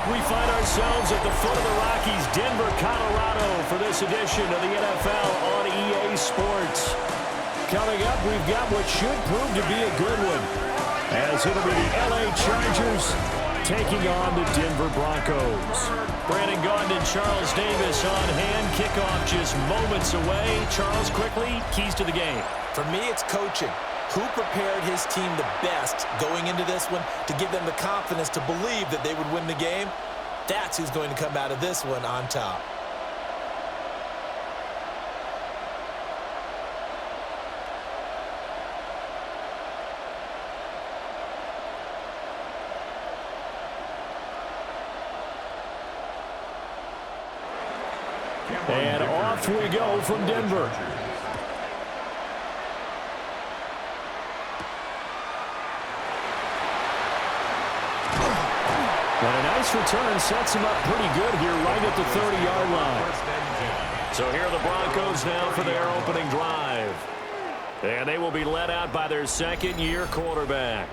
We find ourselves at the foot of the Rockies, Denver, Colorado, for this edition of the NFL on EA Sports. Coming up, we've got what should prove to be a good one, as it'll be the LA Chargers taking on the Denver Broncos. Brandon Gaudin and Charles Davis on hand. Kickoff just moments away. Charles, quickly, keys to the game. For me, it's coaching. Who prepared his team the best going into this one to give them the confidence to believe that they would win the game? That's who's going to come out of this one on top. And off we go from Denver. And a nice return sets him up pretty good here right at the 30-yard line. So here are the Broncos now for their opening drive. And they will be led out by their second-year quarterback.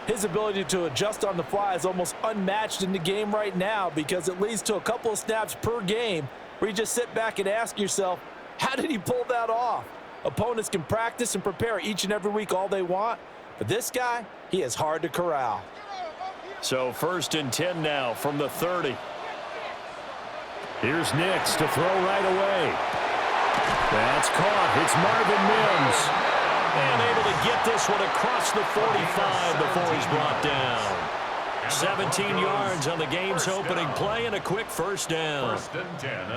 His ability to adjust on the fly is almost unmatched in the game right now because it leads to a couple of snaps per game where you just sit back and ask yourself, how did he pull that off? Opponents can practice and prepare each and every week all they want, but this guy, he is hard to corral. So 1st and 10 now from the 30. Here's Nix to throw right away. That's caught. It's Marvin Mims. And able to get this one across the 45 before he's brought down. 17 yards on the game's opening play and a quick first down.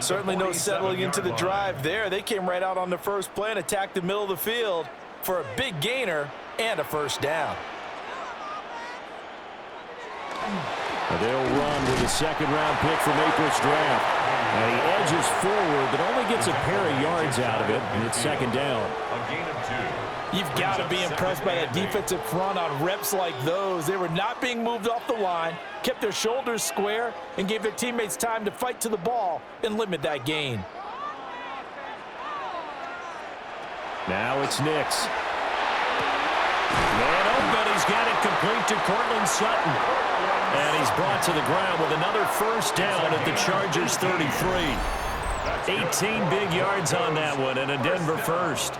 Certainly no settling into the drive there. They came right out on the first play and attacked the middle of the field for a big gainer and a first down. They'll run with a second-round pick from April's draft. And he edges forward, but only gets a pair of yards out of it, and it's second down. A gain of 2. You've got to be impressed by that defensive front on reps like those. They were not being moved off the line, kept their shoulders square, and gave their teammates time to fight to the ball and limit that gain. Now it's Nix. Man open, he's got it complete to Cortland Sutton. And he's brought to the ground with another first down at the Chargers 33. 18 big yards on that one and a Denver first.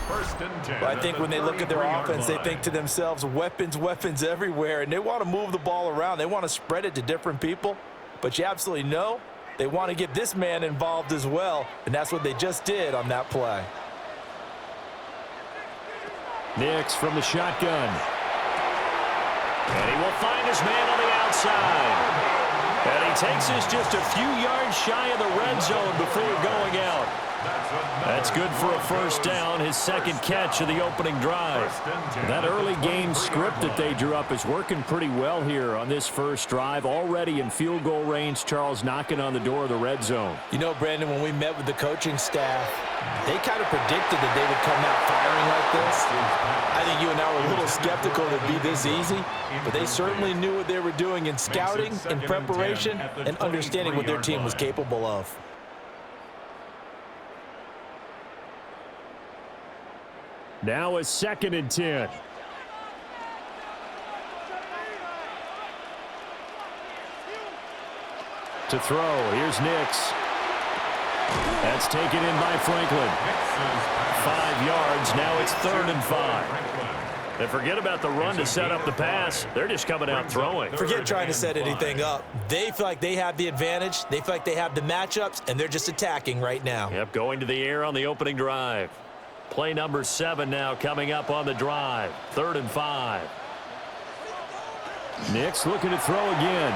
Well, I think when they look at their offense, they think to themselves, weapons, weapons everywhere, and they want to move the ball around. They want to spread it to different people, but you absolutely know they want to get this man involved as well, and that's what they just did on that play. Nix from the shotgun. And he will find his man on the outside. And he takes us just a few yards shy of the red zone before going out. That's good for a first down, his second catch of the opening drive. That early game script that they drew up is working pretty well here on this first drive. Already in field goal range, Charles knocking on the door of the red zone. You know, Brandon, when we met with the coaching staff, they kind of predicted that they would come out firing like this. I think you and I were a little skeptical that it'd be this easy, but they certainly knew what they were doing in scouting, in preparation, and understanding what their team was capable of. Now a 2nd and 10. To throw, here's Nix. That's taken in by Franklin. 5 yards, now it's 3rd and 5. And forget about the run to set up the pass. They're just coming out throwing. Forget trying to set anything up. They feel like they have the advantage. They feel like they have the matchups, and they're just attacking right now. Yep, going to the air on the opening drive. Play number 7 now coming up on the drive. 3rd and 5. Nix looking to throw again.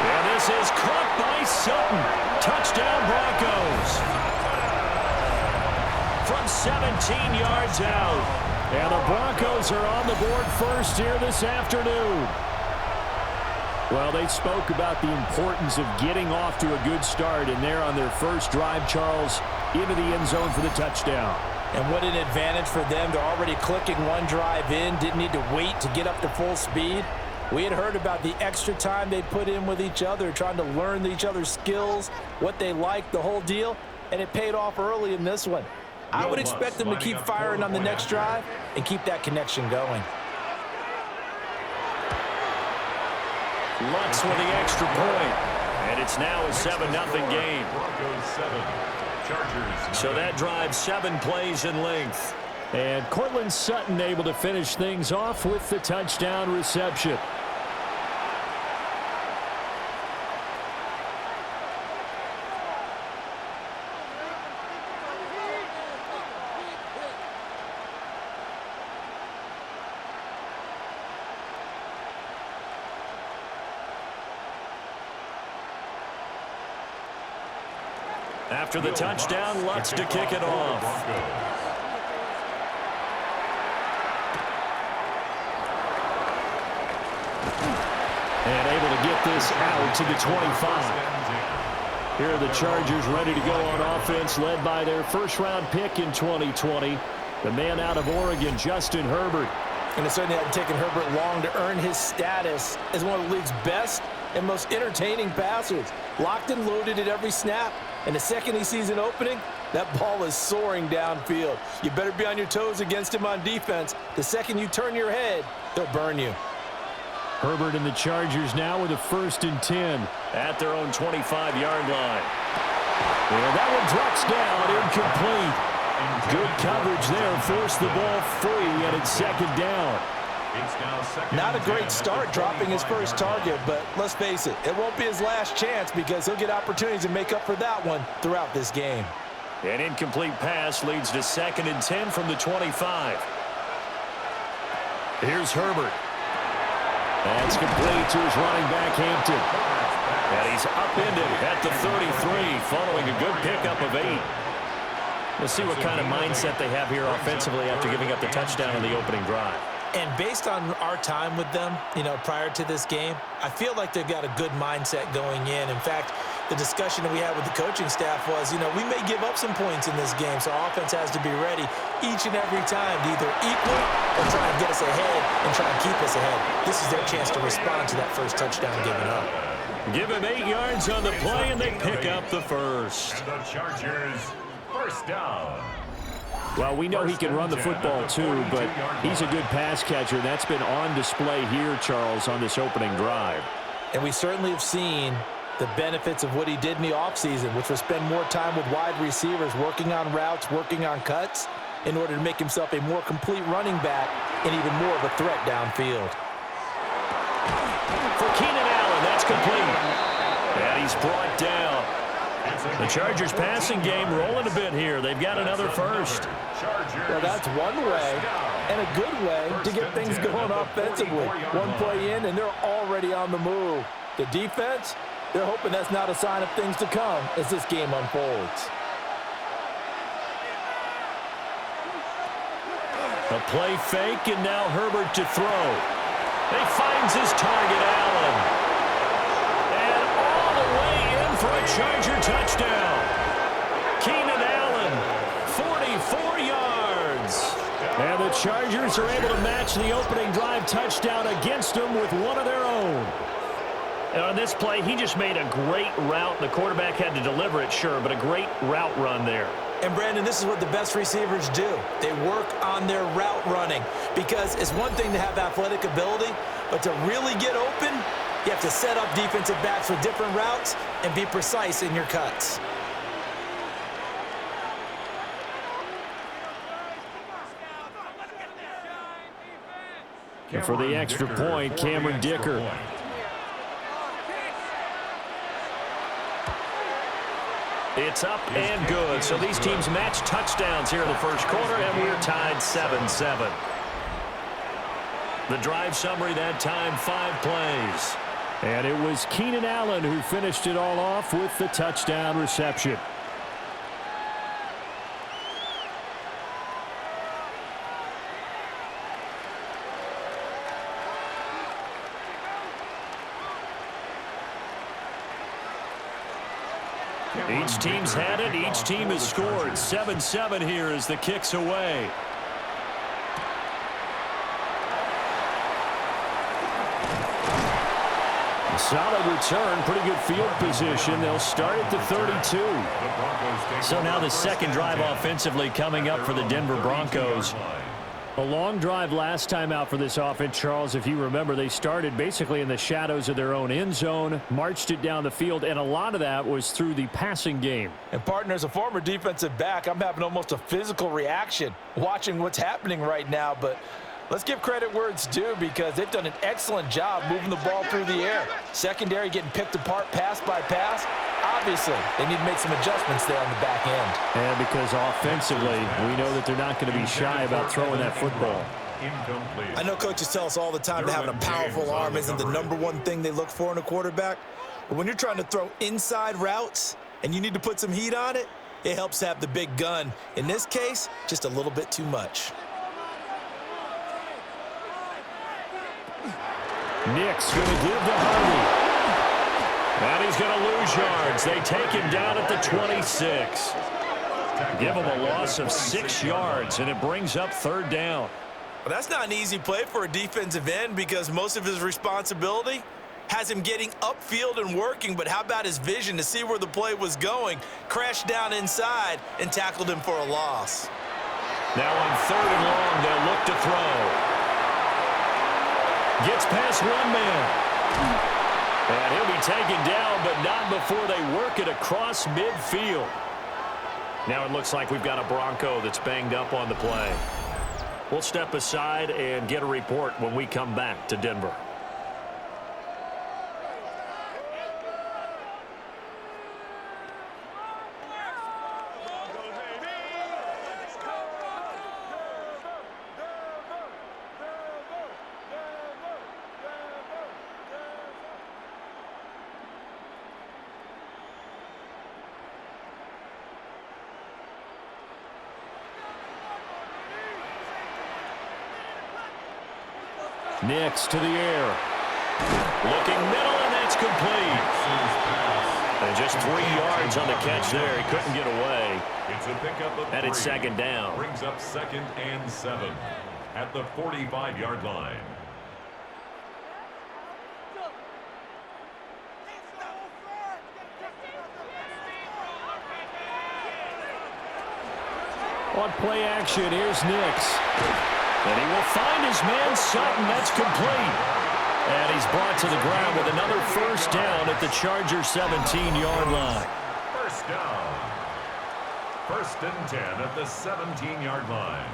And this is caught by Sutton. Touchdown Broncos. From 17 yards out. And the Broncos are on the board first here this afternoon. Well, they spoke about the importance of getting off to a good start, and they're on their first drive, Charles, into the end zone for the touchdown. And what an advantage for them. They're already clicking one drive in, didn't need to wait to get up to full speed. We had heard about the extra time they put in with each other, trying to learn each other's skills, what they liked, the whole deal, and it paid off early in this one. I would expect them to keep firing on the next drive and keep that connection going. Lutz with the extra point. And it's now a 7-0 game. Broncos 7, Chargers. So that drives 7 plays in length. And Cortland Sutton able to finish things off with the touchdown reception. After the touchdown, Lutz to kick it off. And able to get this out to the 25. Here are the Chargers ready to go on offense, led by their first-round pick in 2020, the man out of Oregon, Justin Herbert. And it certainly hadn't taken Herbert long to earn his status as one of the league's best and most entertaining passers. Locked and loaded at every snap. And the second he sees an opening, that ball is soaring downfield. You better be on your toes against him on defense. The second you turn your head, they'll burn you. Herbert and the Chargers now with a 1st and 10 at their own 25-yard line. And that one drops down, incomplete. Good coverage there, forced the ball free, and it's 2nd down. Not a great start dropping his first target, but let's face it, it won't be his last chance because he'll get opportunities to make up for that one throughout this game. An incomplete pass leads to 2nd and 10 from the 25. Here's Herbert. That's complete to his running back, Hampton. And he's upended at the 33, following a good pickup of 8. We'll see what kind of mindset they have here offensively after giving up the touchdown in the opening drive. And based on our time with them, prior to this game, I feel like they've got a good mindset going in. In fact, the discussion that we had with the coaching staff was, we may give up some points in this game, so our offense has to be ready each and every time to either equal or try and get us ahead and try and keep us ahead. This is their chance to respond to that first touchdown given up. Give him 8 yards on the play, and they pick up the first. And the Chargers, first down. Well, we know he can run the football too, but he's a good pass catcher. That's been on display here, Charles, on this opening drive. And we certainly have seen the benefits of what he did in the offseason, which was spend more time with wide receivers, working on routes, working on cuts, in order to make himself a more complete running back and even more of a threat downfield. For Keenan Allen, that's complete. And he's brought down. The Chargers passing game rolling a bit here. They've got another first. Well, that's one way and a good way to get things going offensively. One play in, and they're already on the move. The defense, they're hoping that's not a sign of things to come as this game unfolds. A play fake, and now Herbert to throw. He finds his target, Allen. And all the way in for a Charger touchdown. Keenan Allen, 44 yards. And the Chargers are able to match the opening drive touchdown against them with one of their own. And on this play, he just made a great route. The quarterback had to deliver it, sure, but a great route run there. And, Brandon, this is what the best receivers do. They work on their route running because it's one thing to have athletic ability, but to really get open, you have to set up defensive backs with different routes and be precise in your cuts. And for the extra point, Cameron Dicker. It's up and good. So these teams match touchdowns here in the first quarter, and we're tied 7-7. The drive summary that time, 5 plays. And it was Keenan Allen who finished it all off with the touchdown reception. Each team's had it. Each team has scored. 7-7 here as the kick's away. A solid return. Pretty good field position. They'll start at the 32. So now the second drive offensively coming up for the Denver Broncos. A long drive last time out for this offense, Charles. If you remember, they started basically in the shadows of their own end zone, marched it down the field, and a lot of that was through the passing game. And partner, as a former defensive back, I'm having almost a physical reaction watching what's happening right now. But let's give credit where it's due, because they've done an excellent job moving the ball through the air. Secondary getting picked apart pass by pass. Obviously, they need to make some adjustments there on the back end. And because offensively, we know that they're not going to be shy about throwing that football. Incomplete. I know coaches tell us all the time that having a powerful arm isn't the #1 thing they look for in a quarterback. But when you're trying to throw inside routes and you need to put some heat on it, it helps to have the big gun. In this case, just a little bit too much. Nick's going to give to Harvey. And he's going to lose yards. They take him down at the 26. Give him a loss of 6 yards, and it brings up 3rd down. Well, that's not an easy play for a defensive end, because most of his responsibility has him getting upfield and working. But how about his vision to see where the play was going? Crashed down inside and tackled him for a loss. Now on 3rd and long, they'll look to throw. Gets past one man. And he'll be taken down, but not before they work it across midfield. Now it looks like we've got a Bronco that's banged up on the play. We'll step aside and get a report when we come back to Denver. Nick's to the air. Looking middle, and that's complete. And just 3 yards on the catch there. He couldn't get away. It's a pickup of 3. And it's 2nd down. Brings up 2nd and 7 at the 45-yard line. On play action, here's Nick's. And he will find his man Sutton. That's complete. And he's brought to the ground with another 1st down at the Chargers' 17-yard line. 1st down. 1st and 10 at the 17-yard line.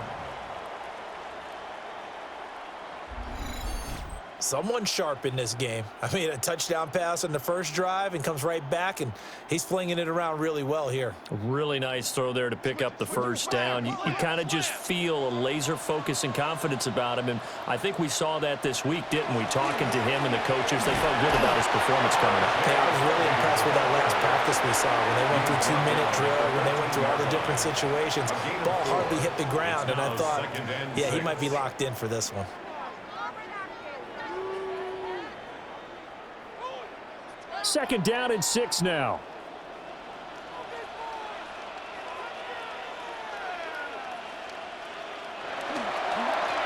Someone sharp in this game. I mean, a touchdown pass on the first drive and comes right back, and he's flinging it around really well here. A really nice throw there to pick up the 1st down. You kind of just feel a laser focus and confidence about him, and I think we saw that this week, didn't we? Talking to him and the coaches, they felt good about his performance coming up. Yeah, I was really impressed with that last practice we saw when they went through 2-minute drill, when they went through all the different situations. Ball hardly hit the ground, and I thought, yeah, he might be locked in for this one. 2nd down and 6 now.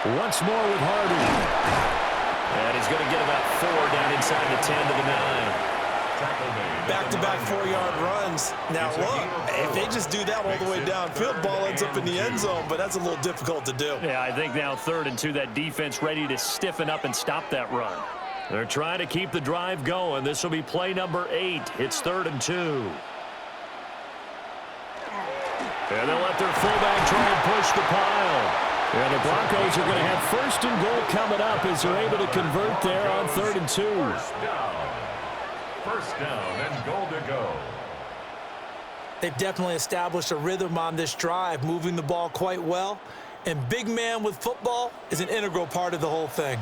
Once more with Harvey. And he's going to get about 4 down inside the 10 to the 9. Back-to-back 4-yard runs. Now, look, if they just do that all the way downfield, ball ends up in the end zone, but that's a little difficult to do. Yeah, I think now 3rd and 2, that defense ready to stiffen up and stop that run. They're trying to keep the drive going. This will be play number 8. It's 3rd and 2. And they'll let their fullback try and push the pile. And the Broncos are going to have 1st and goal coming up as they're able to convert there on 3rd and 2. 1st down and goal to go. They've definitely established a rhythm on this drive, moving the ball quite well. And big man with football is an integral part of the whole thing.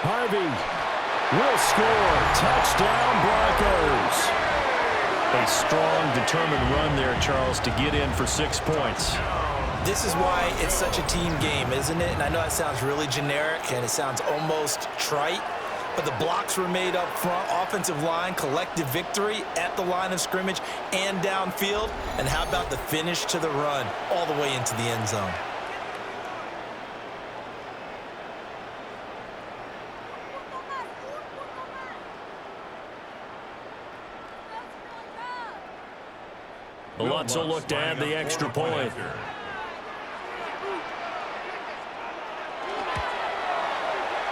Harvey will score. Touchdown, Broncos. A strong, determined run there, Charles, to get in for 6 points. This is why it's such a team game, isn't it? And I know that sounds really generic and it sounds almost trite, but the blocks were made up front, offensive line, collective victory at the line of scrimmage and downfield. And how about the finish to the run all the way into the end zone? Lutz will look to add the extra point.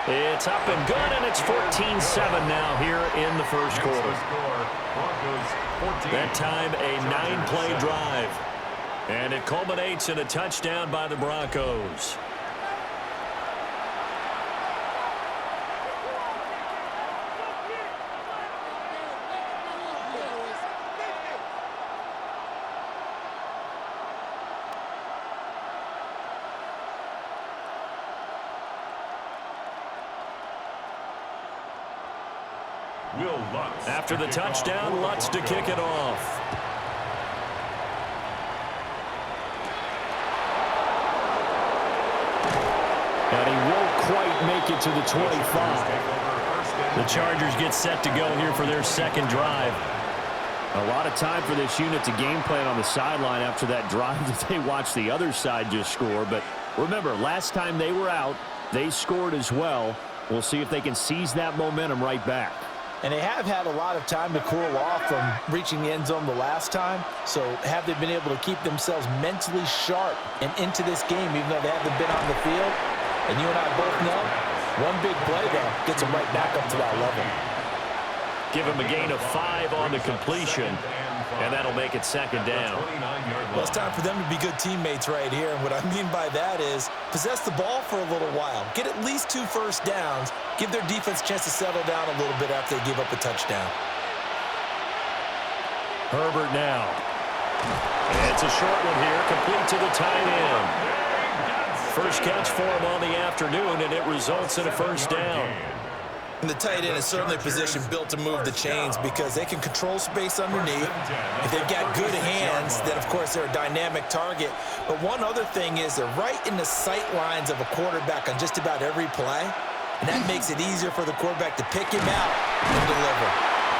It's up and good, and it's 14-7 now here in the first quarter. That time, a 9-play drive. And it culminates in a touchdown by the Broncos. After the touchdown, Lutz to kick it off. And he won't quite make it to the 25. The Chargers get set to go here for their second drive. A lot of time for this unit to game plan on the sideline after that drive that they watched the other side just score. But remember, last time they were out, they scored as well. We'll see if they can seize that momentum right back. And they have had a lot of time to cool off from reaching the end zone the last time. So have they been able to keep themselves mentally sharp and into this game, even though they haven't been on the field? And you and I both know, one big play, though, gets them right back up to that level. Give him a gain of 5 on the completion, and that'll make it second down. Well, it's time for them to be good teammates right here. And what I mean by that is possess the ball for a little while. Get at least 2 first downs. Give their defense a chance to settle down a little bit after they give up a touchdown. Herbert now. It's a short one here, complete to the tight end. First catch for him on the afternoon, and it results in a first down. And the tight end is certainly a position built to move the chains because they can control space underneath. If they've got good hands, then, of course, they're a dynamic target. But one other thing is they're right in the sight lines of a quarterback on just about every play, and that makes it easier for the quarterback to pick him out and deliver.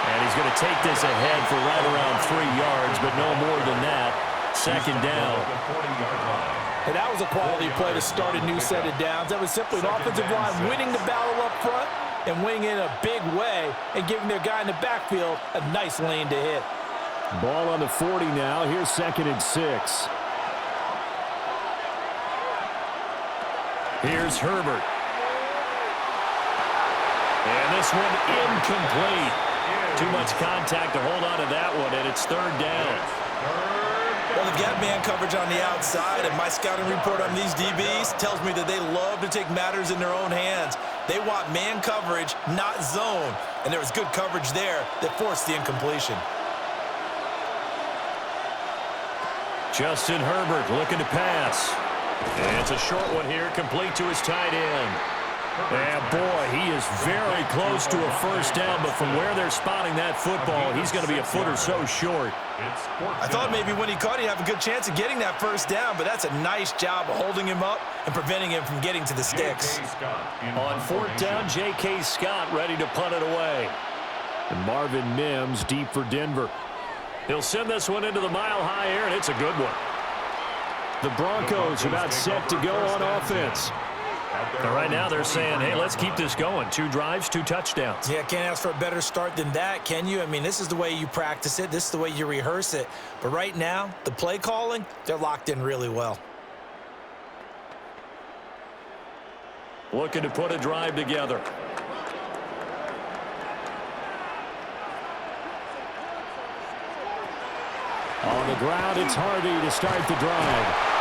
And he's going to take this ahead for right around 3 yards, but no more than that. Second down. And that was a quality play to start a new set of downs. That was simply an offensive line winning the battle up front and winning in a big way and giving their guy in the backfield a nice lane to hit. Ball on the 40 now. Here's 2nd and 6. Here's Herbert. And this one incomplete. Too much contact to hold on to that one, and it's 3rd down. Well, they've got man coverage on the outside, and my scouting report on these DBs tells me that they love to take matters in their own hands. They want man coverage, not zone, and there was good coverage there that forced the incompletion. Justin Herbert looking to pass. And it's a short one here, complete to his tight end. And boy, he is very close to a first down, but from where they're spotting that football, he's going to be a foot or so short. I thought maybe when he caught, he'd have a good chance of getting that first down, but that's a nice job of holding him up and preventing him from getting to the sticks. On 4th down, J.K. Scott ready to punt it away. And Marvin Mims deep for Denver. He'll send this one into the mile-high air, and it's a good one. The Broncos are about set to go on offense. And right now they're saying, hey, let's keep this going. 2 drives, 2 touchdowns. Yeah, can't ask for a better start than that, can you? I mean, this is the way you practice it. This is the way you rehearse it. But right now, the play calling, they're locked in really well. Looking to put a drive together. On the ground, it's Harvey to start the drive.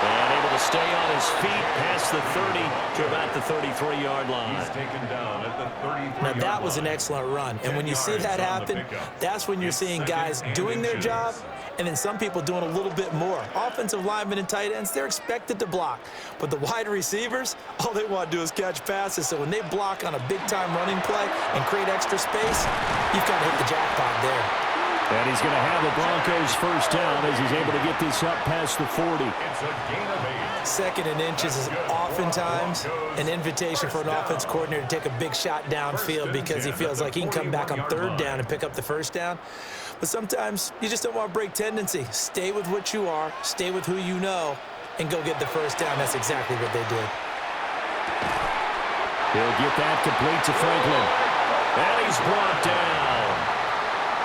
And able to stay on his feet past the 30 to about the 33-yard line. He's taken down at the 33-yard Now, that was an excellent run. And when you see that happen, that's when you're seeing guys doing their job and then some people doing a little bit more. Offensive linemen and tight ends, they're expected to block. But the wide receivers, all they want to do is catch passes. So when they block on a big-time running play and create extra space, you've got to hit the jackpot there. And he's going to have the Broncos first down as he's able to get this up past the 40. It's a gain of 8. 2nd and inches is oftentimes an invitation for an offense coordinator to take a big shot downfield because he feels like he can come back on 3rd down and pick up the first down. But sometimes you just don't want to break tendency. Stay with what you are, stay with who you know, and go get the first down. That's exactly what they did. He'll get that complete to Franklin. And he's brought down.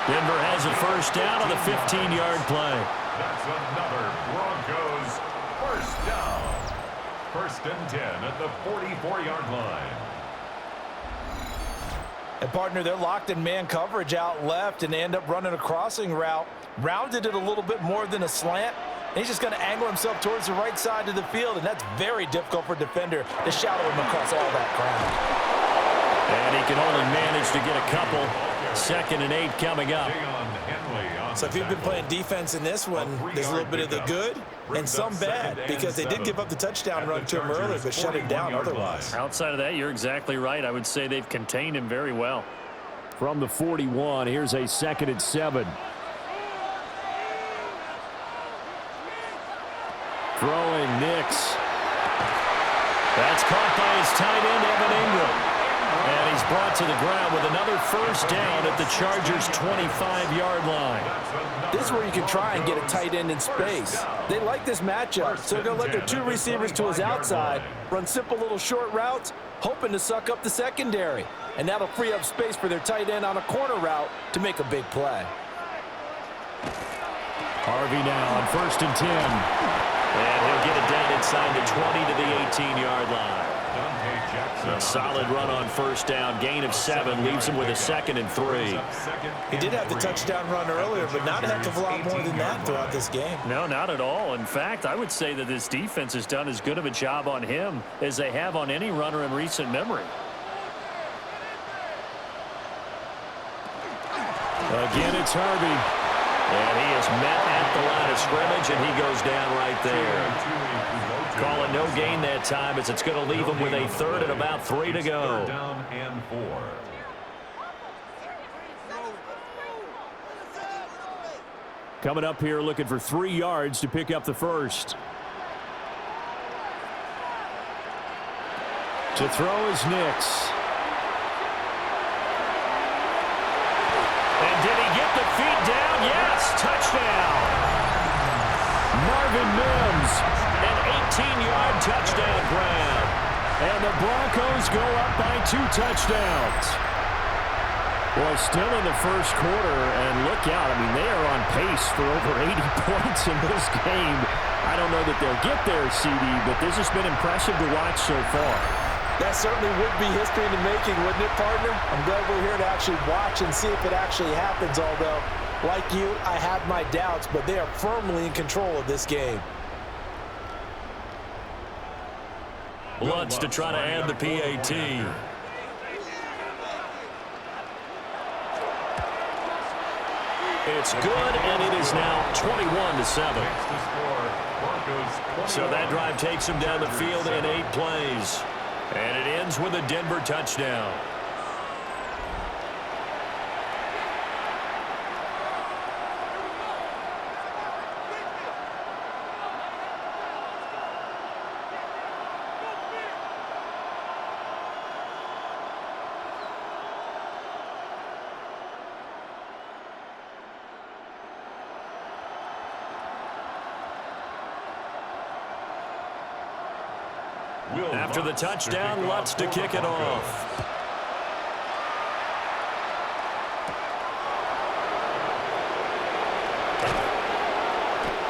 Denver has a first down on the 15-yard play. That's another Broncos first down. 1st and 10 at the 44-yard line. And partner, they're locked in man coverage out left, and they end up running a crossing route. Rounded it a little bit more than a slant. And he's just going to angle himself towards the right side of the field, and that's very difficult for a defender to shadow him across all that ground. And he can only manage to get a couple. 2nd and 8 coming up. So if you've been playing defense in this one, there's a little bit of the good and some bad, because they did give up the touchdown run to him earlier, but shut him down otherwise. Outside of that, you're exactly right. I would say they've contained him very well. From the 41, here's a 2nd and 7. Throwing Nix. That's caught by his tight end, Evan Ingram. And he's brought to the ground with another first down at the Chargers' 25-yard line. This is where you can try and get a tight end in space. They like this matchup, so they're going to let their 2 receivers to his outside, run simple little short routes, hoping to suck up the secondary. And that'll free up space for their tight end on a corner route to make a big play. Harvey now on 1st and 10. And he'll get it down inside the 20 to the 18-yard line. A solid run on first down. Gain of 7 leaves him with a 2nd and 3. He did have the touchdown run earlier, but not a heck of a lot more than that throughout this game. No, not at all. In fact, I would say that this defense has done as good of a job on him as they have on any runner in recent memory. Again, it's Harvey. And he is met at the line of scrimmage, and he goes down right there. Calling no gain that time, as it's going to leave him with a 3rd and about 3 to go. 3rd down and 4. Coming up here looking for 3 yards to pick up the first. To throw is Nix. And did he get the feet down? Yes, touchdown. Marvin Mims, an 18-yard touchdown grab. And the Broncos go up by 2 touchdowns. Well, still in the first quarter, and look out. I mean, they are on pace for over 80 points in this game. I don't know that they'll get there, CD, but this has been impressive to watch so far. That certainly would be history in the making, wouldn't it, partner? I'm glad we're here to actually watch and see if it actually happens, although, like you, I have my doubts, but they are firmly in control of this game. Lutz to try to add the PAT. It's good, and it is now 21-7. So that drive takes him down the field in 8 plays. And it ends with a Denver touchdown. After the touchdown, Lutz to kick it off.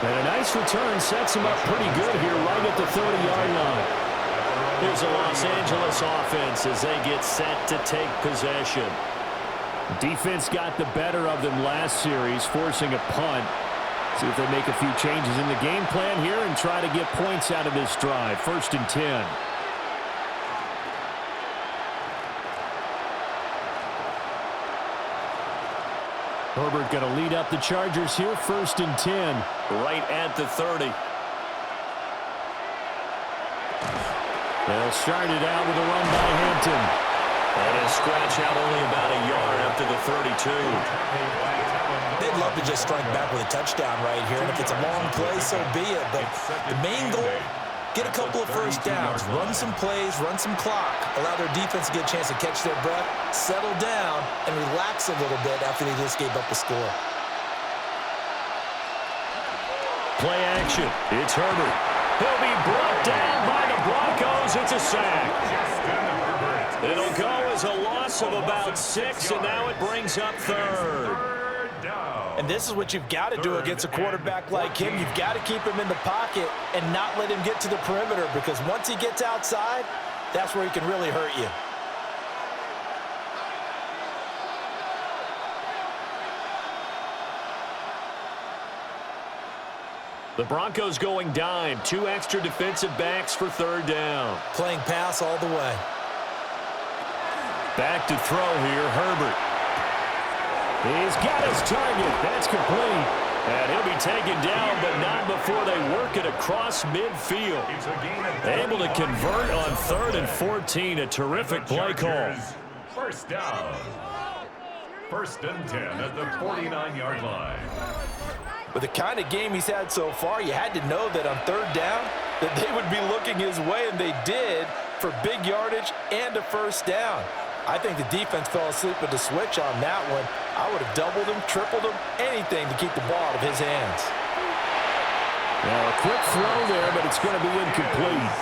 And a nice return sets him up pretty good here right at the 30-yard line. Here's a Los Angeles offense as they get set to take possession. Defense got the better of them last series, forcing a punt. See if they make a few changes in the game plan here and try to get points out of this drive. 1st and 10. Herbert going to lead up the Chargers here. 1st and 10. Right at the 30. They'll start it out with a run by Hampton. And a scratch out only about a yard up to the 32. They'd love to just strike back with a touchdown right here, and if it's a long play, so be it. But the main goal, get a couple of first downs, run some plays, run some clock, allow their defense to get a chance to catch their breath, settle down, and relax a little bit after they just gave up the score. Play action. It's Herbert. He'll be brought down by the Broncos. It's a sack. It'll go as a loss of about 6, and now it brings up 3rd. down. And this is what you've got to do against a quarterback like him. You've got to keep him in the pocket and not let him get to the perimeter, because once he gets outside, that's where he can really hurt you. The Broncos going dime. 2 extra defensive backs for 3rd down. Playing pass all the way. Back to throw here, Herbert. He's got his target. That's complete. And he'll be taken down, but not before they work it across midfield. Able to convert on 3rd and 14. A terrific play call. First down. 1st and 10 at the 49-yard line. With the kind of game he's had so far, you had to know that on 3rd down that they would be looking his way, and they did, for big yardage and a 1st down. I think the defense fell asleep with the switch on that one. I would have doubled him, tripled him, anything to keep the ball out of his hands. Now a quick throw there, but it's going to be incomplete.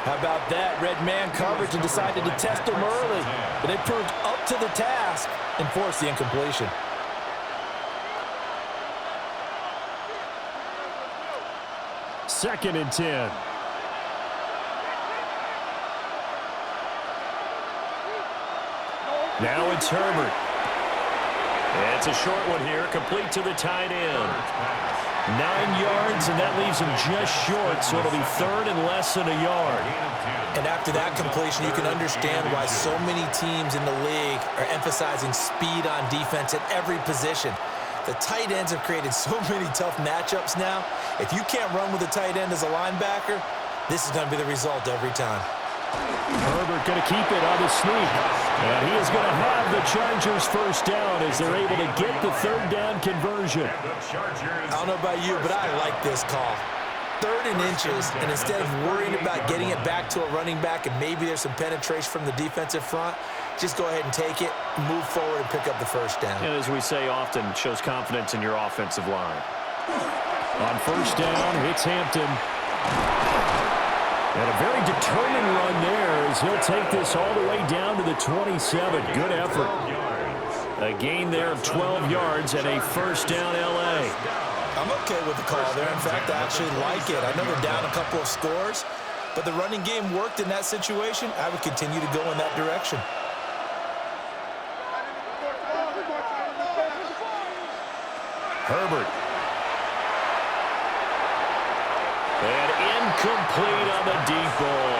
How about that? Red man coverage and decided to test him early, but they proved up to the task and forced the incompletion. Second and 10. Now it's Herbert. It's a short one here, complete to the tight end. 9 yards, and that leaves him just short, so it'll be 3rd and less than a yard. And after that completion, you can understand why so many teams in the league are emphasizing speed on defense at every position. The tight ends have created so many tough matchups now. If you can't run with a tight end as a linebacker, this is going to be the result every time. Herbert going to keep it on the sneak. And he is going to have the Chargers 1st down as they're able to get the 3rd down conversion. I don't know about you, but I like this call. 3rd and inches, and instead of worrying about getting it back to a running back and maybe there's some penetration from the defensive front, just go ahead and take it, move forward, and pick up the 1st down. And as we say often, shows confidence in your offensive line. On 1st down, it's Hampton. And a very determined run there as he'll take this all the way down to the 27. Good effort. A gain there of 12 yards and a 1st down L.A. I'm okay with the call there. In fact, I actually like it. I know they're down a couple of scores, but the running game worked in that situation. I would continue to go in that direction. Herbert. And incomplete on the deep ball.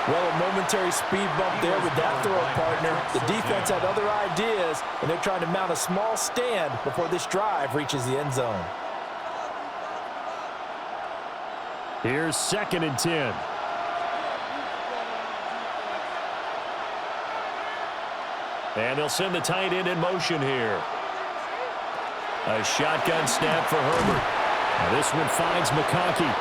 Well, a momentary speed bump there with that throw, partner. The defense had other ideas, and they're trying to mount a small stand before this drive reaches the end zone. Here's 2nd and 10. And they'll send the tight end in motion here. A shotgun snap for Herbert. Now this one finds McConkey.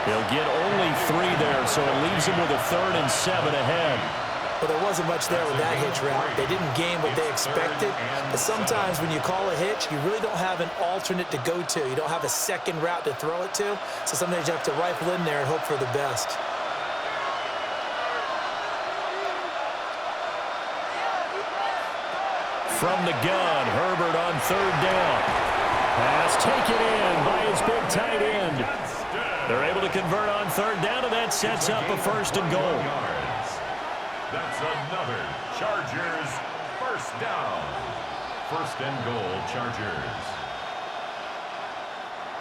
He'll get only 3 there, so it leaves him with a 3rd and 7 ahead. Well, there wasn't much there with that hitch route. They didn't gain what they expected, but sometimes when you call a hitch, you really don't have an alternate to go to. You don't have a second route to throw it to, so sometimes you have to rifle in there and hope for the best. From the gun, Herbert on 3rd down. Pass taken in by his big tight end. They're able to convert on 3rd down, and that sets up a 1st and goal. That's another Chargers 1st down. 1st and goal, Chargers.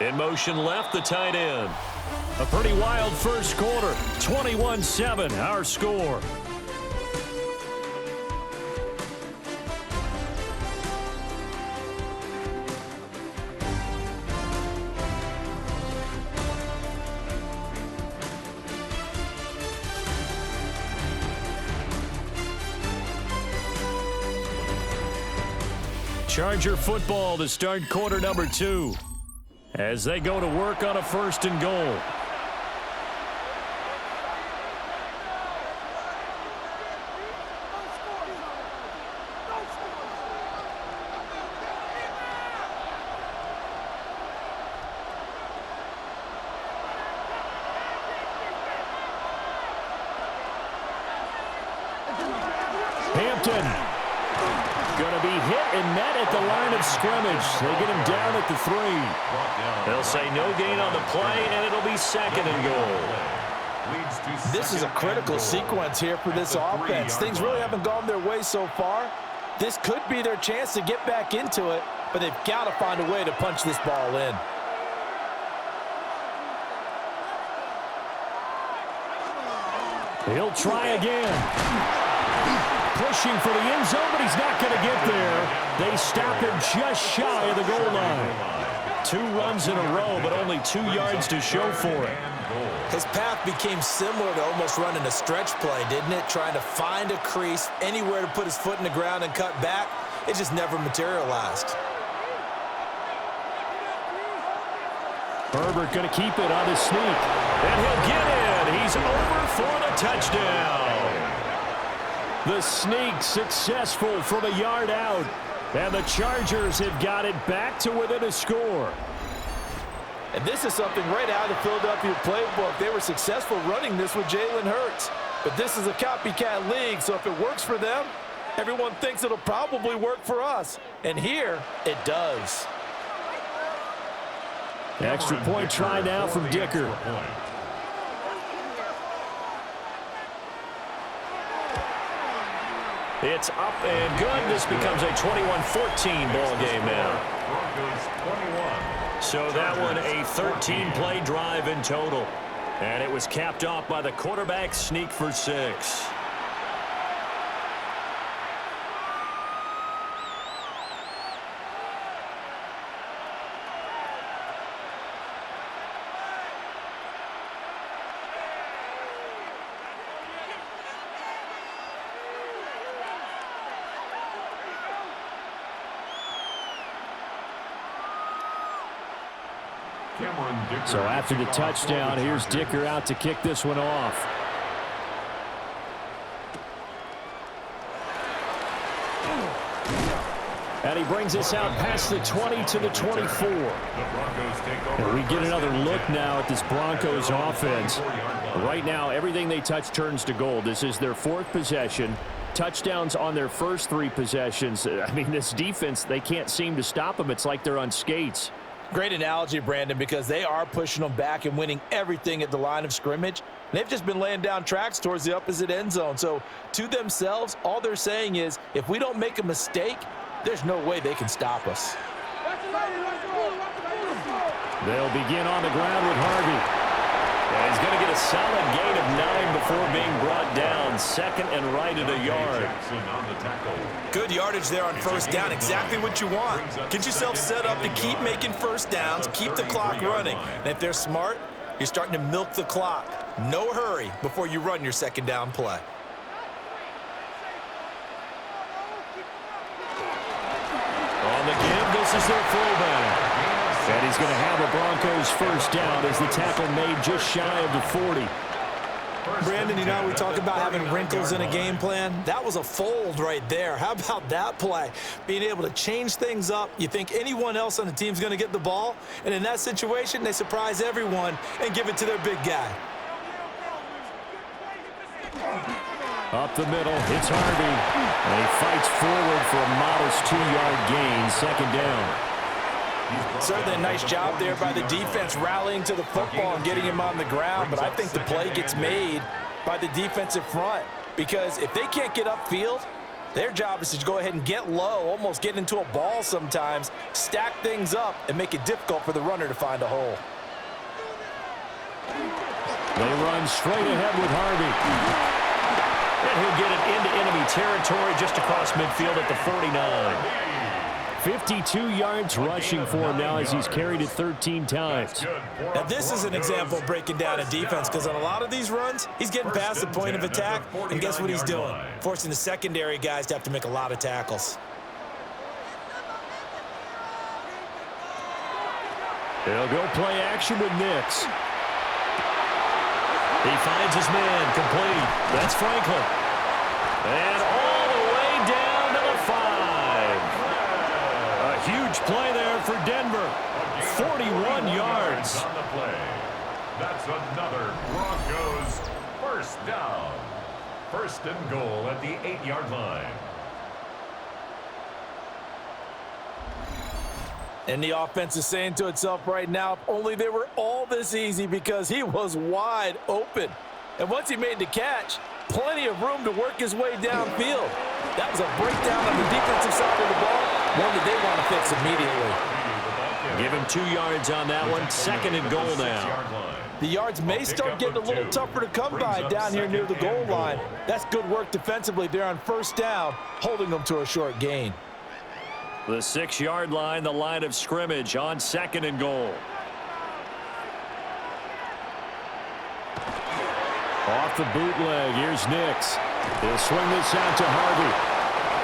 In motion left, the tight end. A pretty wild first quarter. 21-7, our score. Charger football to start quarter number 2 as they go to work on a 1st and goal. Hampton going to be hit and met at the line of scrimmage. They get him down at the 3. They'll say no gain on the play, and it'll be 2nd and goal. This is a critical sequence here for this offense. Things really haven't gone their way so far. This could be their chance to get back into it, but they've got to find a way to punch this ball in. He'll try again. Pushing for the end zone, but he's not going to get there. They stop him just shy of the goal line. 2 runs in a row, but only 2 yards to show for it. His path became similar to almost running a stretch play, didn't it? Trying to find a crease, anywhere to put his foot in the ground and cut back. It just never materialized. Herbert going to keep it on his sneak. And he'll get in. He's over for the touchdown. The sneak successful from a yard out. And the Chargers have got it back to within a score. And this is something right out of the Philadelphia playbook. They were successful running this with Jalen Hurts. But this is a copycat league, so if it works for them, everyone thinks it'll probably work for us. And here, it does. Extra point try now from Dicker. It's up and good. This becomes a 21-14 ball game now. So that one a 13-play drive in total. And it was capped off by the quarterback sneak for 6. So after the touchdown, here's Dicker out to kick this one off. And he brings us out past the 20 to the 24. And we get another look now at this Broncos offense. Right now, everything they touch turns to gold. This is their 4th possession. Touchdowns on their first 3 possessions. I mean, this defense, they can't seem to stop them. It's like they're on skates. Great analogy, Brandon, because they are pushing them back and winning everything at the line of scrimmage. They've just been laying down tracks towards the opposite end zone. So to themselves, all they're saying is, if we don't make a mistake, there's no way they can stop us. They'll begin on the ground with Harvey. And he's going to get a solid gain of 9 before being brought down. 2nd and right at a yard. Good yardage there on first down. Exactly what you want. Get yourself set up to keep making first downs, keep the clock running. And if they're smart, you're starting to milk the clock. No hurry before you run your 2nd down play. On the give, this is their fullback. And he's going to have a Broncos first down as the tackle made just shy of the 40. Brandon, you know, we talk about having wrinkles in a game plan. That was a fold right there. How about that play? Being able to change things up. You think anyone else on the team's going to get the ball, and in that situation, they surprise everyone and give it to their big guy. Up the middle, it's Harvey. And he fights forward for a modest 2-yard gain, 2nd down. Certainly a nice job there by the defense rallying to the football and getting him on the ground, but I think the play gets made by the defensive front because if they can't get upfield, their job is to go ahead and get low, almost get into a ball sometimes, stack things up, and make it difficult for the runner to find a hole. They run straight ahead with Harvey. And he'll get it into enemy territory just across midfield at the 49. 52 yards rushing for him now as he's carried it 13 times. Now this is an example of breaking down a defense because on a lot of these runs, he's getting past the point of attack, and guess what he's doing? Forcing the secondary guys to have to make a lot of tackles. They'll go play action with Nix. He finds his man complete. That's Franklin. And all the way down to the 5. A huge play there for Denver. 41 yards. On the play. That's another Broncos first down. 1st and goal at the 8-yard line. And the offense is saying to itself right now, if only they were all this easy, because he was wide open. And once he made the catch, plenty of room to work his way downfield. That was a breakdown on the defensive side of the ball, one that they want to fix immediately. Give him 2 yards on that one. 2nd and goal now. The yards may start getting a little tougher to come by down here near the goal line. That's good work defensively there on 1st down, holding them to a short gain. The 6-yard line, the line of scrimmage on 2nd and goal. Off the bootleg, here's Nix. He'll swing this out to Harvey.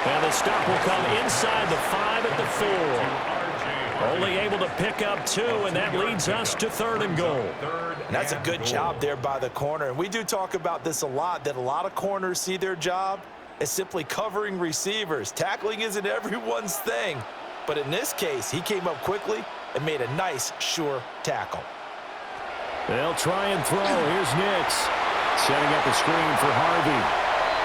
And the stop will come inside the 5 at the 4. Only able to pick up 2, and that leads us to 3rd and goal. And that's a good job there by the corner. And we do talk about this a lot, that a lot of corners see their job as simply covering receivers. Tackling isn't everyone's thing. But in this case, he came up quickly and made a nice, sure tackle. They'll try and throw. Here's Nix. Setting up a screen for Harvey.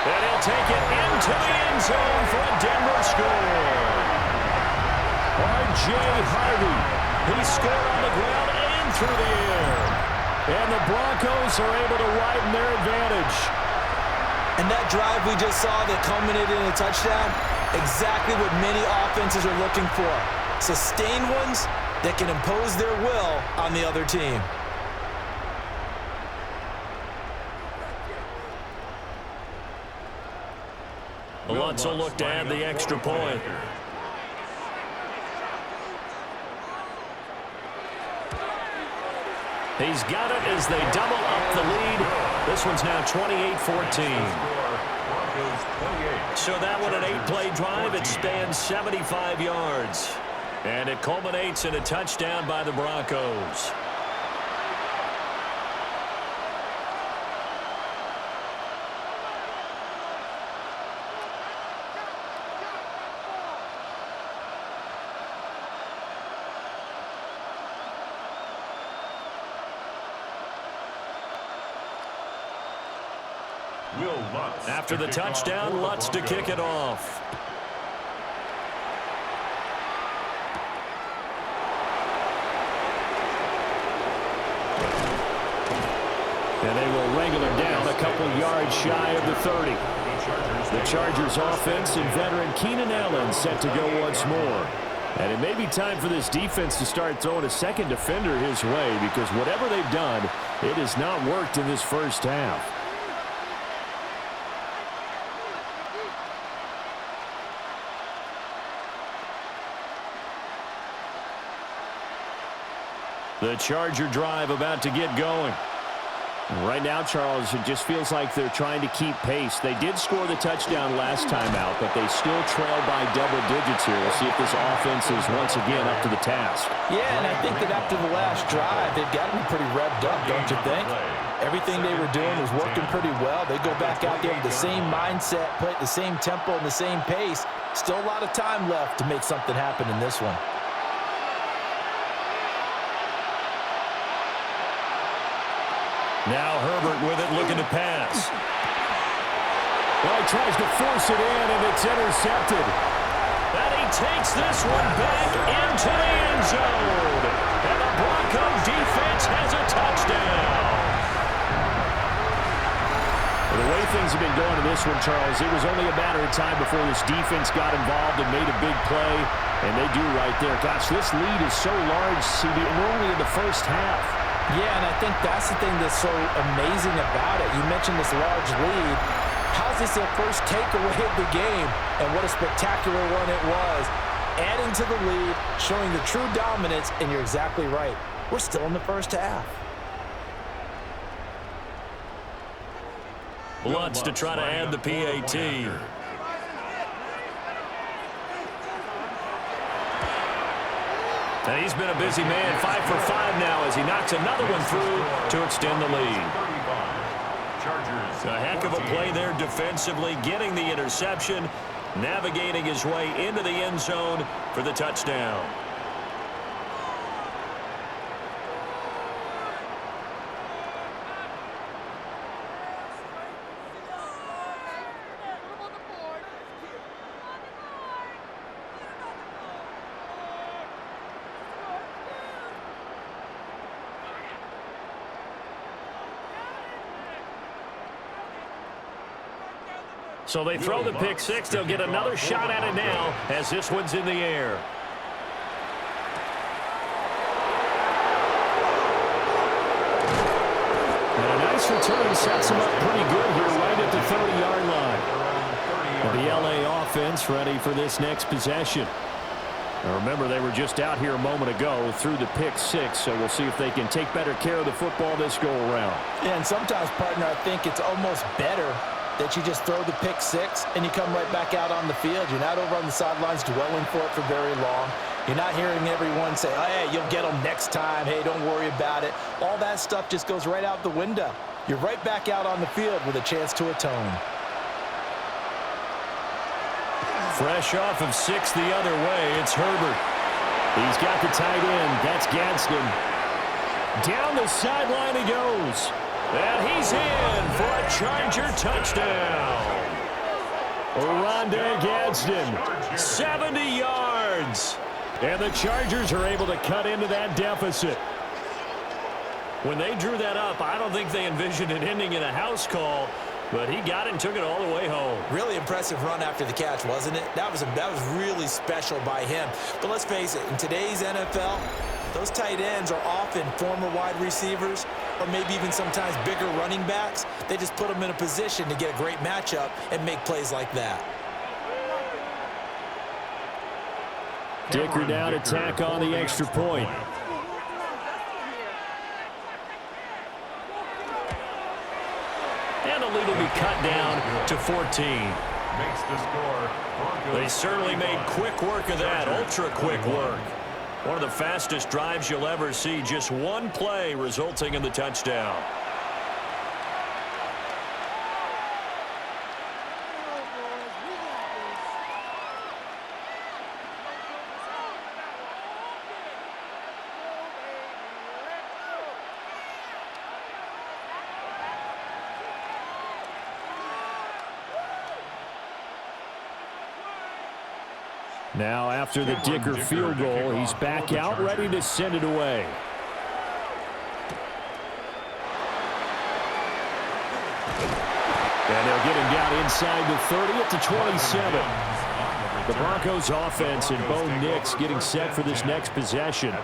And he'll take it into the end zone for a Denver score. R.J. Harvey. He scored on the ground and through the air. And the Broncos are able to widen their advantage. And that drive we just saw that culminated in a touchdown, exactly what many offenses are looking for. Sustained ones that can impose their will on the other team. Lutz will look to add the extra point. He's got it as they double up the lead. This one's now 28-14. So that one, an 8-play drive. It spans 75 yards. And it culminates in a touchdown by the Broncos. After the touchdown, Lutz to kick it off. And they will wrangle him down a couple yards shy of the 30. The Chargers offense and veteran Keenan Allen set to go once more. And it may be time for this defense to start throwing a second defender his way, because whatever they've done, it has not worked in this first half. The Charger drive about to get going. Right now, Charles, it just feels like they're trying to keep pace. They did score the touchdown last time out, but they still trail by double digits here. We'll see if this offense is once again up to the task. Yeah, and I think that after the last drive, they've got to be pretty revved up, don't you think? Everything they were doing was working pretty well. They go back out there with the same mindset, play at the same tempo and the same pace. Still a lot of time left to make something happen in this one. Now Herbert with it, looking to pass. Well, he tries to force it in, and it's intercepted. And he takes this one back into the end zone. And the Bronco defense has a touchdown. Well, the way things have been going in this one, Charles, it was only a matter of time before this defense got involved and made a big play. And they do right there. Gosh, this lead is so large, CB. We're only in the first half. Yeah, and I think that's the thing that's so amazing about it. You mentioned this large lead. How's this their first takeaway of the game? And what a spectacular one it was. Adding to the lead, showing the true dominance, and you're exactly right. We're still in the first half. Lutz to try to add the PAT. And he's been a busy man, 5 for 5 now as he knocks another one through to extend the lead. A heck of a play there defensively, getting the interception, navigating his way into the end zone for the touchdown. So they throw the pick six. They'll get another shot at it now as this one's in the air. And a nice return sets them up pretty good here right at the 30-yard line. The LA offense ready for this next possession. Now remember, they were just out here a moment ago through the pick six, so we'll see if they can take better care of the football this go-around. Yeah, and sometimes, partner, I think it's almost better that you just throw the pick six and you come right back out on the field. You're not over on the sidelines dwelling for it for very long. You're not hearing everyone say, oh, hey, you'll get them next time. Hey, don't worry about it. All that stuff just goes right out the window. You're right back out on the field with a chance to atone. Fresh off of six the other way, it's Herbert. He's got the tight end. That's Gadsden. Down the sideline he goes. And he's in for a Charger touchdown. Rondé Gadsden, 70 yards. And the Chargers are able to cut into that deficit. When they drew that up, I don't think they envisioned it ending in a house call. But he got it and took it all the way home. Really impressive run after the catch, wasn't it? That was really special by him. But let's face it, in today's NFL, those tight ends are often former wide receivers or maybe even sometimes bigger running backs. They just put them in a position to get a great matchup and make plays like that. Dicker down to tack on the extra point. And the lead will be cut down to 14. Makes the score. They certainly made quick work of that, ultra-quick work. One of the fastest drives you'll ever see, just one play resulting in the touchdown. Now, after the Dicker field goal, he's back out, ready to send it away. And they'll get him down inside the 30 at the 27. The Broncos offense and Bo Nix getting set for this next possession.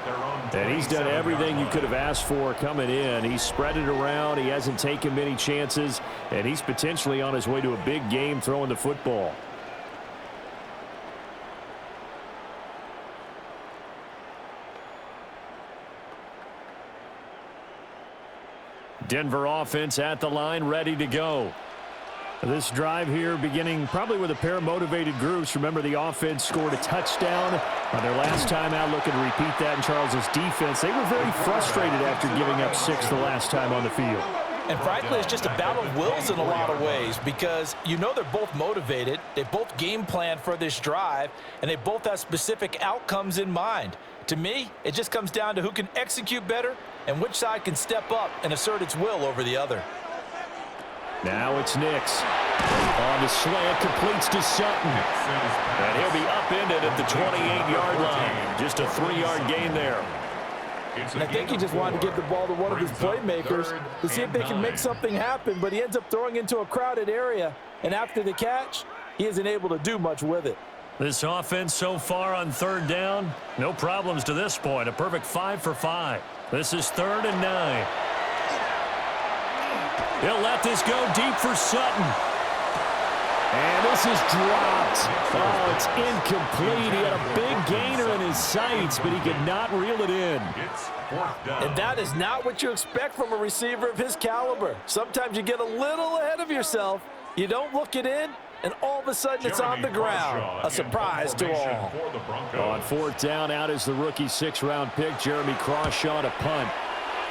And he's done everything you could have asked for coming in. He's spread it around. He hasn't taken many chances. And he's potentially on his way to a big game throwing the football. Denver offense at the line, ready to go. This drive here beginning probably with a pair of motivated groups. Remember, the offense scored a touchdown on their last time out, looking to repeat that in Charles's defense. They were very frustrated after giving up 6 the last time on the field. And frankly, it's just a battle of wills in a lot of ways because you know they're both motivated. They both game plan for this drive, and they both have specific outcomes in mind. To me, it just comes down to who can execute better and which side can step up and assert its will over the other. Now it's Nix. On the slant, completes to Sutton. And he'll be upended at the 28-yard line. Just a 3-yard gain there. And I think he just wanted to give the ball to one of his playmakers to see if they can make something happen, but he ends up throwing into a crowded area. And after the catch, he isn't able to do much with it. This offense so far on third down, no problems to this point. A perfect 5 for 5. This is 3rd and 9. He'll let this go deep for Sutton. And this is dropped. Oh, it's incomplete. He had a big gainer in his sights, but he could not reel it in. And that is not what you expect from a receiver of his caliber. Sometimes you get a little ahead of yourself. You don't look it in, and all of a sudden it's on the ground. A surprise to all. On 4th down, out is the rookie 6th-round pick, Jeremy Crawshaw, to punt.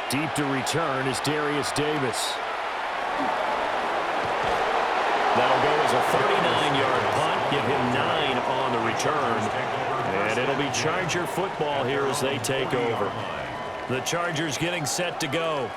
Deep to return is Darius Davis. That'll go as a 39-yard punt. Give him 9 on the return. And it'll be Charger football here as they take over. The Chargers getting set to go.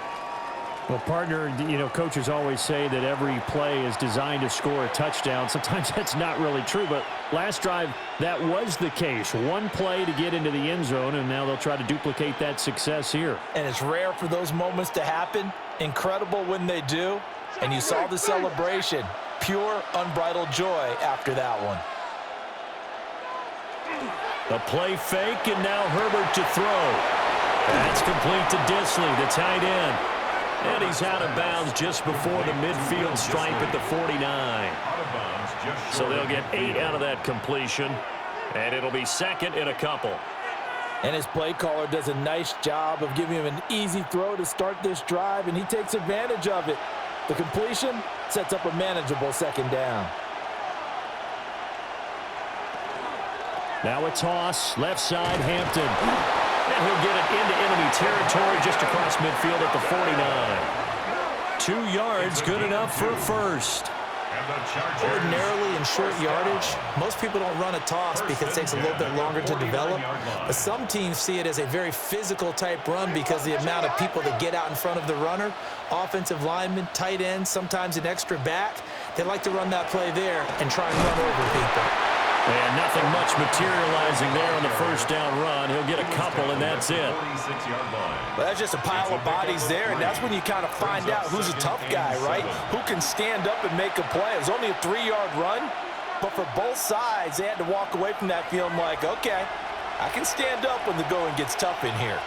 Well, partner, you know, coaches always say that every play is designed to score a touchdown. Sometimes that's not really true, but last drive, that was the case. One play to get into the end zone, and now they'll try to duplicate that success here. And it's rare for those moments to happen. Incredible when they do. And you saw the celebration. pure, unbridled joy after that one. A play fake, and now Herbert to throw. That's complete to Disley, the tight end. And he's out of bounds just before the midfield stripe at the 49. So they'll get 8 out of that completion, and it'll be second in a couple. And his play caller does a nice job of giving him an easy throw to start this drive, and he takes advantage of it. The completion sets up a manageable second down. Now a toss, left side, Hampton. And he'll get it into enemy territory just across midfield at the 49. 2 yards, good enough for a first. Ordinarily in short yardage, most people don't run a toss because it takes a little bit longer to develop. But some teams see it as a very physical type run because the amount of people that get out in front of the runner, offensive linemen, tight ends, sometimes an extra back, they like to run that play there and try and run over people. And nothing much materializing there on the first down run. He'll get a couple, and that's it. Well, that's just a pile of bodies there, and that's when you kind of find out who's a tough guy, right? Who can stand up and make a play. It was only a 3-yard run, but for both sides, they had to walk away from that feeling like, okay, I can stand up when the going gets tough in here.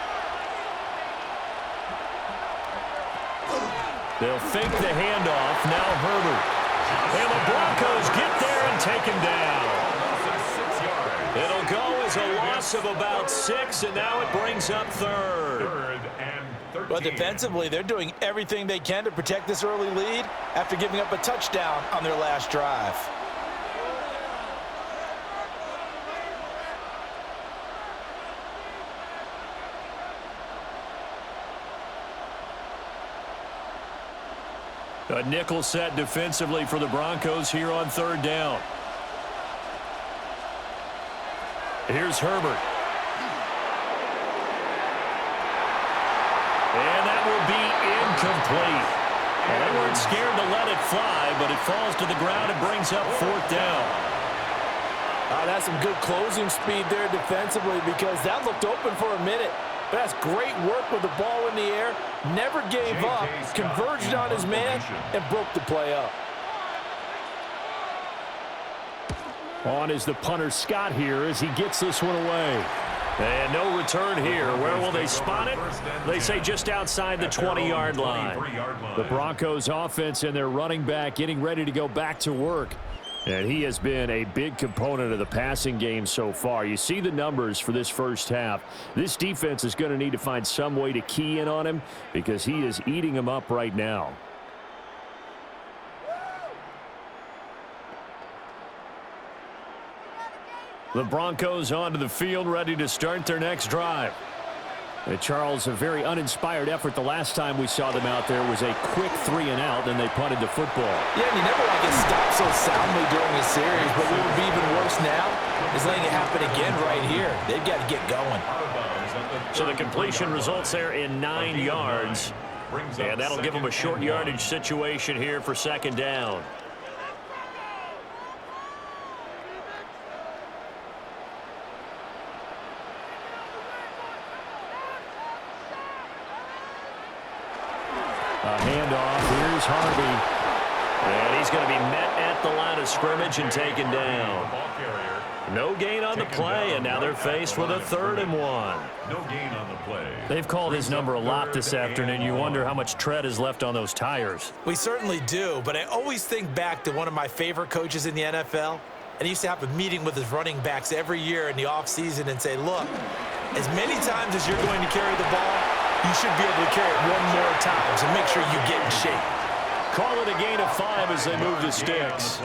They'll fake the handoff. Now Herbert. And the Broncos get there and take him down. It'll go as a loss of about 6, and now it brings up third. But defensively, they're doing everything they can to protect this early lead after giving up a touchdown on their last drive. A nickel set defensively for the Broncos here on third down. Here's Herbert. And that will be incomplete. Well, they weren't scared to let it fly, but it falls to the ground and brings up fourth down. That's some good closing speed there defensively because that looked open for a minute. But that's great work with the ball in the air. Never gave up, converged on his man, and broke the play up. On is the punter Scott here as he gets this one away. And no return here. Where will they spot it? They say just outside the 20-yard line. The Broncos offense and their running back getting ready to go back to work. And he has been a big component of the passing game so far. You see the numbers for this first half. This defense is going to need to find some way to key in on him because he is eating them up right now. The Broncos onto the field, ready to start their next drive. And Charles, a very uninspired effort the last time we saw them out there was a quick 3-and-out, then they punted the football. Yeah, and you never want to get stopped so soundly during a series, but what would be even worse now is letting it happen again right here. They've got to get going. So the completion results there in 9 yards, and that'll give them a short yardage situation here for second down. A handoff. Here's Harvey. And he's going to be met at the line of scrimmage and taken down. No gain on the play, and now they're faced with a 3rd and 1. No gain on the play. They've called his number a lot this afternoon. You wonder how much tread is left on those tires. We certainly do, but I always think back to one of my favorite coaches in the NFL, and he used to have a meeting with his running backs every year in the offseason and say, look, as many times as you're going to carry the ball, you should be able to carry it one more time, so make sure you get in shape. Call it a gain of 5 as they move the sticks.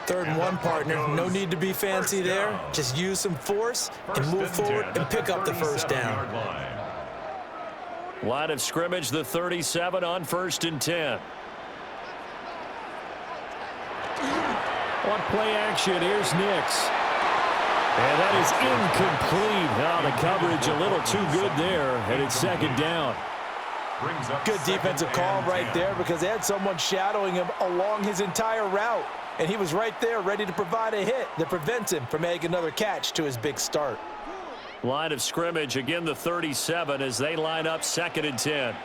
3rd and 1, partner. No need to be fancy there. Just use some force and move forward and pick up the first down. Line of scrimmage, the 37 on 1st and 10. On play action, here's Nix. And that is incomplete. Now the coverage a little too good there, and it's second down. Good defensive call right there because they had someone shadowing him along his entire route. And he was right there ready to provide a hit that prevents him from making another catch to his big start. Line of scrimmage, again the 37 as they line up 2nd and 10.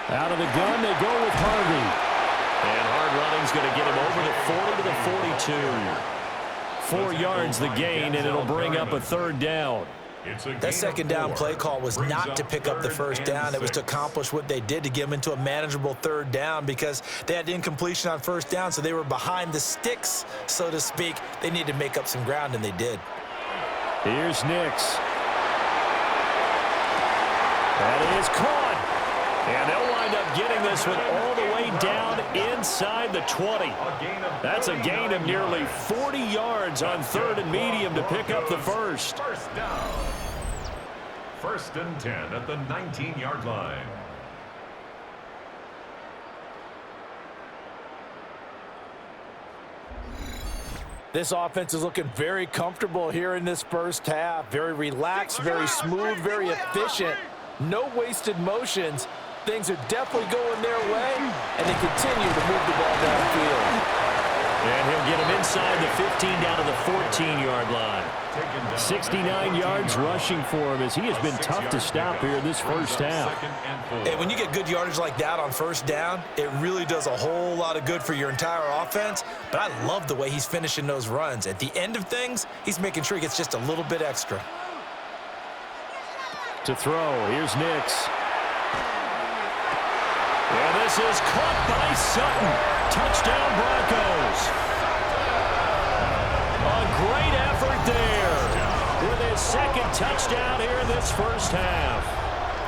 Out of the gun, they go with Harvey. And hard running's going to get him over the 40 to the 42. 4 yards the gain, and it'll bring up a third down. That second down play call was not to pick up the first down. It was to accomplish what they did, to get them into a manageable third down, because they had incompletion on first down, so they were behind the sticks, so to speak. They needed to make up some ground, and they did. Here's Nix. That is caught. And they'll wind up getting this one all the way down inside the 20. That's a gain of nearly 40 yards on 3rd and medium to pick up the first. First down. 1st and 10 at the 19-yard line. This offense is looking very comfortable here in this first half. Very relaxed, very smooth, very efficient. No wasted motions. Things are definitely going their way, and they continue to move the ball downfield. And he'll get him inside the 15 down to the 14-yard line. 69 yards rushing for him, as he has been tough to stop here this first half. And when you get good yardage like that on first down, it really does a whole lot of good for your entire offense. But I love the way he's finishing those runs. At the end of things, he's making sure he gets just a little bit extra. To throw, here's Nix. And this is caught by Sutton. Touchdown, Broncos. A great effort there with his second touchdown here in this first half.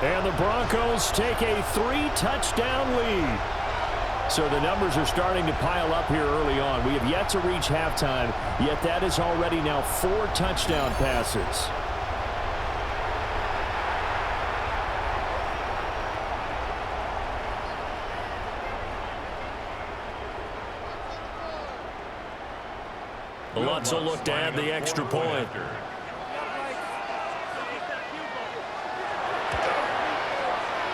And the Broncos take a 3-touchdown lead. So the numbers are starting to pile up here early on. We have yet to reach halftime, yet that is already now 4 touchdown passes. Lutz will look to add the extra point.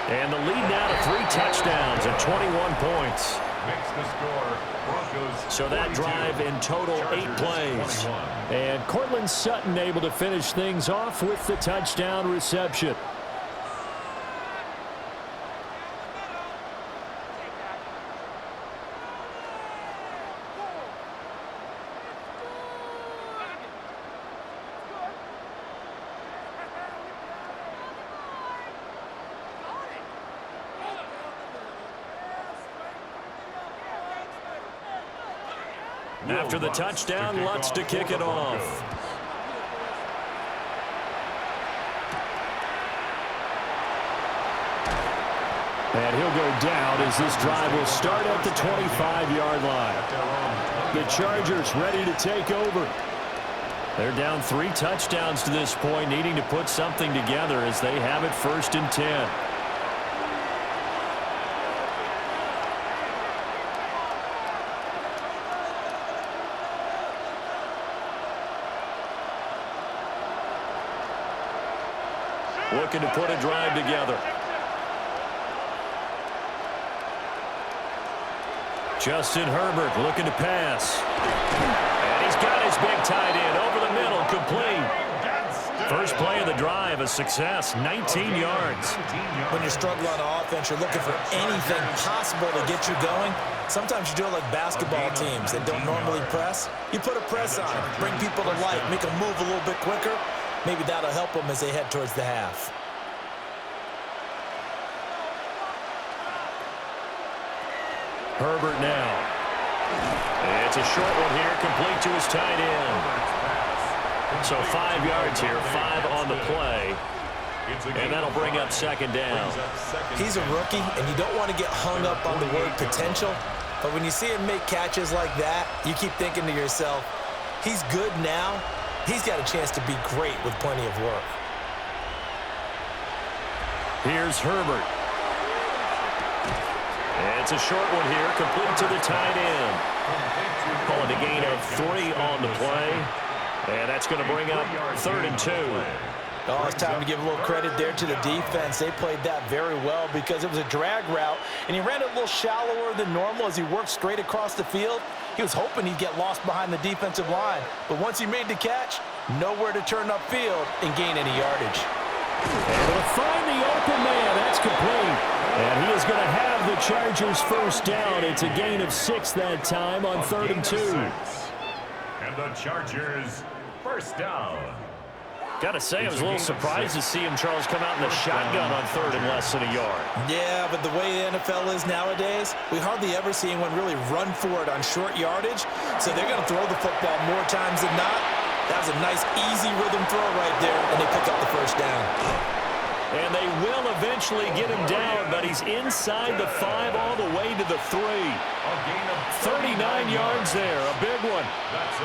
And the lead now to 3 touchdowns at 21 points. Makes the score. Broncos. So that drive in total 8 plays. And Cortland Sutton able to finish things off with the touchdown reception. After the touchdown, Lutz to kick it off. And he'll go down as this drive will start at the 25-yard line. The Chargers ready to take over. They're down 3 touchdowns to this point, needing to put something together as they have it 1st and 10. Looking to put a drive together. Justin Herbert looking to pass. And he's got his big tight end over the middle, complete. First play of the drive, a success, 19 yards. When you're struggling on offense, you're looking for anything possible to get you going. Sometimes you do it like basketball teams that don't normally press. You put a press on, bring people to life, make them move a little bit quicker. Maybe that'll help them as they head towards the half. Herbert now. It's a short one here, complete to his tight end. So 5 yards here, 5 on the play. And that'll bring up 2nd down. He's a rookie, and you don't want to get hung up on the word potential. But when you see him make catches like that, you keep thinking to yourself, he's good now. He's got a chance to be great with plenty of work. Here's Herbert. It's a short one here, complete to the tight end. Calling a gain of 3 on the play. And that's going to bring up 3rd and 2. Oh, it's time to give a little credit there to the defense. They played that very well because it was a drag route, and he ran it a little shallower than normal as he worked straight across the field. He was hoping he'd get lost behind the defensive line, but once he made the catch, nowhere to turn upfield and gain any yardage. Able to find the open man. That's complete. And he is going to have the the Chargers first down. It's a gain of 6 that time on 3rd and 2. And the Chargers first down. Got to say, I was a little surprised to see him, Charles, come out in the shotgun on 3rd and less than a yard. Yeah, but the way the NFL is nowadays, we hardly ever see anyone really run for it on short yardage. So they're going to throw the football more times than not. That was a nice, easy rhythm throw right there, and they pick up the first down. And they will eventually get him down, but he's inside the 5 all the way to the 3. 39 yards there, a big one.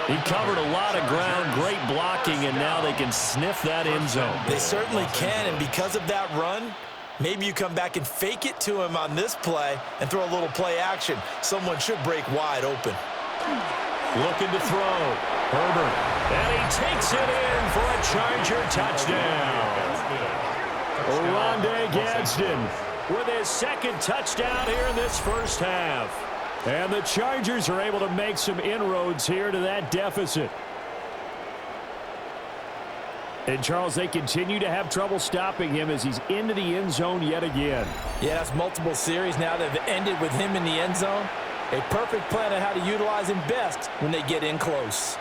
He covered a lot of ground, great blocking, and now they can sniff that end zone. They certainly can, and because of that run, maybe you come back and fake it to him on this play and throw a little play action. Someone should break wide open. Looking to throw. Herbert. And he takes it in for a Charger touchdown. Rondé Gadsden with his 2nd touchdown here in this first half. And the Chargers are able to make some inroads here to that deficit. And, Charles, they continue to have trouble stopping him as he's into the end zone yet again. Yeah, that's multiple series now that have ended with him in the end zone. A perfect plan on how to utilize him best when they get in close.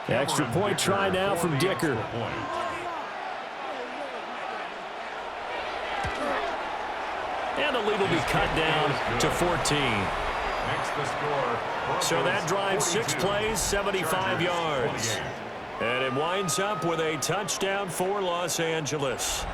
Extra point try now from Dicker. And the lead will be cut down to 14. So that drives 6 plays, 75 yards. And it winds up with a touchdown for Los Angeles.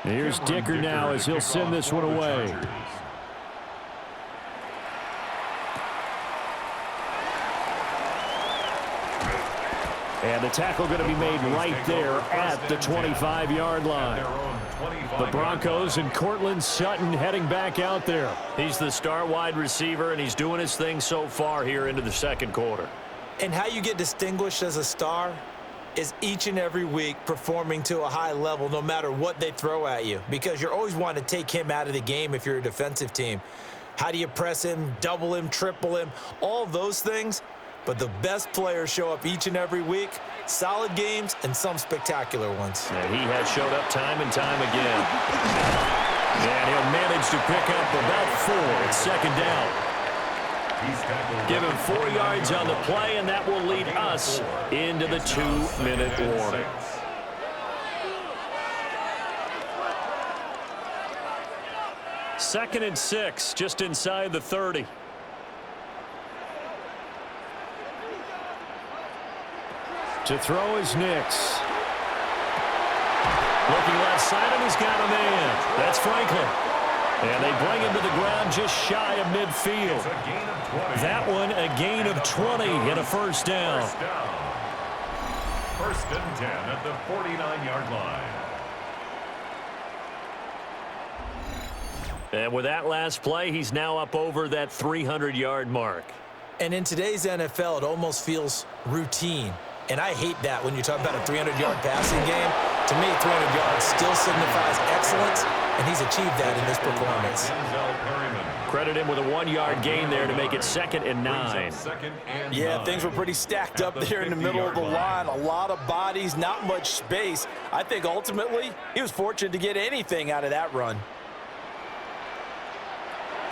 Here's Dicker now as he'll send this one away. And the tackle going to be made right there at the 25-yard line. The Broncos and Cortland Sutton heading back out there. He's the star wide receiver, and he's doing his thing so far here into the 2nd quarter. And how you get distinguished as a star is each and every week performing to a high level no matter what they throw at you, because you're always wanting to take him out of the game if you're a defensive team. How do you press him, double him, triple him, all of those things? But the best players show up each and every week, solid games and some spectacular ones. And he has showed up time and time again. And he'll manage to pick up about 4. It's 2nd down. Give him 4 yards on the play, and that will lead us into the 2-minute warning. Second and 6, just inside the 30. To throw is Nix. Looking left side, and he's got a man. That's Franklin. And they bring him to the ground just shy of midfield. That one a gain of 20 and a first down. 1st and 10 at the 49-yard line. And with that last play, he's now up over that 300-yard mark. And in today's NFL, it almost feels routine. And I hate that when you talk about a 300-yard passing game. To me, 300 yards still signifies excellence, and he's achieved that in this performance. Credit him with a 1-yard gain there to make it 2nd and 9. Yeah, things were pretty stacked up there in the middle of the line. A lot of bodies, not much space. I think ultimately he was fortunate to get anything out of that run.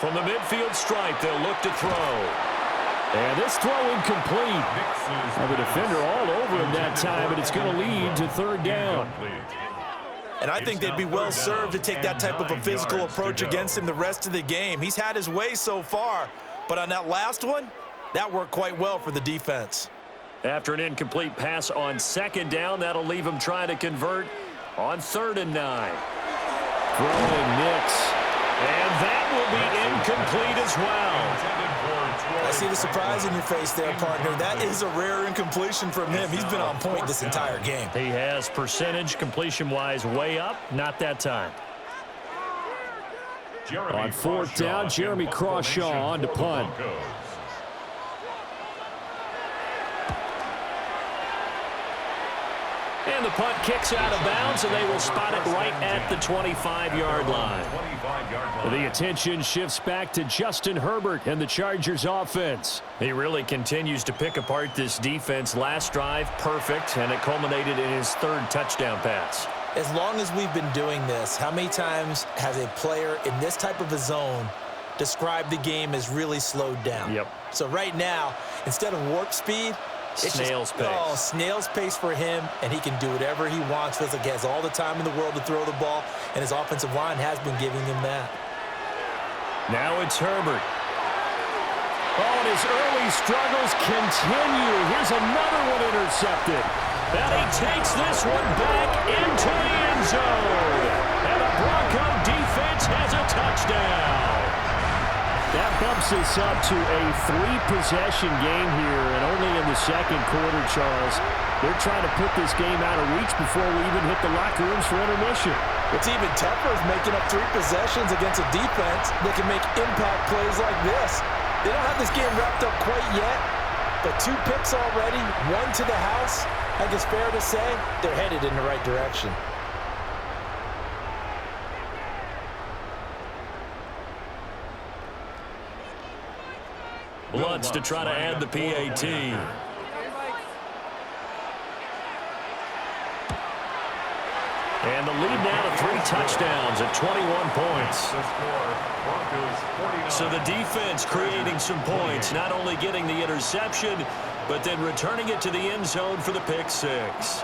From the midfield stripe, they'll look to throw. And this throw incomplete. Now the defender all over him that time, but it's going to lead to 3rd down. And I think they'd be well served to take that type of a physical approach against him the rest of the game. He's had his way so far, but on that last one, that worked quite well for the defense. After an incomplete pass on 2nd down, that'll leave him trying to convert on 3rd and 9. Throwing Nix. And that will be incomplete as well. I see the surprise in your face there, partner. That is a rare incompletion from him. He's been on point this entire game. He has percentage completion-wise way up. Not that time. On fourth down, Jeremy Crawshaw on to punt. And the punt kicks out of bounds, and they will spot it right at the 25-yard line. The attention shifts back to Justin Herbert and the Chargers offense. He really continues to pick apart this defense. Last drive, perfect, and it culminated in his third touchdown pass. As long as we've been doing this, how many times has a player in this type of a zone described the game as really slowed down? Yep. So right now, instead of warp speed, snail's pace. Oh, snail's pace for him, and he can do whatever he wants. Feels like he has all the time in the world to throw the ball, and his offensive line has been giving him that. Now it's Herbert. Oh, and his early struggles continue. Here's another one intercepted. And he takes this one back into the end zone. And the Bronco defense has a touchdown. That bumps us up to a 3-possession game here, and only in the second quarter, Charles. They're trying to put this game out of reach before we even hit the locker rooms for intermission. What's even tougher is making up 3 possessions against a defense that can make impact plays like this. They don't have this game wrapped up quite yet, but 2 picks already, 1 to the house. I think it's fair to say they're headed in the right direction. Blunts to try to add the PAT. And the lead now to 3 touchdowns at 21 points. So the defense creating some points, not only getting the interception, but then returning it to the end zone for the pick 6.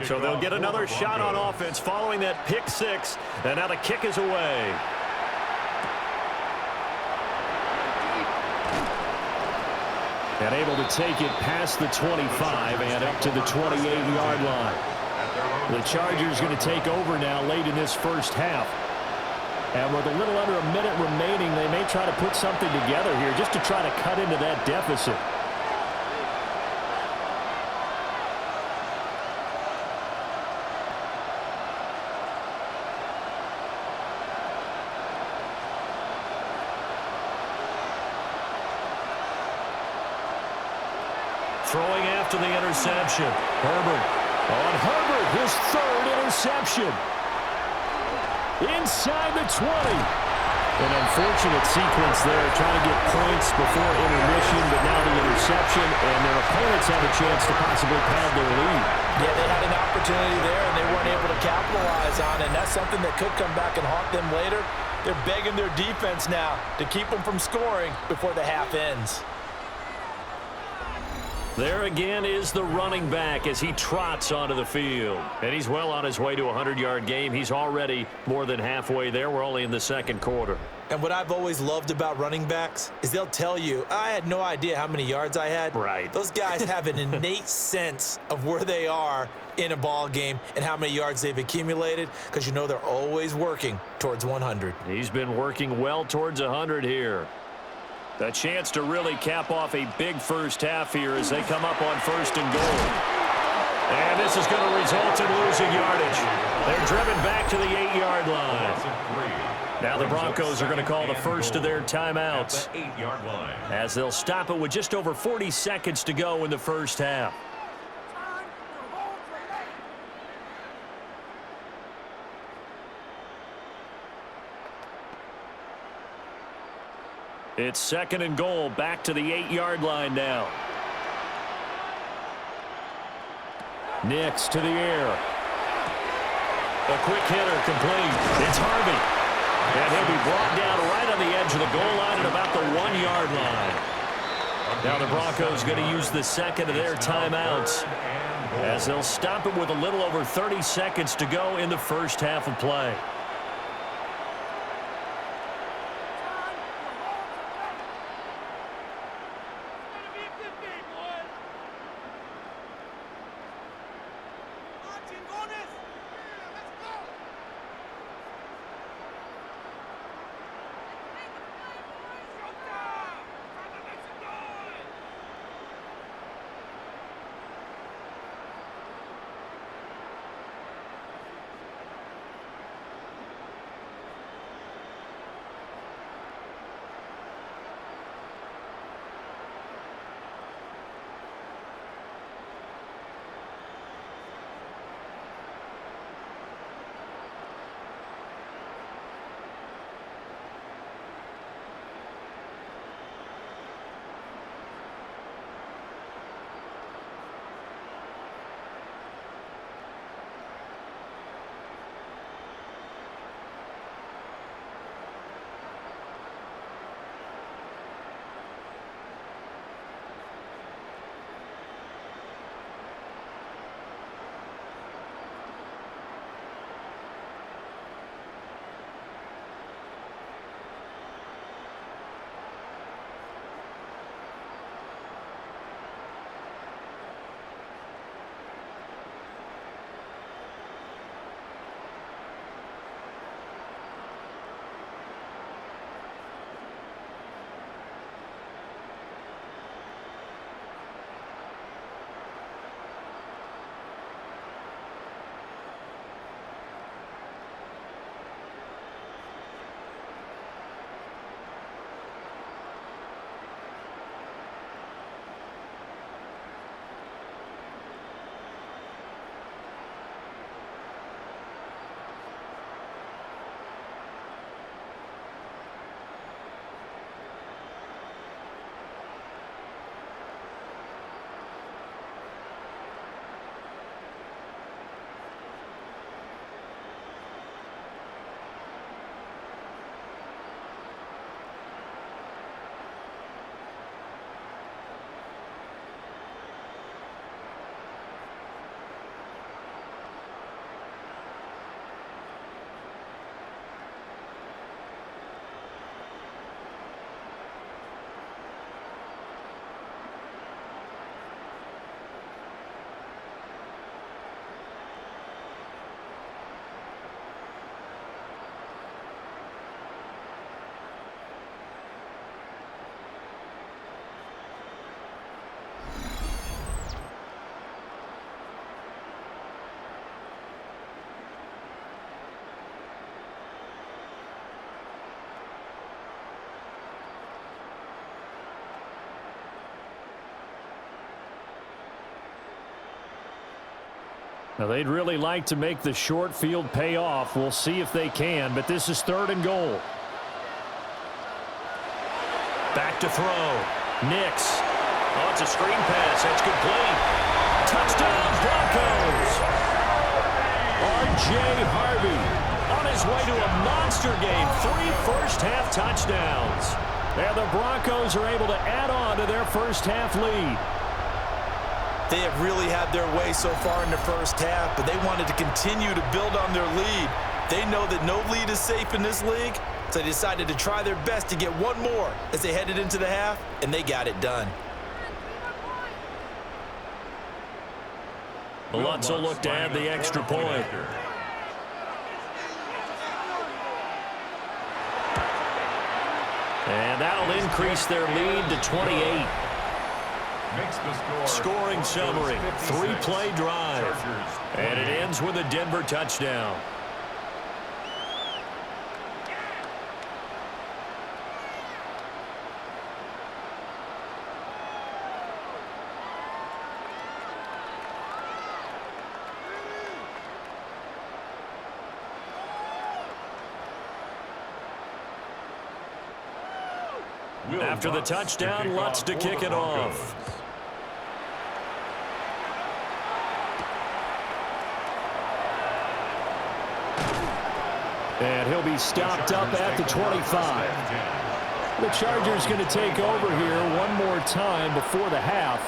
So they'll get another shot on offense following that pick 6, and now the kick is away. And able to take it past the 25 and up to the 28-yard line. The Chargers going to take over now late in this first half. And with a little under a minute remaining, they may try to put something together here just to try to cut into that deficit. Throwing after the interception. Herbert. On Herbert, his 3rd interception. Inside the 20. An unfortunate sequence there, trying to get points before intermission, but now the interception, and their opponents have a chance to possibly pad their lead. Yeah, they had an opportunity there, and they weren't able to capitalize on it, and that's something that could come back and haunt them later. They're begging their defense now to keep them from scoring before the half ends. There again is the running back as he trots onto the field. And he's well on his way to a 100-yard game. He's already more than halfway there. We're only in the second quarter. And what I've always loved about running backs is they'll tell you, I had no idea how many yards I had. Right. Those guys have an innate sense of where they are in a ball game and how many yards they've accumulated, because you know they're always working towards 100. He's been working well towards 100 here. A chance to really cap off a big first half here as they come up on 1st and goal. And this is going to result in losing yardage. They're driven back to the 8-yard line. Now the Broncos are going to call the first of their timeouts as they'll stop it with just over 40 seconds to go in the first half. It's 2nd and goal, back to the 8-yard line now. Nix to the air. A quick hitter complete. It's Harvey. And he'll be brought down right on the edge of the goal line at about the 1-yard line. Now the Broncos going to use the 2nd of their timeouts as they'll stop it with a little over 30 seconds to go in the first half of play. Now, they'd really like to make the short field pay off. We'll see if they can, but this is 3rd and goal. Back to throw. Nix. Oh, it's a screen pass. That's complete. Touchdown, Broncos. R.J. Harvey on his way to a monster game. 3 first-half touchdowns. And the Broncos are able to add on to their first-half lead. They have really had their way so far in the first half, but they wanted to continue to build on their lead. They know that no lead is safe in this league, so they decided to try their best to get one more as they headed into the half, and they got it done. Lutz will look to add the extra point. And that'll increase their lead to 28. Makes the Scoring summary, 3-play drive. And it ends with a Denver touchdown. After the touchdown, Lutz to kick it off. And he'll be stopped up at the 25. The Chargers going to take over here one more time before the half.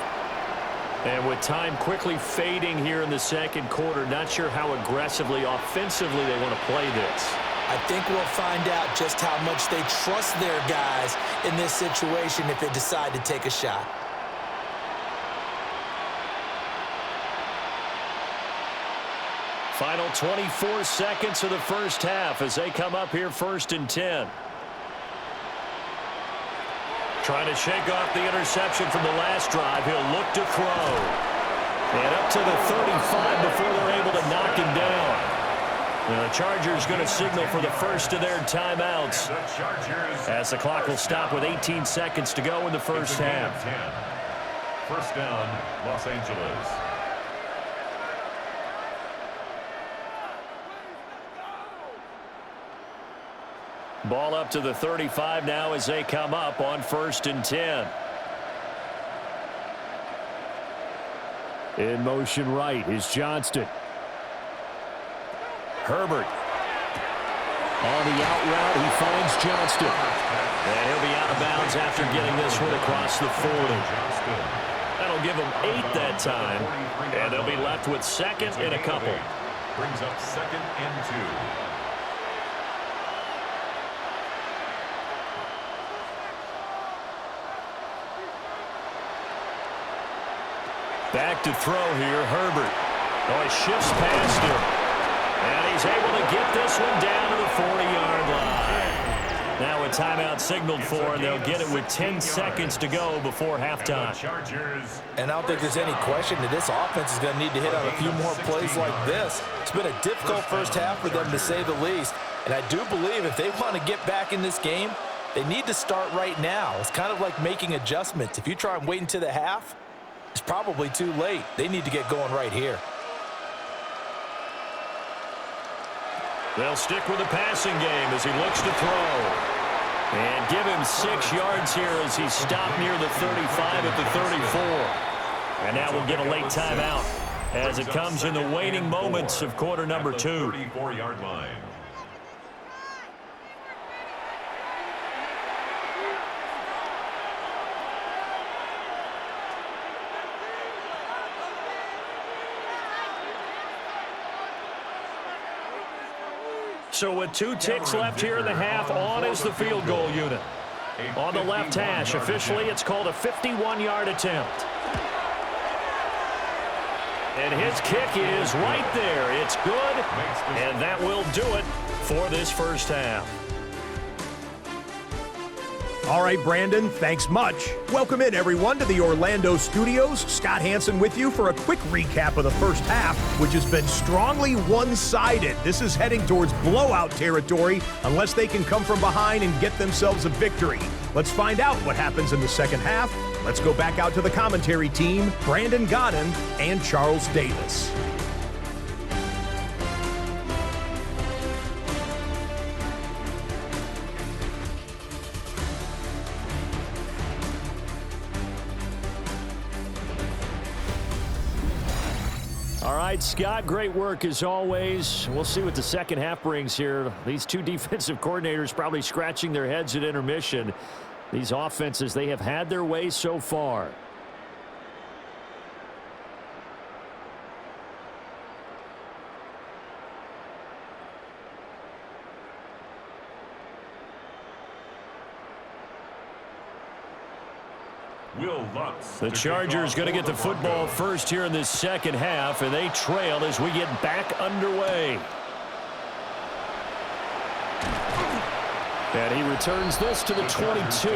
And with time quickly fading here in the second quarter, not sure how aggressively, offensively they want to play this. I think we'll find out just how much they trust their guys in this situation if they decide to take a shot. Final 24 seconds of the first half as they come up here 1st and 10. Trying to shake off the interception from the last drive. He'll look to throw. And up to the 35 before they're able to knock him down. Now the Chargers going to signal for the first of their timeouts as the clock will stop with 18 seconds to go in the first half. 1st down, Los Angeles. Ball up to the 35 now as they come up on 1st and 10. In motion right is Johnston. Herbert. On the out route, he finds Johnston. And he'll be out of bounds after getting this one across the 40. That'll give them 8 that time. And they'll be left with 2nd and a couple. Brings up 2nd and 2. Back to throw here, Herbert. Oh, he shifts past him. And he's able to get this one down to the 40-yard line. Now a timeout signaled for, and they'll get it with 10 seconds to go before halftime. And I don't think there's any question that this offense is going to need to hit on a few more plays like this. It's been a difficult first half for them, to say the least. And I do believe if they want to get back in this game, they need to start right now. It's kind of like making adjustments. If you try and wait until the half, it's probably too late. They need to get going right here. They'll stick with the passing game as he looks to throw. And give him 6 yards here as he's stopped near the 35 at the 34. And now we'll get a late timeout as it comes in the waning moments of quarter number 2. 34-yard line. So with 2 ticks left here in the half, on is the field goal unit. On the left hash, officially it's called a 51-yard attempt. And his kick is right there. It's good, and that will do it for this first half. All right, Brandon, thanks much. Welcome in, everyone, to the Orlando studios. Scott Hansen with you for a quick recap of the first half, which has been strongly one-sided. This is heading towards blowout territory unless they can come from behind and get themselves a victory. Let's find out what happens in the second half. Let's go back out to the commentary team, Brandon Godden and Charles Davis. All right, Scott, great work as always. We'll see what the second half brings here. These two defensive coordinators probably scratching their heads at intermission. These offenses, they have had their way so far. The Chargers going to get the football first here in this second half, and they trail as we get back underway. And he returns this to the 22.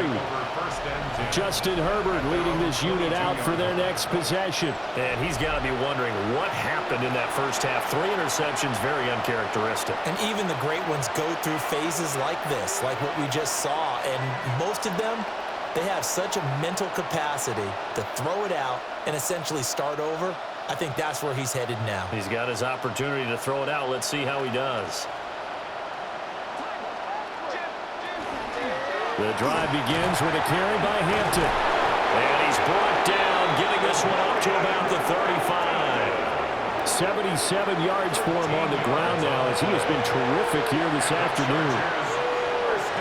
Justin Herbert leading this unit out for their next possession. And he's got to be wondering what happened in that first half. 3 interceptions, very uncharacteristic. And even the great ones go through phases like this, like what we just saw. And most of them, they have such a mental capacity to throw it out and essentially start over. I think that's where he's headed now. He's got his opportunity to throw it out. Let's see how he does. The drive begins with a carry by Hampton. And he's brought down, getting this one up to about the 35. 77 yards for him on the ground now as he has been terrific here this afternoon.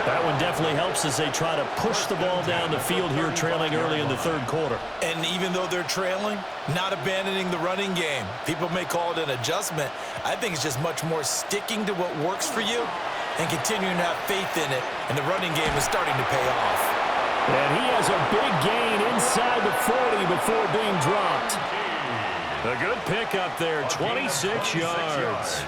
That one definitely helps as they try to push the ball down the field here, trailing early in the third quarter. And even though they're trailing, not abandoning the running game. People may call it an adjustment. I think it's just much more sticking to what works for you and continuing to have faith in it. And the running game is starting to pay off. And he has a big gain inside the 40 before being dropped. A good pickup there, 26 yards.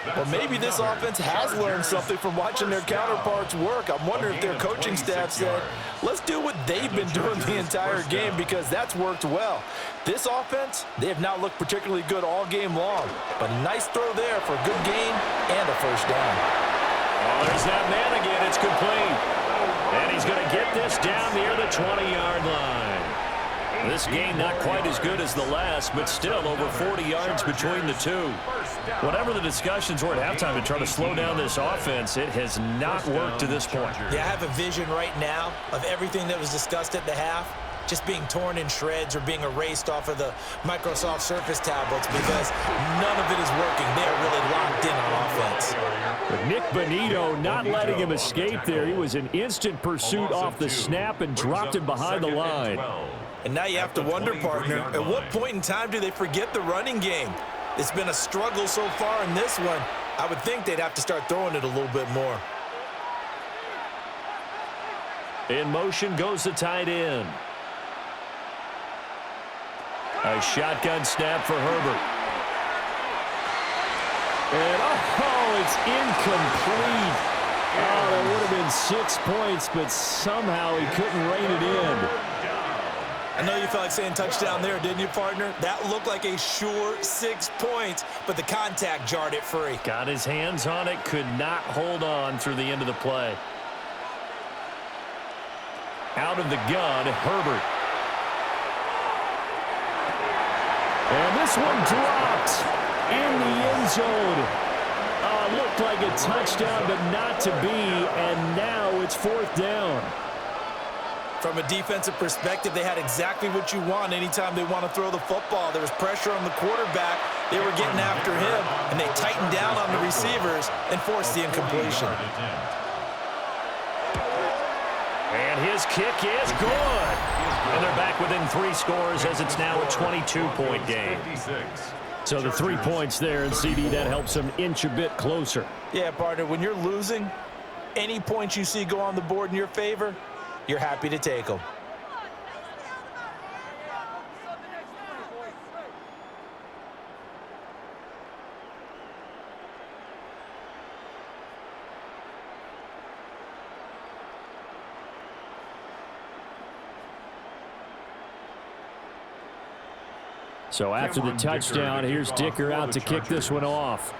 Well, maybe this offense has learned something from watching their counterparts work. I'm wondering if their coaching staff said, let's do what they've been doing the entire game because that's worked well. This offense, they have not looked particularly good all game long, but a nice throw there for a good gain and a first down. Oh, there's that man again. It's complete. And he's going to get this down near the 20-yard line. This game not quite as good as the last, but still over 40 yards between the two. Whatever the discussions were at halftime to try to slow down this offense, it has not worked to this point. Yeah, I have a vision right now of everything that was discussed at the half just being torn in shreds or being erased off of the Microsoft Surface tablets because none of it is working. They're really locked in on offense. But Nick Bonito not letting him escape there. He was in instant pursuit off the snap and dropped him behind the line. And now you have to wonder, partner, at what point in time do they forget the running game? It's been a struggle so far in this one. I would think they'd have to start throwing it a little bit more. In motion goes the tight end. A shotgun snap for Herbert. And it's incomplete. Oh, that would have been 6 points, but somehow he couldn't rein it in. I know you felt like saying touchdown there, didn't you, partner? That looked like a sure 6 points, but the contact jarred it free. Got his hands on it, could not hold on through the end of the play. Out of the gun, Herbert. And this one dropped in the end zone. Looked like a touchdown, but not to be, and now it's 4th down. From a defensive perspective, they had exactly what you want anytime they want to throw the football. There was pressure on the quarterback. They were getting after him, and they tightened down on the receivers and forced the incompletion. And his kick is good. And they're back within 3 scores as it's now a 22-point game. So the 3 points there, and CD, that helps them inch a bit closer. Yeah, partner, when you're losing, any points you see go on the board in your favor, you're happy to take them. So after the touchdown, here's Dicker out to kick this one off.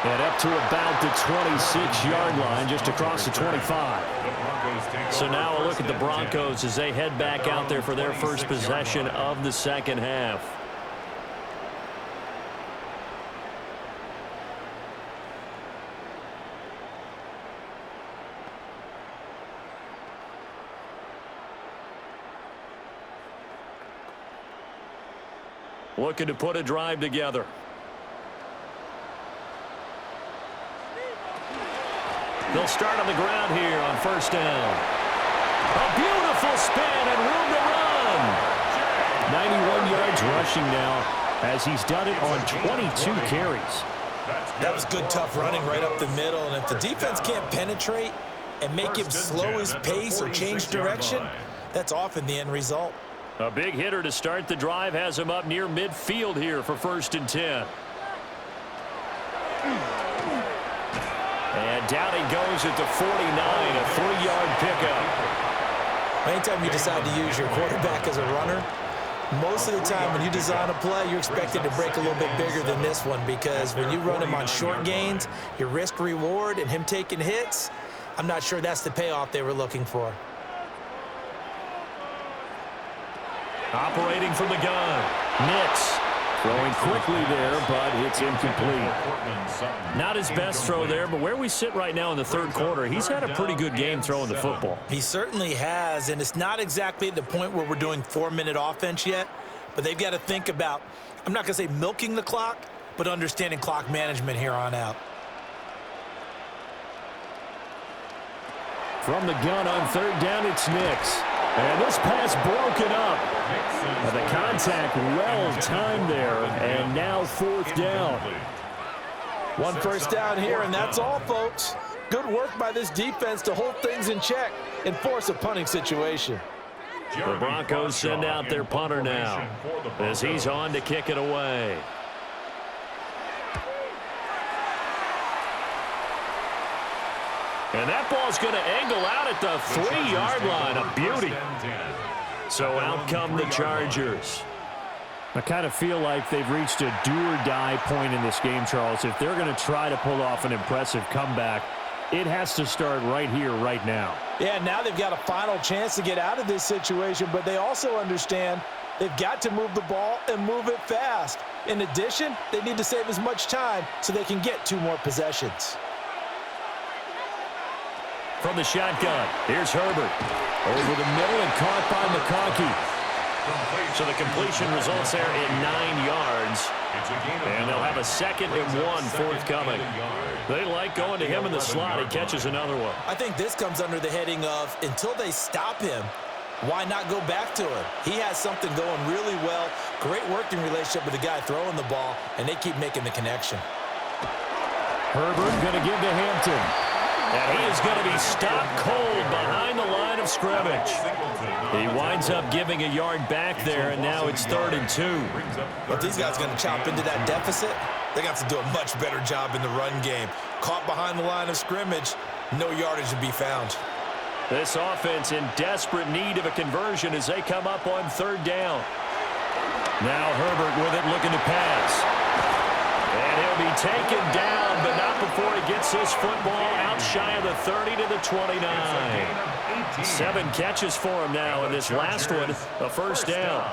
And up to about the 26-yard line, just across the 25. So now a look at the Broncos as they head back out there for their first possession of the second half. looking to put a drive together. They'll start on the ground here on first down. A beautiful spin and room to run. 91 yards rushing now as he's done it on 22 carries. That was good, tough running right up the middle. And if the defense can't penetrate and make him slow his pace or change direction, that's often the end result. A big hitter to start the drive has him up near midfield here for 1st and 10. And down he goes at the 49, a 3-yard pickup. Anytime you decide to use your quarterback as a runner, most of the time when you design a play, you're expected to break a little bit bigger than this one, because when you run him on short gains, your risk reward and him taking hits, I'm not sure that's the payoff they were looking for. Operating from the gun, Nix. Throwing quickly there, but it's incomplete. Not his best throw there, but where we sit right now in the 3rd quarter, he's had a pretty good game throwing the football. He certainly has, and it's not exactly at the point where we're doing 4-minute offense yet, but they've got to think about, I'm not going to say milking the clock, but understanding clock management here on out. From the gun on 3rd down, it's Nix. And this pass broken up. And the contact well timed there, and now 4th down. 1 first down here, and that's all, folks. Good work by this defense to hold things in check and force a punting situation. The Broncos send out their punter now as he's on to kick it away. And that ball's going to angle out at the 3-yard line. A beauty. So out come the Chargers. I kind of feel like they've reached a do-or-die point in this game, Charles. If they're going to try to pull off an impressive comeback, it has to start right here, right now. Yeah, now they've got a final chance to get out of this situation, but they also understand they've got to move the ball and move it fast. In addition, they need to save as much time so they can get 2 more possessions. From the shotgun, here's Herbert. Over the middle and caught by McConkey. So the completion results there in 9 yards. And they'll have a 2nd and 1 forthcoming. They like going to him in the slot. He catches another one. I think this comes under the heading of, until they stop him, why not go back to him? He has something going really well. Great working relationship with the guy throwing the ball, and they keep making the connection. Herbert going to give to Hampton. And he is going to be stopped cold behind the line of scrimmage. He winds up giving a yard back there, and now it's 3rd and 2. If these guys are going to chop into that deficit, they're going to have to do a much better job in the run game. Caught behind the line of scrimmage, no yardage to be found. This offense in desperate need of a conversion as they come up on 3rd down. Now Herbert with it, looking to pass. And he'll be taken down, but not before he gets this football out shy of the 30 to the 29. 7 catches for him now, and this last one, a 1st down.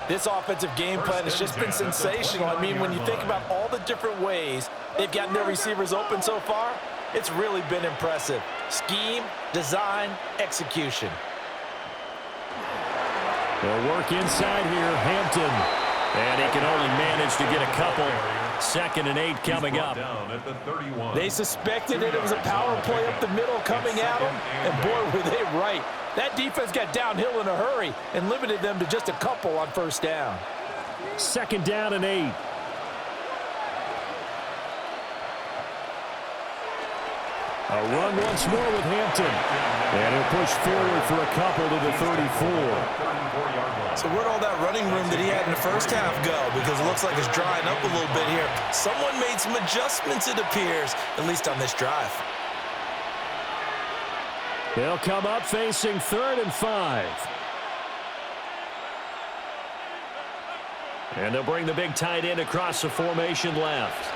This offensive game plan has just been sensational. I mean, when you think about all the different ways they've gotten their receivers open so far, it's really been impressive. Scheme, design, execution. They'll work inside here, Hampton. And he can only manage to get a couple. 2nd and 8 coming up. They suspected it was a power play up the middle coming at them, and boy, were they right. That defense got downhill in a hurry and limited them to just a couple on 1st down. 2nd down and 8. A run once more with Hampton. And he'll push forward for a couple to the 34. So where'd all that running room that he had in the 1st half go? Because it looks like it's drying up a little bit here. Someone made some adjustments, it appears, at least on this drive. They'll come up facing 3rd and 5. And they'll bring the big tight end across the formation left.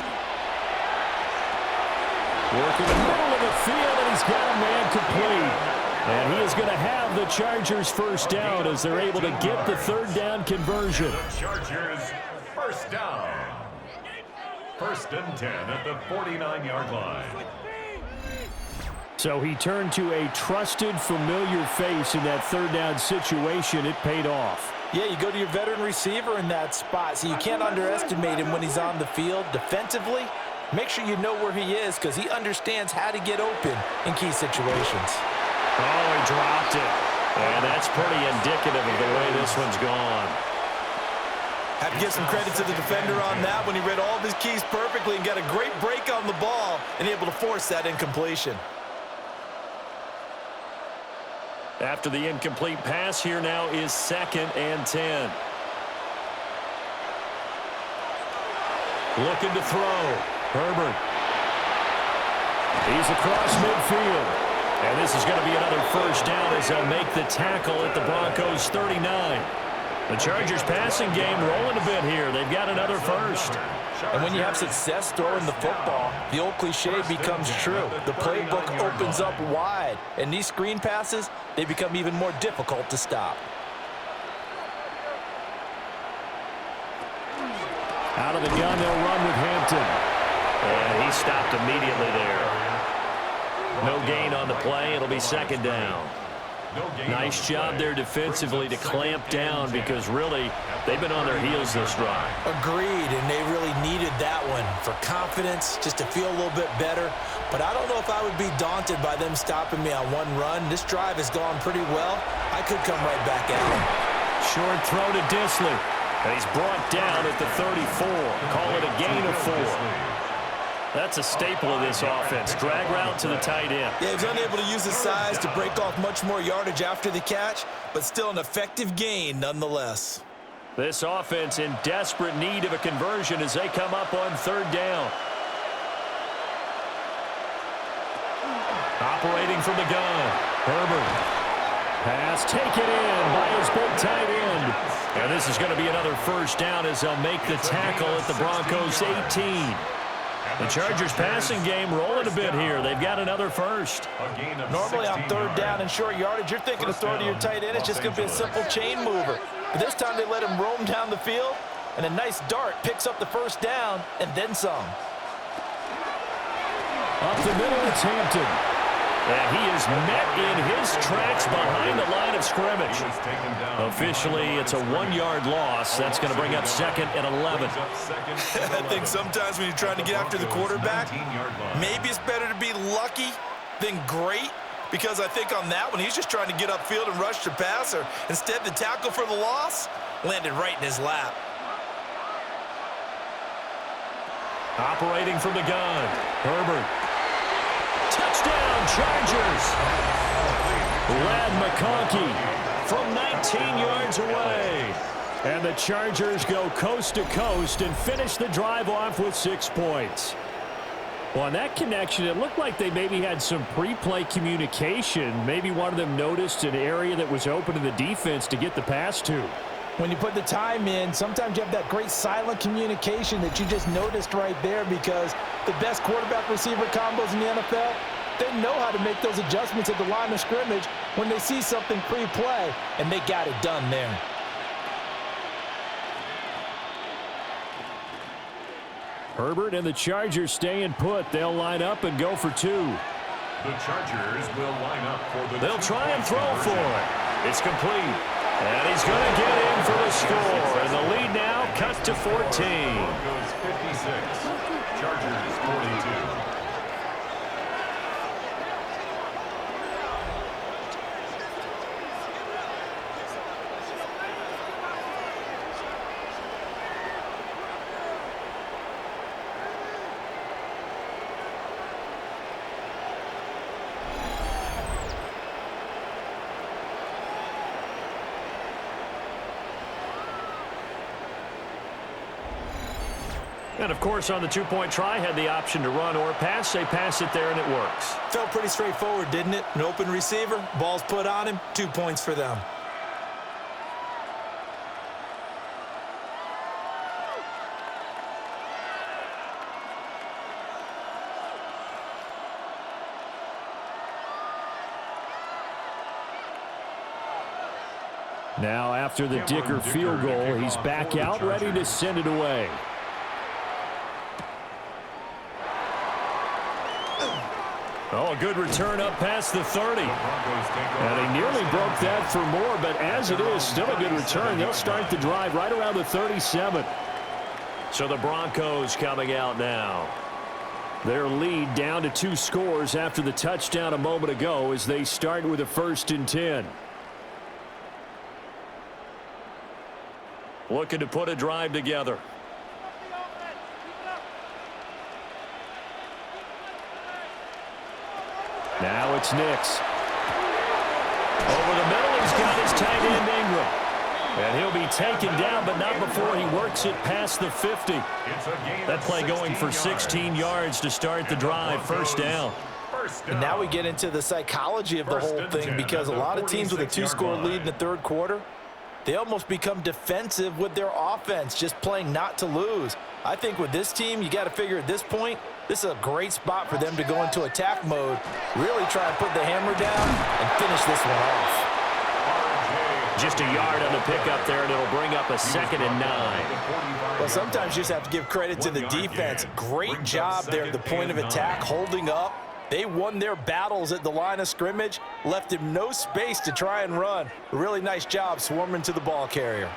Working the middle of the field, and he's got a man complete. And he is going to have the Chargers 1st down as they're able to get the 3rd down conversion. The Chargers 1st down. 1st and 10 at the 49-yard line. So he turned to a trusted, familiar face in that 3rd down situation. It paid off. Yeah, you go to your veteran receiver in that spot, so you can't underestimate him when he's on the field. Defensively, make sure you know where he is because he understands how to get open in key situations. Oh, he dropped it. And that's pretty indicative of the way this one's gone. Have to give some credit to the defender on that when he read all of his keys perfectly and got a great break on the ball and able to force that incompletion. After the incomplete pass, here now is 2nd and 10. Looking to throw. Herbert. He's across midfield. And this is going to be another first down as they'll make the tackle at the Broncos 39. The Chargers passing game rolling a bit here. They've got another first. And when you have success throwing the football, the old cliche becomes true. The playbook opens up wide. And these screen passes, they become even more difficult to stop. Out of the gun, they'll run with Hampton. And he stopped immediately there. No gain on the play. It'll be 2nd down. Nice job there defensively to clamp down because really they've been on their heels this drive. Agreed, and they really needed that one for confidence, just to feel a little bit better. But I don't know if I would be daunted by them stopping me on one run. This drive has gone pretty well. I could come right back at him. Short throw to Disley. And he's brought down at the 34. Call it a gain of 4. That's a staple of this offense. Drag route to the tight end. Yeah, he's unable to use his size to break off much more yardage after the catch, but still an effective gain nonetheless. This offense in desperate need of a conversion as they come up on 3rd down. Operating from the gun. Herbert. Pass taken in by his big tight end. And this is going to be another first down as they'll make the tackle at the Broncos 18. The Chargers passing game rolling a bit here. They've got another first. Normally on 3rd down and short yardage, you're thinking to throw to your tight end. It's just going to be a simple chain mover. But this time they let him roam down the field, and a nice dart picks up the first down and then some. Up the middle, it's Hampton. And he is met in his tracks behind the line of scrimmage. Officially, it's a 1-yard loss. That's going to bring up 2nd and 11. I think sometimes when you're trying to get after the quarterback, maybe it's better to be lucky than great, because I think on that one, he's just trying to get upfield and rush the passer. Instead, the tackle for the loss landed right in his lap. Operating from the gun, Herbert. Touchdown, Chargers. Lad McConkey from 19 yards away. And the Chargers go coast to coast and finish the drive off with 6 points. Well, on that connection, it looked like they maybe had some pre-play communication. Maybe one of them noticed an area that was open to the defense to get the pass to. When you put the time in, sometimes you have that great silent communication that you just noticed right there, because the best quarterback-receiver combos in the NFL, they know how to make those adjustments at the line of scrimmage when they see something pre-play, and they got it done there. Herbert and the Chargers staying put. They'll line up and go for 2. The Chargers will line up for the... They'll try and throw for it. It's complete. And he's going to get in for the score. And the lead now cut to 14. Broncos 56, Chargers 42. And, of course, on the 2-point try, had the option to run or pass. They pass it there, and it works. Felt pretty straightforward, didn't it? An open receiver, ball's put on him, 2 points for them. Now, after the Dicker field goal, he's back out, ready to send it away. Oh, a good return up past the 30. And he nearly broke that for more, but as it is, still a good return. They'll start the drive right around the 37. So the Broncos coming out now. Their lead down to 2 scores after the touchdown a moment ago as they start with a 1st and 10. Looking to put a drive together. Now it's Nix. Over the middle, he's got his tight end Ingram. And he'll be taken down, but not before he works it past the 50. That play going for 16 yards to start the drive. 1st down. And now we get into the psychology of the whole thing, because a lot of teams with a 2-score lead in the 3rd quarter, they almost become defensive with their offense, just playing not to lose. I think with this team, you got to figure at this point, this is a great spot for them to go into attack mode, really try and put the hammer down and finish this one off. Just a yard on the pickup there, and it'll bring up a 2nd and 9. Well, sometimes you just have to give credit to the defense. Great job there at the point of attack, holding up. They won their battles at the line of scrimmage, left him no space to try and run. A really nice job swarming to the ball carrier.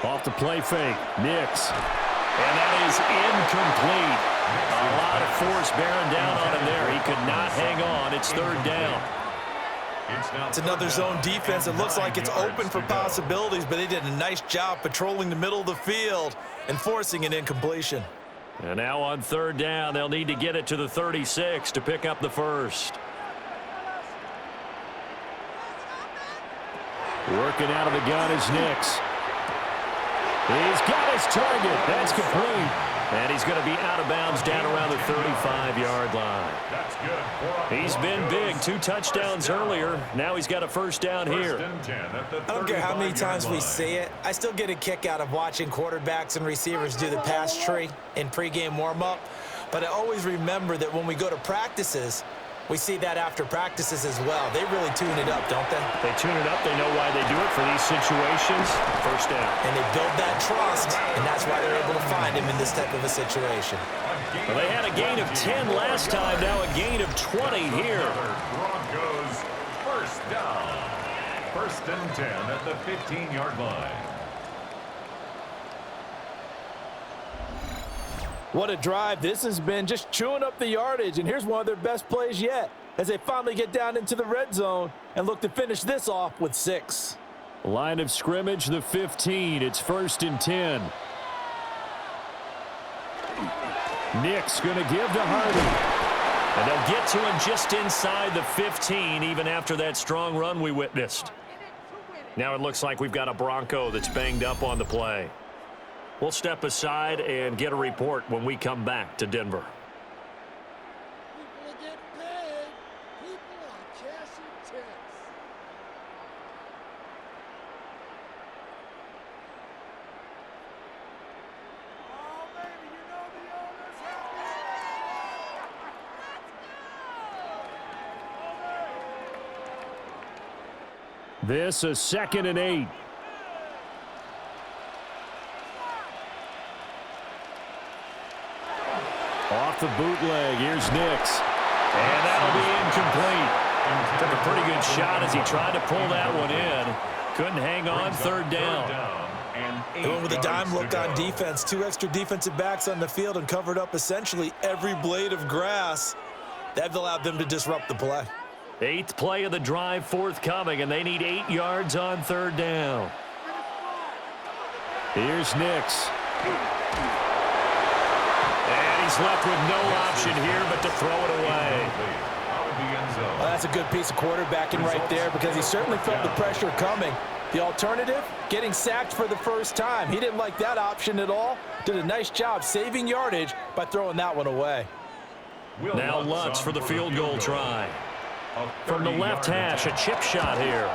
Off the play fake, Nix. And that is incomplete. A lot of force bearing down on him there. He could not hang on. It's 3rd down. It's another zone defense. It looks like it's open for possibilities, but they did a nice job patrolling the middle of the field and forcing an incompletion. And now on 3rd down, they'll need to get it to the 36 to pick up the 1st. Working out of the gun is Nix. He's got his target. That's complete. And he's going to be out of bounds down around the 35-yard line. He's been big. 2 touchdowns earlier. Now he's got a 1st down here. I don't care how many times we see it. I still get a kick out of watching quarterbacks and receivers do the pass tree in pregame warm-up. But I always remember that when we go to practices, we see that after practices as well. They really tune it up, don't they? They tune it up. They know why they do it for these situations. 1st down. And they build that trust, and that's why they're able to find him in this type of a situation. Well, they had a gain of 10 last time. Now a gain of 20 here. Broncos 1st down. 1st and 10 at the 15-yard line. What a drive this has been, just chewing up the yardage, and here's one of their best plays yet as they finally get down into the red zone and look to finish this off with 6. Line of scrimmage, the 15. It's 1st and 10. Nick's going to give to Hardy. And they'll get to him just inside the 15, even after that strong run we witnessed. Now it looks like we've got a Bronco that's banged up on the play. We'll step aside and get a report when we come back to Denver. People are getting paid. People are cashing checks. Oh, baby, you know the owner's happy. Let's go. This a 2nd and 8. Off the bootleg, here's Nix. And that'll be incomplete. Took a pretty good shot as he tried to pull that one in. Couldn't hang on. 3rd down. They went with a dime look on defense. 2 extra defensive backs on the field and covered up essentially every blade of grass. That allowed them to disrupt the play. 8th play of the drive forthcoming, and they need 8 yards on 3rd down. Here's Nix. He's left with no option here but to throw it away. Well, that's a good piece of quarterbacking right there, because he certainly felt the pressure coming. The alternative, getting sacked for the 1st time. He didn't like that option at all. Did a nice job saving yardage by throwing that one away. Now Lutz for the field goal try. From the left hash, a chip shot here.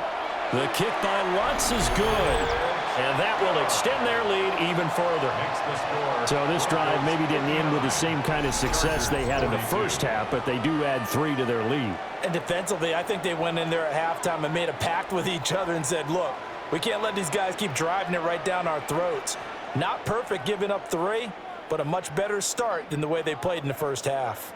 The kick by Lutz is good. And that will extend their lead even further. So this drive maybe didn't end with the same kind of success they had in the 1st half, but they do add 3 to their lead. And defensively, I think they went in there at halftime and made a pact with each other and said, look, we can't let these guys keep driving it right down our throats. Not perfect giving up 3, but a much better start than the way they played in the first half.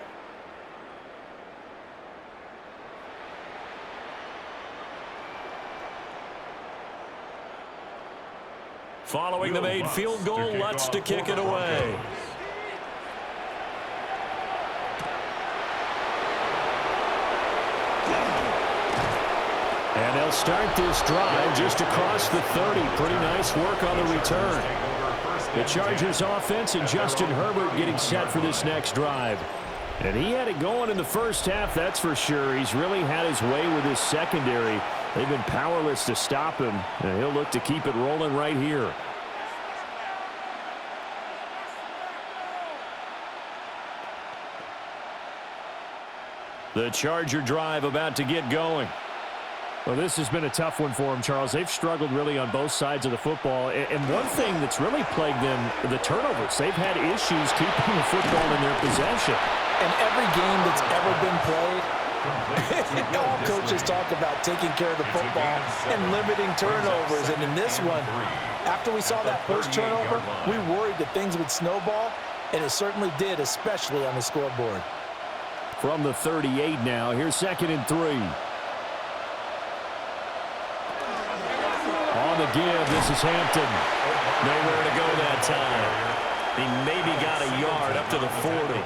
Following the made field goal, Lutz to kick it away. And they'll start this drive just across the 30. Pretty nice work on the return. The Chargers offense and Justin Herbert getting set for this next drive. And he had it going in the first half, that's for sure. He's really had his way with his secondary. They've been powerless to stop him, and he'll look to keep it rolling right here. The Charger drive about to get going. Well, this has been a tough one for them, Charles. They've struggled really on both sides of the football. And one thing that's really plagued them, the turnovers. They've had issues keeping the football in their possession. And every game that's ever been played, all coaches talk about taking care of the football and limiting turnovers. And in this one, after we saw that first turnover, we worried that things would snowball, and it certainly did, especially on the scoreboard. From the 38 now, here's 2nd and 3. On the give, this is Hampton. Nowhere to go that time. He maybe got a yard up to the 40.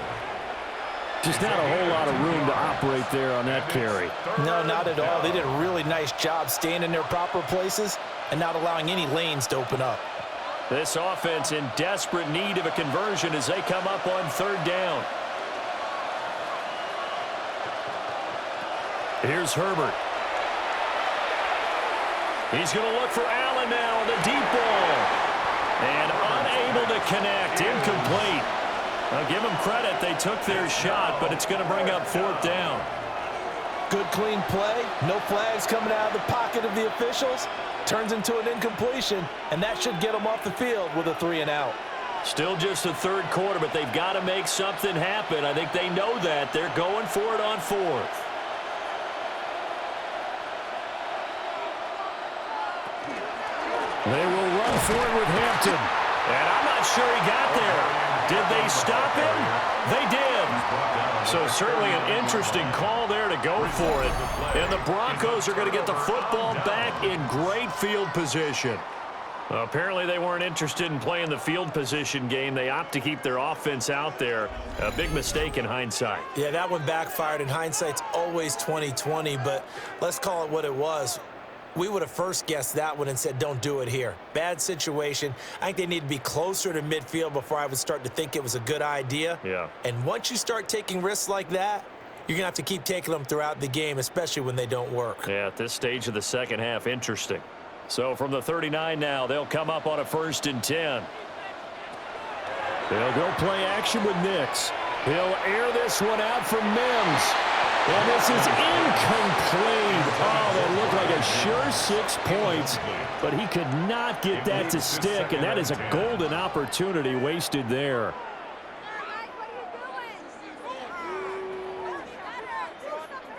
Just not a whole lot of room to operate there on that carry. No, not at all. They did a really nice job staying in their proper places and not allowing any lanes to open up. This offense in desperate need of a conversion as they come up on 3rd down. Here's Herbert. He's going to look for Allen now on the deep ball. And unable to connect. Incomplete. I'll give them credit. They took their shot, but it's going to bring up 4th down. Good, clean play. No flags coming out of the pocket of the officials. Turns into an incompletion, and that should get them off the field with a 3-and-out. Still just the 3rd quarter, but they've got to make something happen. I think they know that. They're going for it on 4th. They will run for it with Hampton. And I'm not sure he got there. Did they stop him? They did. So certainly an interesting call there to go for it. And the Broncos are going to get the football back in great field position. Apparently they weren't interested in playing the field position game. They opt to keep their offense out there. A big mistake in hindsight. Yeah, that one backfired, and hindsight's always 20/20, but let's call it what it was. We would have first guessed that one and said, don't do it here. Bad situation. I think they need to be closer to midfield before I would start to think it was a good idea. Yeah. And once you start taking risks like that, you're going to have to keep taking them throughout the game, especially when they don't work. Yeah, at this stage of the second half, interesting. So from the 39 now, they'll come up on a 1st and 10. They'll go play action with Nix. He'll air this one out for Mims. And this is incomplete. Oh, that looked like a sure 6 points, but he could not get that to stick, and that is a golden opportunity wasted there.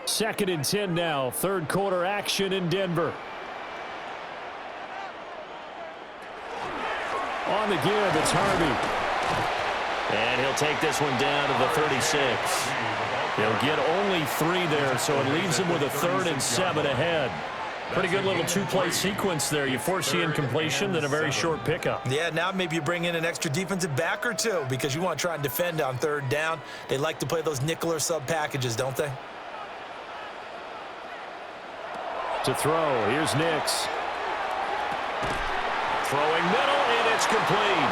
Second and 10 now, 3rd quarter action in Denver. On the give, it's Harvey. And he'll take this one down to the 36. He'll get only 3 there, so it leaves him with a 3rd and 7 ahead. Pretty good little 2-play sequence there. You force the incompletion, then a very short pickup. Yeah, now maybe you bring in an extra defensive back or 2 because you want to try and defend on 3rd down. They like to play those nickel or sub packages, don't they? To throw, here's Nix. Throwing middle, and it's complete.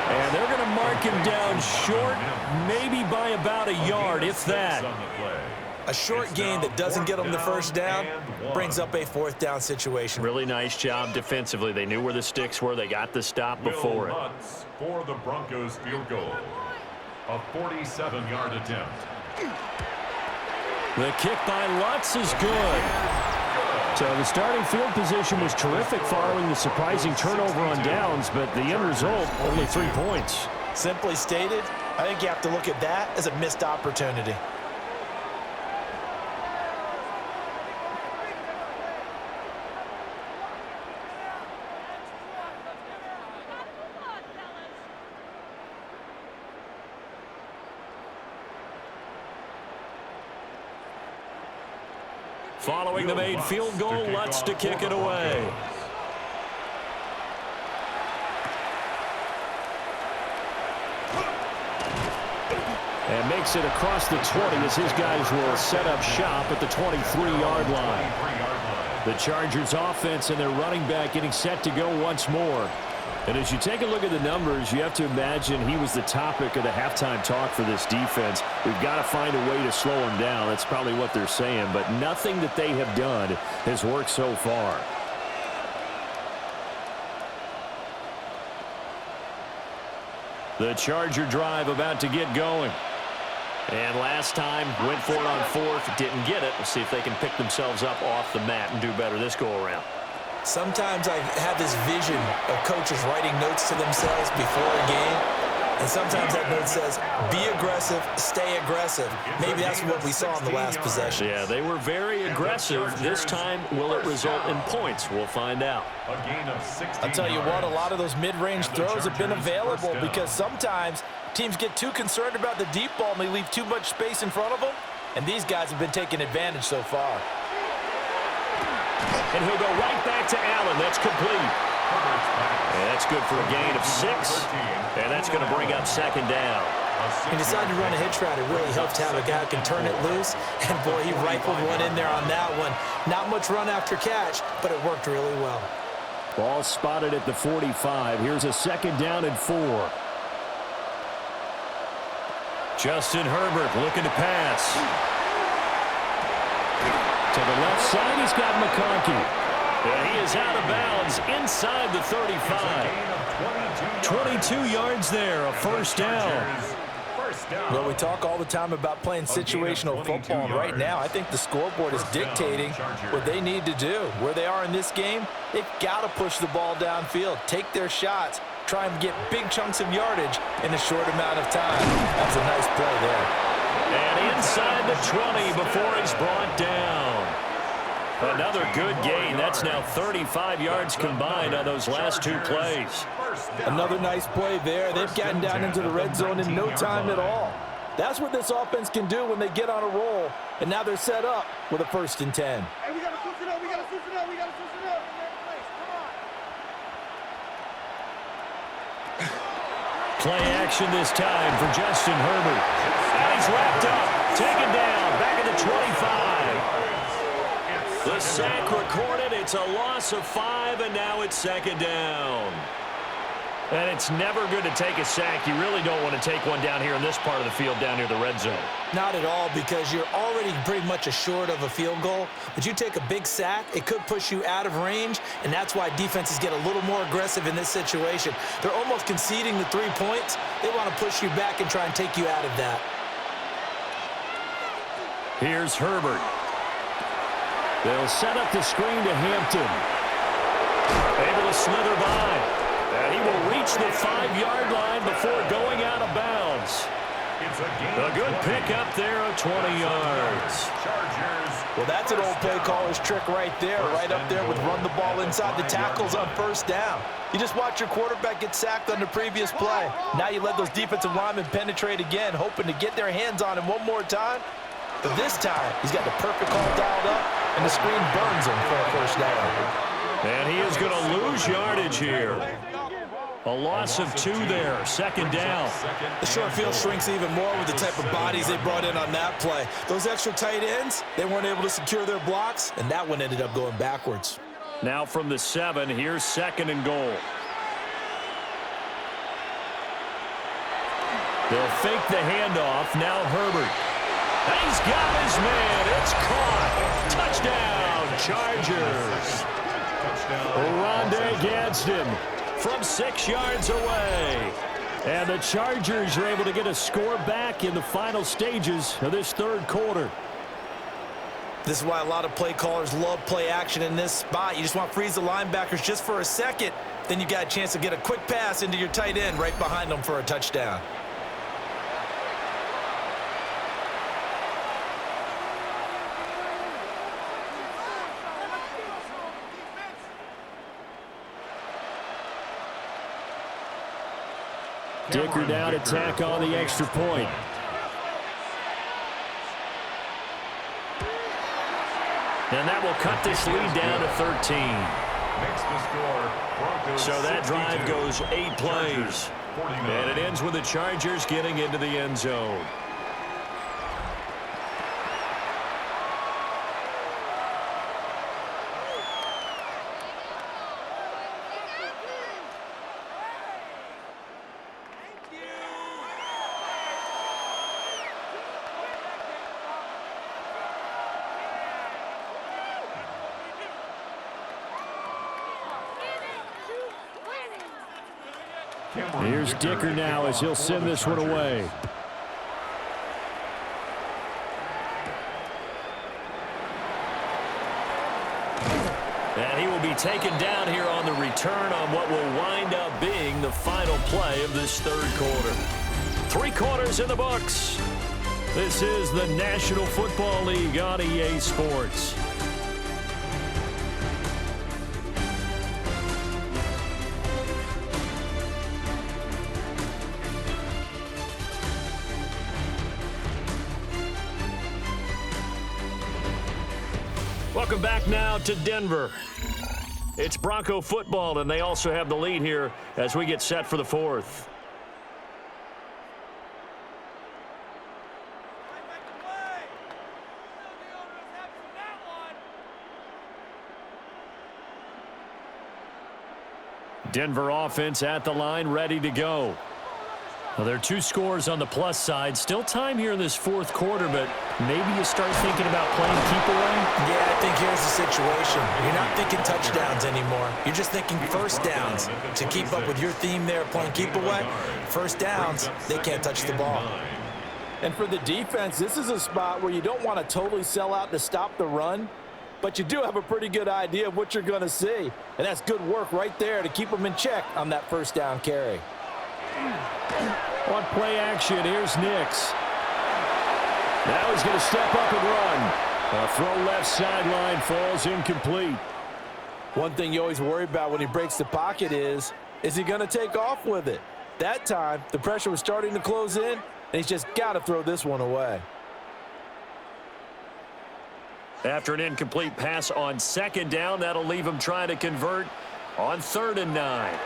And they're going to mark him down short, maybe by about a yard, if that. A short gain that doesn't get them the 1st down brings up a 4th down situation. Really nice job defensively. They knew where the sticks were. They got the stop before it. For the Broncos field goal. A 47-yard attempt. The kick by Lutz is good. So the starting field position was terrific following the surprising turnover on downs, but the end result, only 3 points. Simply stated, I think you have to look at that as a missed opportunity. Following the made field goal, Lutz to kick it away. And makes it across the 20 as his guys will set up shop at the 23-yard line. The Chargers offense and their running back getting set to go once more. And as you take a look at the numbers, you have to imagine he was the topic of the halftime talk for this defense. We've got to find a way to slow him down. That's probably what they're saying. But nothing that they have done has worked so far. The Charger drive about to get going. And last time, went for it on fourth, didn't get it. We'll see if they can pick themselves up off the mat and do better this go-around. Sometimes I have this vision of coaches writing notes to themselves before a game, and sometimes that note says, be aggressive, stay aggressive. Maybe that's what we saw in the last possession. Yeah, they were very aggressive. This time, will it result in points? We'll find out. I'll tell you what, a lot of those mid-range throws have been available because sometimes teams get too concerned about the deep ball and they leave too much space in front of them, and these guys have been taking advantage so far. And he'll go right back to Allen. That's complete. And that's good for a gain of 6. And that's going to bring up second down. He decided to run a hitch route. It really helps to have a guy who can turn it loose. And, boy, he rifled one in there on that one. Not much run after catch, but it worked really well. Ball spotted at the 45. Here's a second down and 4. Justin Herbert looking to pass. To the left side, he's got McConkey. And he is out of bounds inside the 35. 22 yards there, a first down. Well, we talk all the time about playing situational football, and right now I think the scoreboard is dictating what they need to do. Where they are in this game, they've got to push the ball downfield, take their shots, try and get big chunks of yardage in a short amount of time. That's a nice play there. And inside the 20 before he's brought down. Another good gain. That's now 35 yards combined on those last 2 plays. Another nice play there. They've gotten down into the red zone in no time at all. That's what this offense can do when they get on a roll. And now they're set up with a 1st and 10. Hey, we got to switch it up. We got to switch it up. We got to switch it up. Come on. Play action this time for Justin Herbert. And he's wrapped up, taken down, back at the 25. The sack recorded. It's a loss of 5, and now it's second down. And it's never good to take a sack. You really don't want to take one down here in this part of the field down near the red zone. Not at all, because you're already pretty much assured of a field goal. But you take a big sack, it could push you out of range, and that's why defenses get a little more aggressive in this situation. They're almost conceding the 3 points. They want to push you back and try and take you out of that. Here's Herbert. They'll set up the screen to Hampton. Able to slither by. And he will reach the 5-yard line before going out of bounds. A good pickup there of 20 yards. Well, that's an old play caller's trick right there, right up there with run the ball inside the tackles on 1st down. You just watch your quarterback get sacked on the previous play. Now you let those defensive linemen penetrate again, hoping to get their hands on him one more time. But this time, he's got the perfect call dialed up, and the screen burns him for a 1st down. And he is going to lose yardage here. A loss of 2 there, second down. The short field shrinks even more with the type of bodies they brought in on that play. Those extra tight ends, they weren't able to secure their blocks, and that one ended up going backwards. Now from the 7, here's 2nd and goal. They'll fake the handoff. Now Herbert. And he's got his man. It's caught. Touchdown, Chargers. Rondé Gadsden from 6 yards away. And the Chargers are able to get a score back in the final stages of this 3rd quarter. This is why a lot of play callers love play action in this spot. You just want to freeze the linebackers just for a second. Then you got a chance to get a quick pass into your tight end right behind them for a touchdown. Dicker down to tack on the extra point. And that will cut this lead down to 13. Makes the score Broncos So that drive 62, goes 8 plays. Chargers 49. And it ends with the Chargers getting into the end zone. Here's Dicker now as he'll send this one away. And he will be taken down here on the return on what will wind up being the final play of this third quarter. 3 quarters in the books. This is the National Football League on EA Sports. Welcome back now to Denver. It's Bronco football, and they also have the lead here as we get set for the fourth. Denver offense at the line, ready to go. Well, there are 2 scores on the plus side. Still time here in this fourth quarter, but maybe you start thinking about playing keep away? Yeah, I think here's the situation. You're not thinking touchdowns anymore. You're just thinking first downs. To keep up with your theme there, playing keep away, first downs, they can't touch the ball. And for the defense, this is a spot where you don't want to totally sell out to stop the run, but you do have a pretty good idea of what you're going to see. And that's good work right there to keep them in check on that first down carry. On play action, here's Nix. Now he's going to step up and run. A throw left sideline falls incomplete. One thing you always worry about when he breaks the pocket is he going to take off with it? That time, the pressure was starting to close in, and he's just got to throw this one away. After an incomplete pass on second down, that'll leave him trying to convert on 3rd and 9.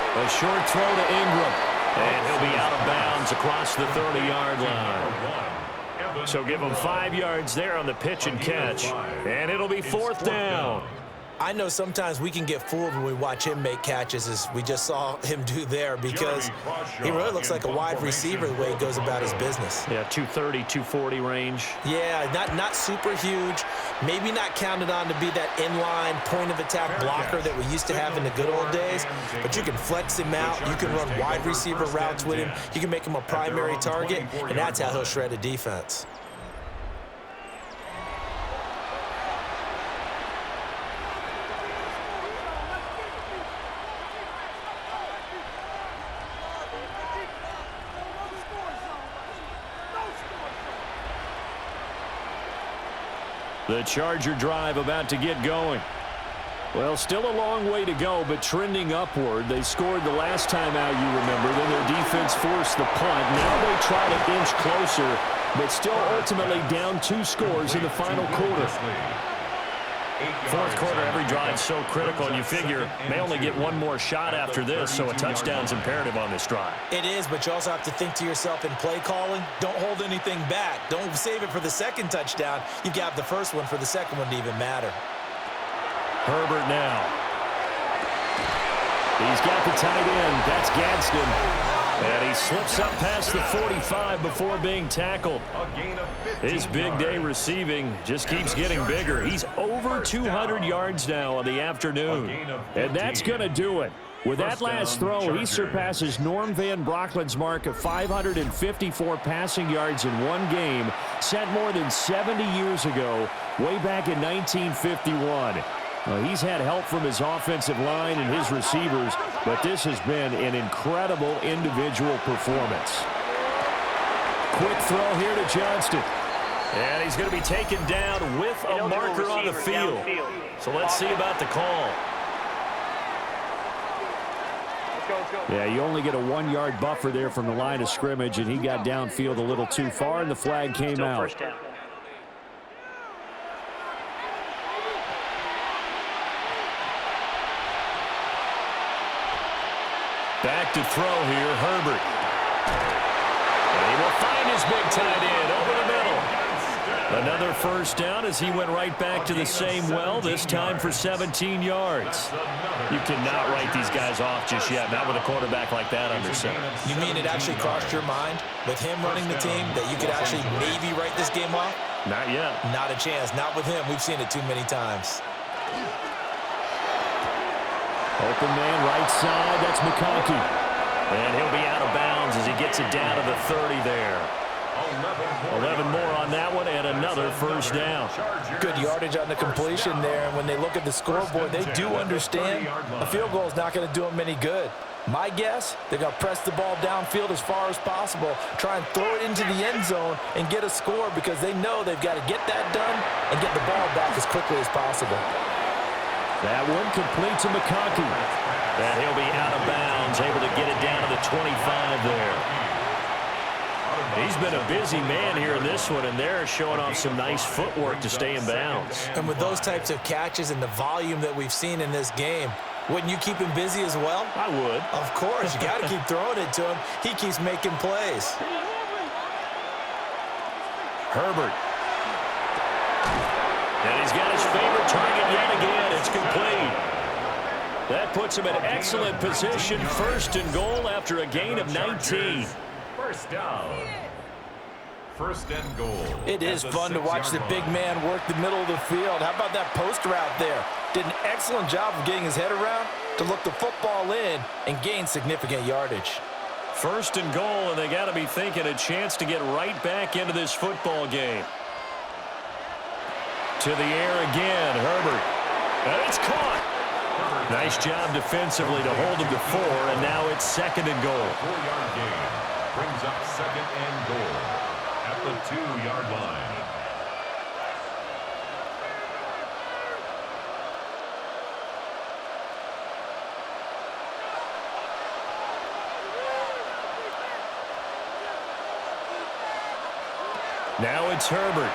A short throw to Ingram, and he'll be out of bounds across the 30-yard line. So give him 5 yards there on the pitch and catch, and it'll be 4th down. I know sometimes we can get fooled when we watch him make catches, as we just saw him do there, because he really looks like a wide receiver the way he goes about his business. Yeah, 230, 240 range. Yeah, not super huge. Maybe not counted on to be that inline point-of-attack blocker that we used to have in the good old days, but you can flex him out. You can run wide receiver routes with him. You can make him a primary target, and that's how he'll shred a defense. The Charger drive about to get going. Well, still a long way to go, but trending upward. They scored the last time out, you remember. Then their defense forced the punt. Now they try to inch closer, but still ultimately down 2 scores in the final quarter. Fourth quarter, every drive so critical, and you figure may only get 1 more shot after this, so a touchdown's imperative on this drive. It is, but you also have to think to yourself in play calling, don't hold anything back. Don't save it for the second touchdown. You've got the first one for the second one to even matter. Herbert now. He's got the tight end. That's Gadsden. And he slips up past the 45 before being tackled. His big day receiving just keeps getting bigger. He's over 200 yards now on the afternoon. And that's going to do it. With that last throw, he surpasses Norm Van Brocklin's mark of 554 passing yards in one game, set more than 70 years ago, way back in 1951. He's had help from his offensive line and his receivers, but this has been an incredible individual performance. Quick throw here to Johnston. And he's going to be taken down with a marker on the field. So let's see about the call. Yeah, you only get a 1-yard buffer there from the line of scrimmage, and he got downfield a little too far, and the flag came out. to throw here, Herbert. And he will find his big tight end over the middle. Another first down as he went right back to the same well, this time for 17 yards. You cannot write these guys off just yet, not with a quarterback like that under center. You mean it actually crossed your mind with him running the team that you could actually maybe write this game off? Not yet. Not a chance. Not with him. We've seen it too many times. Open man right side. That's McConkey. And he'll be out of bounds as he gets it down to the 30 there. 11 more on that one and another first down. Good yardage on the completion there. And when they look at the scoreboard, they do understand a field goal is not going to do them any good. My guess, they're going to press the ball downfield as far as possible, try and throw it into the end zone and get a score because they know they've got to get that done and get the ball back as quickly as possible. That one complete to McConkey. And he'll be out of bounds, able to get it down to the 25 there. He's been a busy man here in this one, and they're showing off some nice footwork to stay in bounds. And with those types of catches and the volume that we've seen in this game, wouldn't you keep him busy as well? I would. Of course. You got to keep throwing it to him. He keeps making plays. Herbert. And he's got his favorite target yet again. It's complete. That puts him in excellent position. First and goal after a gain of 19. First down. First and goal. It is fun to watch the big man work the middle of the field. How about that post route there? Did an excellent job of getting his head around to look the football in and gain significant yardage. First and goal, and they got to be thinking a chance to get right back into this football game. To the air again, Herbert. And it's caught. Nice job defensively to hold him to 4, and now it's second and goal. 4-yard gain brings up second and goal at the 2-yard line. Now it's Herbert.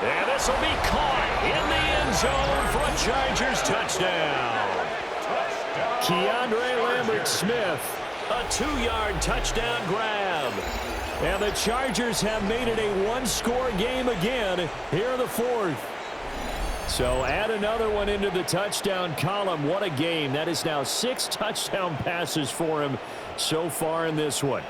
And this will be caught in the end zone for a Chargers touchdown. Keandre Lambert-Smith, a 2-yard touchdown grab. And the Chargers have made it a one-score game again here in the 4th. So add another one into the touchdown column. What a game. That is now 6 touchdown passes for him so far in this one.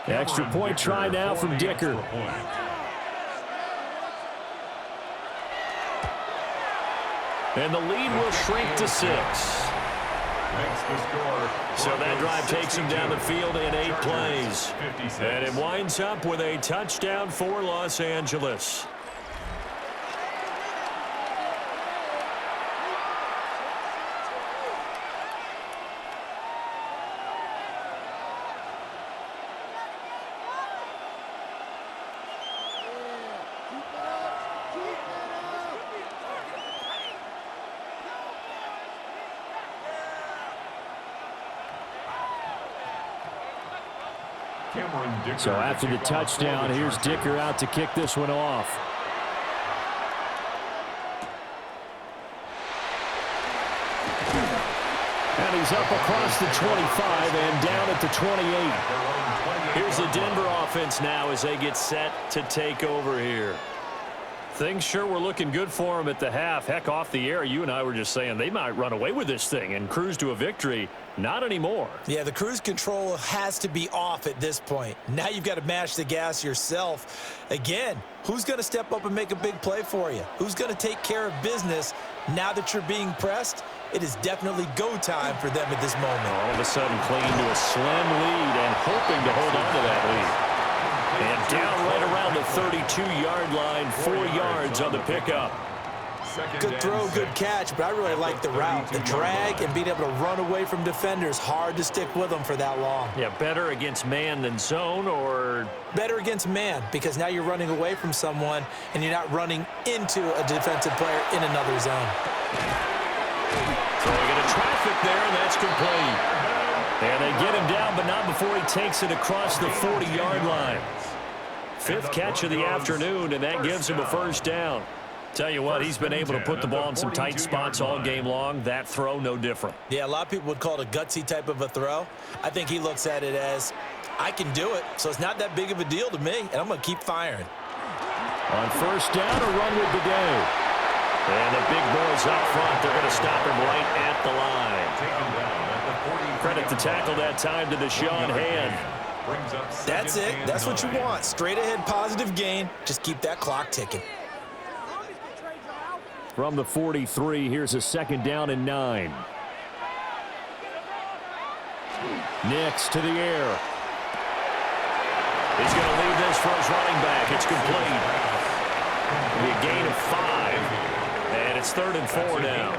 Extra point try now from Dicker. And the lead will shrink to 6. So that drive takes him down the field in 8 plays. And it winds up with a touchdown for Los Angeles. So after the touchdown, here's Dicker out to kick this one off. And he's up across the 25 and down at the 28. Here's the Denver offense now as they get set to take over here. Things sure were looking good for them at the half. Heck, off the air, you and I were just saying they might run away with this thing and cruise to a victory. Not anymore. Yeah, the cruise control has to be off at this point. Now you've got to mash the gas yourself. Again, who's going to step up and make a big play for you? Who's going to take care of business now that you're being pressed? It is definitely go time for them at this moment. All of a sudden clinging to a slim lead and hoping to hold on to that lead. And down right around the 32-yard line, 4 yards on the pickup. Good throw, good catch, but I really like the route. The drag and being able to run away from defenders, hard to stick with them for that long. Yeah, better against man than zone, or? Better against man, because now you're running away from someone and you're not running into a defensive player in another zone. So we get a traffic there, and that's complete. And they get him down, but not before he takes it across the 40-yard line. Fifth catch of the afternoon, and that gives him a first down. Tell you what, he's been able to put the ball in some tight spots all game long. That throw, no different. Yeah, a lot of people would call it a gutsy type of a throw. I think he looks at it as, I can do it, so it's not that big of a deal to me, and I'm going to keep firing. On first down, a run with the day. And the big boys up front, they're going to stop him right at the line. Credit the tackle that time to Deshaun Hand. That's it. That's what you want. Straight ahead positive gain. Just keep that clock ticking. From the 43, here's a second down and 9. Nix to the air. He's going to leave this for his running back. It's complete. It'll be a gain of 5. And it's 3rd and 4 now.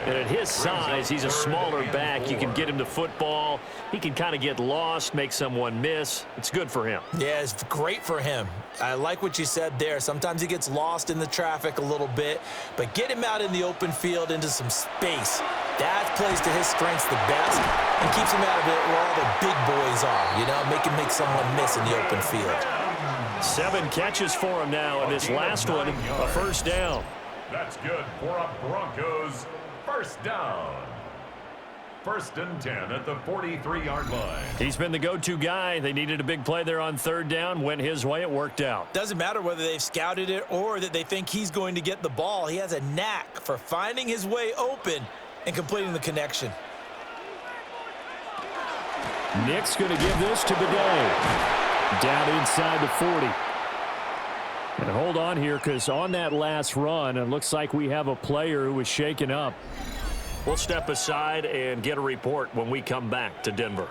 And at his size, he's a smaller back. You can get him to football. He can kind of get lost, make someone miss. It's good for him. Yeah, it's great for him. I like what you said there. Sometimes he gets lost in the traffic a little bit, but get him out in the open field into some space. That plays to his strengths the best and keeps him out of it where all the big boys are, you know, make someone miss in the open field. 7 catches for him now, and this last one, a first down. That's good for a Broncos first down. 1st and 10 at the 43-yard line. He's been the go-to guy. They needed a big play there on 3rd down. Went his way. It worked out. Doesn't matter whether they've scouted it or that they think he's going to get the ball. He has a knack for finding his way open and completing the connection. Nick's going to give this to Bidet. Down inside the 40. And hold on here, because on that last run, it looks like we have a player who was shaken up. We'll step aside and get a report when we come back to Denver.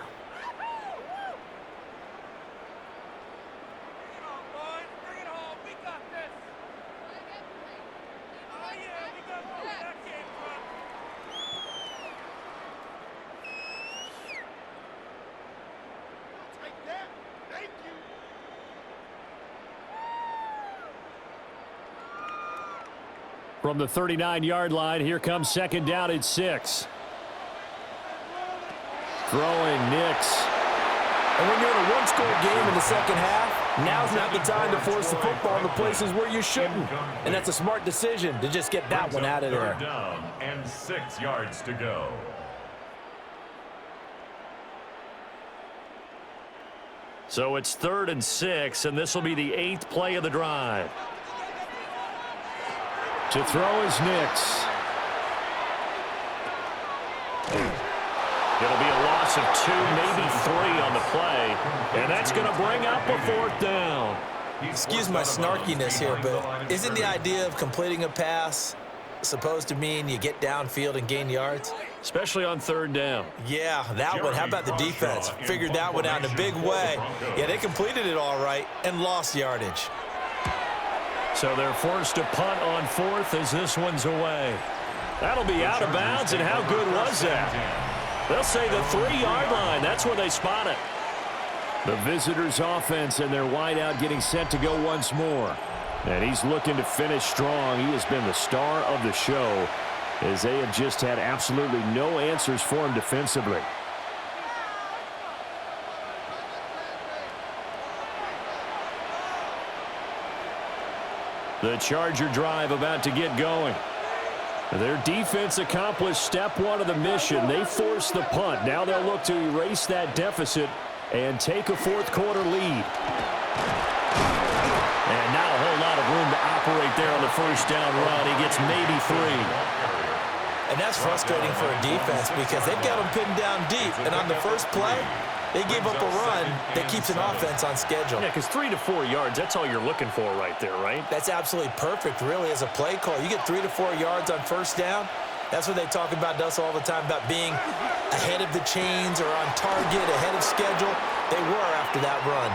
From the 39-yard line, here comes 2nd down at 6. Throwing Nix. And when you're in a one-score game in the second half, now's not the time to force the football in the places where you shouldn't. And that's a smart decision to just get that one out of there. 3rd down and 6 yards to go. So it's 3rd and 6, and this will be the 8th play of the drive. To throw is Nix. It'll be a loss of 2, maybe 3 on the play. And that's going to bring up a 4th down. Excuse my snarkiness here, but isn't the idea of completing a pass supposed to mean you get downfield and gain yards? Especially on 3rd down. Yeah, that one. How about the defense? Figured that one out in a big way. Yeah, they completed it all right and lost yardage. So they're forced to punt on 4th as this one's away. That'll be out of bounds, and how good was that? They'll say the 3-yard line. That's where they spot it. The visitors' offense and their wideout getting set to go once more. And he's looking to finish strong. He has been the star of the show, as they have just had absolutely no answers for him defensively. The Charger drive about to get going. Their defense accomplished step 1 of the mission. They forced the punt. Now they'll look to erase that deficit and take a 4th quarter lead. And not a whole lot of room to operate there on the first down run. He gets maybe 3. And that's frustrating for a defense because they've got them pinned down deep. And on the first play, they gave up a run that keeps an offense on schedule. Yeah, because 3 to 4 yards, that's all you're looking for right there, right? That's absolutely perfect, really, as a play call. You get 3 to 4 yards on first down. That's what they talk about us all the time, about being ahead of the chains or on target, ahead of schedule. They were after that run.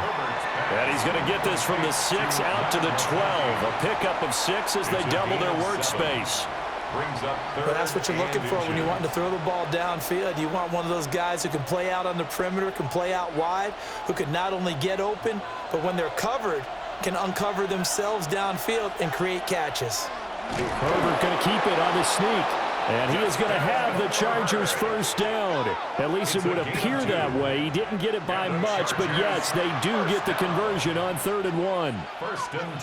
And he's going to get this from the 6 out to the 12. A pickup of 6 as they double their workspace. But that's what you're looking for when you want to throw the ball downfield. You want one of those guys who can play out on the perimeter, can play out wide, who can not only get open, but when they're covered, can uncover themselves downfield and create catches. Herbert going to keep it on the sneak. And he is going to have the Chargers first down. At least it would appear that way. He didn't get it by much, but yes, they do get the conversion on 3rd and 1.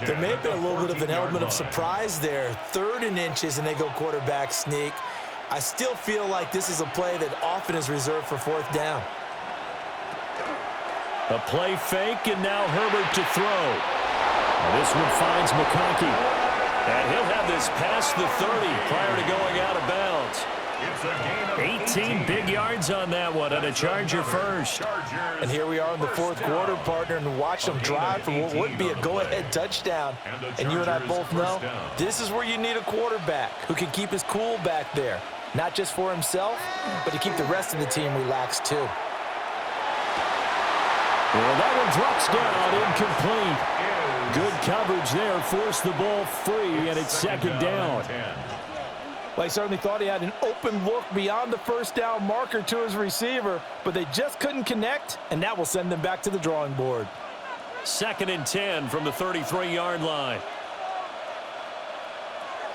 There may have been a little bit of an element of surprise there. 3rd and inches, and they go quarterback sneak. I still feel like this is a play that often is reserved for 4th down. A play fake, and now Herbert to throw. This one finds McConkey. And he'll have this past the 30 prior to going out of bounds. 18 big yards on that one, and a Charger first. And here we are in the 4th quarter, partner, and watch them drive for what would be a go-ahead touchdown. And you and I both know this is where you need a quarterback who can keep his cool back there, not just for himself, but to keep the rest of the team relaxed too. Well, that one drops down, incomplete. Good coverage there, forced the ball free, and it's 2nd down. Well, he certainly thought he had an open look beyond the first down marker to his receiver, but they just couldn't connect, and that will send them back to the drawing board. 2nd and 10 from the 33-yard line.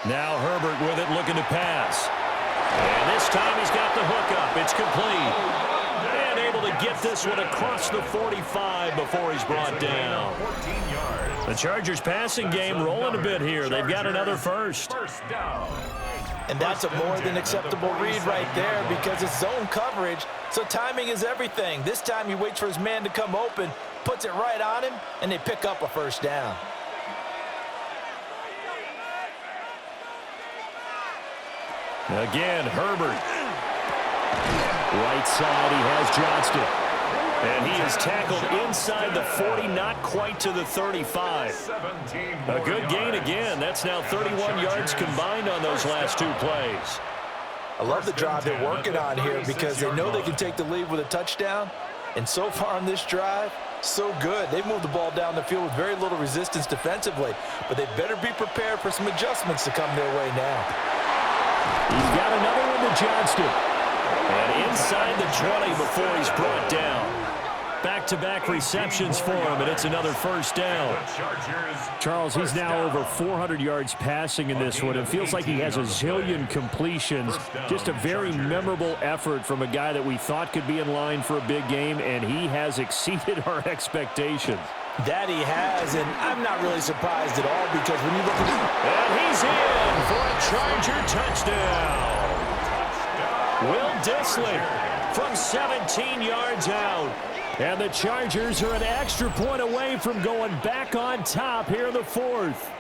Now Herbert with it, looking to pass. And this time he's got the hook up. It's complete. And able to get this one across the 45 before he's brought down. The Chargers passing game rolling a bit here. They've got another first. And that's a more than acceptable read right there because it's zone coverage, so timing is everything. This time he waits for his man to come open, puts it right on him, and they pick up a first down. Again, Herbert. Right side, he has Johnston. And he is tackled inside the 40, not quite to the 35. A good gain again. That's now 31 yards combined on those last 2 plays. I love the drive they're working on here because they know they can take the lead with a touchdown. And so far on this drive, so good. They've moved the ball down the field with very little resistance defensively, but they better be prepared for some adjustments to come their way now. He's got another one to Johnston. And inside the 20 before he's brought down. Back-to-back receptions for him, and it's another first down. Charles, he's now over 400 yards passing in this one. It feels like he has a zillion completions. Just a very memorable effort from a guy that we thought could be in line for a big game, and he has exceeded our expectations. That he has, and I'm not really surprised at all because when you look at and he's in for a Charger touchdown. Will Dissly from 17 yards out. And the Chargers are an extra point away from going back on top here in the 4th.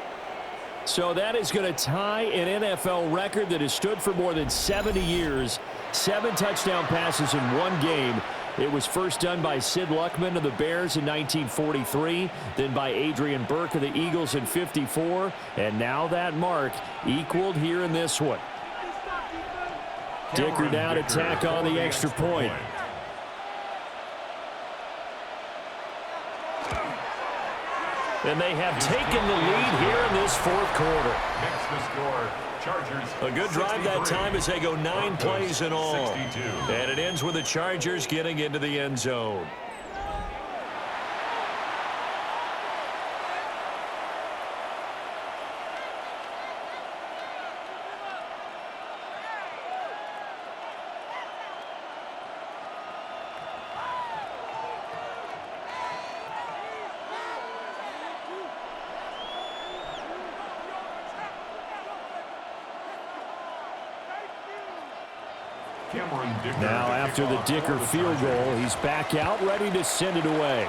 So that is going to tie an NFL record that has stood for more than 70 years. 7 touchdown passes in 1 game. It was first done by Sid Luckman of the Bears in 1943, then by Adrian Burke of the Eagles in 54, and now that mark equaled here in this one. Dicker now to tack on the extra point. And they have taken the lead here in this 4th quarter. Next to score, Chargers. A good drive that time as they go 9 plays in all. 62. And it ends with the Chargers getting into the end zone. Now after the Dicker field goal, he's back out ready to send it away.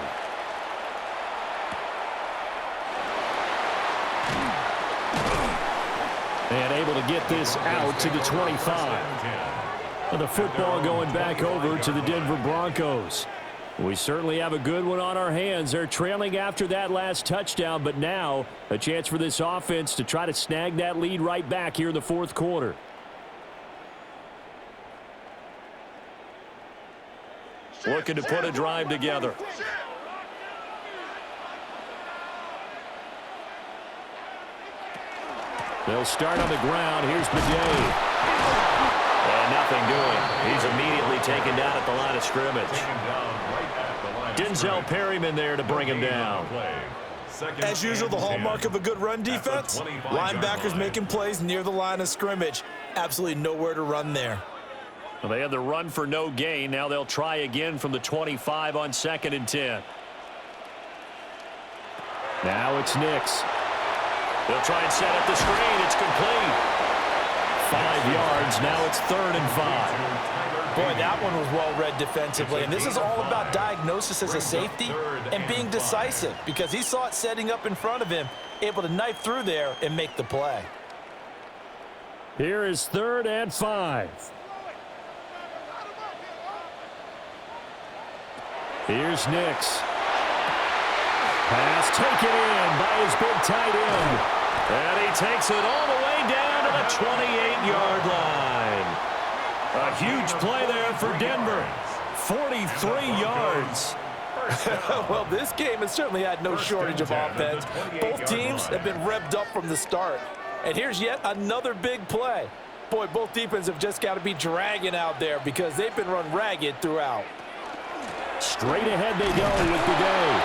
And able to get this out to the 25. And the football going back over to the Denver Broncos. We certainly have a good one on our hands. They're trailing after that last touchdown, but now a chance for this offense to try to snag that lead right back here in the 4th quarter. looking to put a drive together. They'll start on the ground. Here's Bidet. And nothing doing. He's immediately taken down at the line of scrimmage. Denzel Perryman there to bring him down. As usual, the hallmark of a good run defense, linebackers making plays near the line of scrimmage. Absolutely nowhere to run there. Well, they had the run for no gain. Now they'll try again from the 25 on 2nd and 10. Now it's Nix. They'll try and set up the screen. It's complete. 5 yards. Now it's 3rd and 5. Boy, that one was well read defensively. And this is all about diagnosis as a safety and being decisive, because he saw it setting up in front of him, able to knife through there and make the play. Here is 3rd and 5. Here's Nix. Pass taken in by his big tight end. And he takes it all the way down to the 28-yard line. A huge play there for Denver. 43 yards. Well, this game has certainly had no shortage of offense. Both teams have been revved up from the start. And here's yet another big play. Boy, both defenses have just got to be dragging out there because they've been run ragged throughout. Straight ahead they go with Bidet.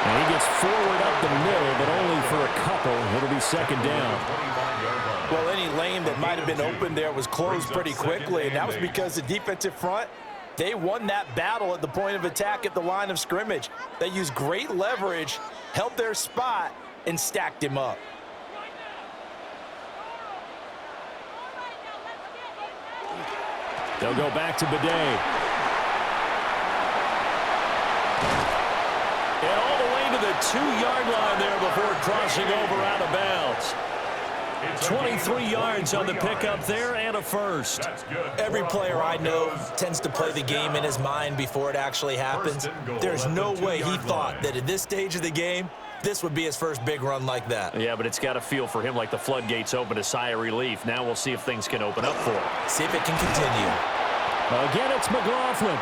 And he gets forward up the middle, but only for a couple. It'll be 2nd down. Well, any lane that might have been open there was closed pretty quickly, and that was because the defensive front, they won that battle at the point of attack at the line of scrimmage. They used great leverage, held their spot, and stacked him up. They'll go back to Bidet. And all the way to the 2-yard line there before crossing over out of bounds. 23 yards on the pickup there and a first. Every player I know tends to play the game in his mind before it actually happens. There's no way he thought that at this stage of the game, this would be his first big run like that. Yeah, but it's got to feel for him like the floodgates open, a sigh of relief. Now we'll see if things can open up for him. See if it can continue. Again, it's McLaughlin.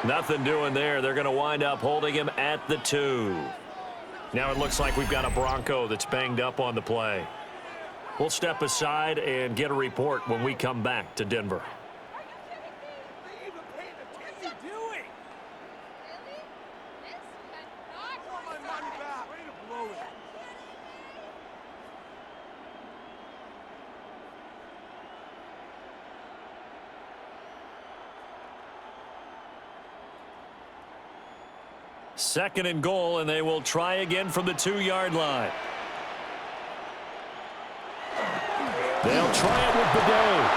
Nothing doing there. They're going to wind up holding him at the 2. Now it looks like we've got a Bronco that's banged up on the play. We'll step aside and get a report when we come back to Denver. Second and goal, and they will try again from the 2-yard line. They'll try it with Bidet.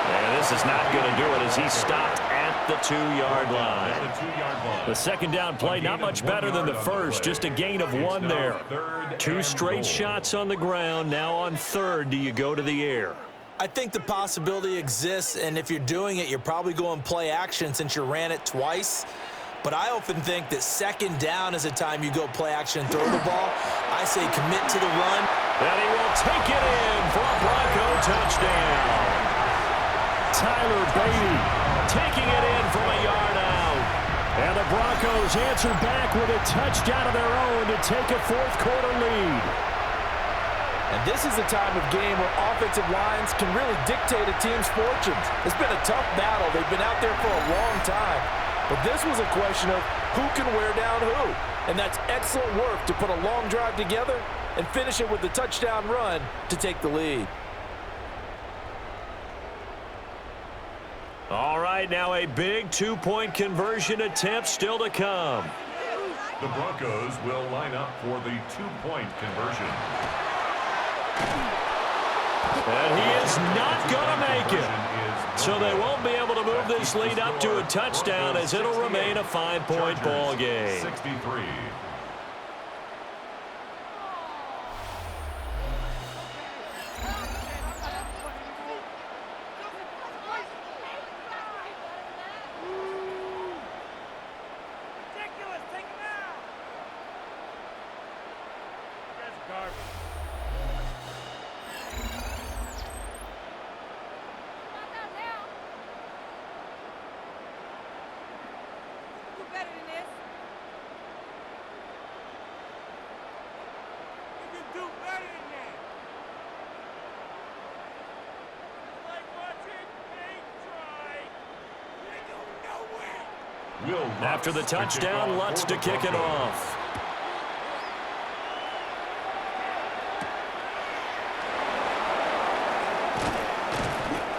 And this is not going to do it as he stopped at the 2-yard line. The 2nd down play, not much better than the first, just a gain of 1 there. 2 straight shots on the ground. Now on 3rd, do you go to the air? I think the possibility exists, and if you're doing it, you're probably going play action since you ran it twice. But I often think that 2nd down is a time you go play action and throw the ball. I say commit to the run. And he will take it in for a Bronco touchdown. Tyler Beatty Taking it in from a yard out. And the Broncos answer back with a touchdown of their own to take a 4th quarter lead. And this is the time of game where offensive lines can really dictate a team's fortunes. It's been a tough battle. They've been out there for a long time. But this was a question of who can wear down who. And that's excellent work to put a long drive together and finish it with the touchdown run to take the lead. All right, now a big 2-point conversion attempt still to come. The Broncos will line up for the 2-point conversion. And he is not going to make it. So they won't be able to move this lead up to a touchdown as it'll remain a 5-point ball game. 63. Ridiculous. Take him out. You guys are garbage. After the touchdown, Lutz to kick it off.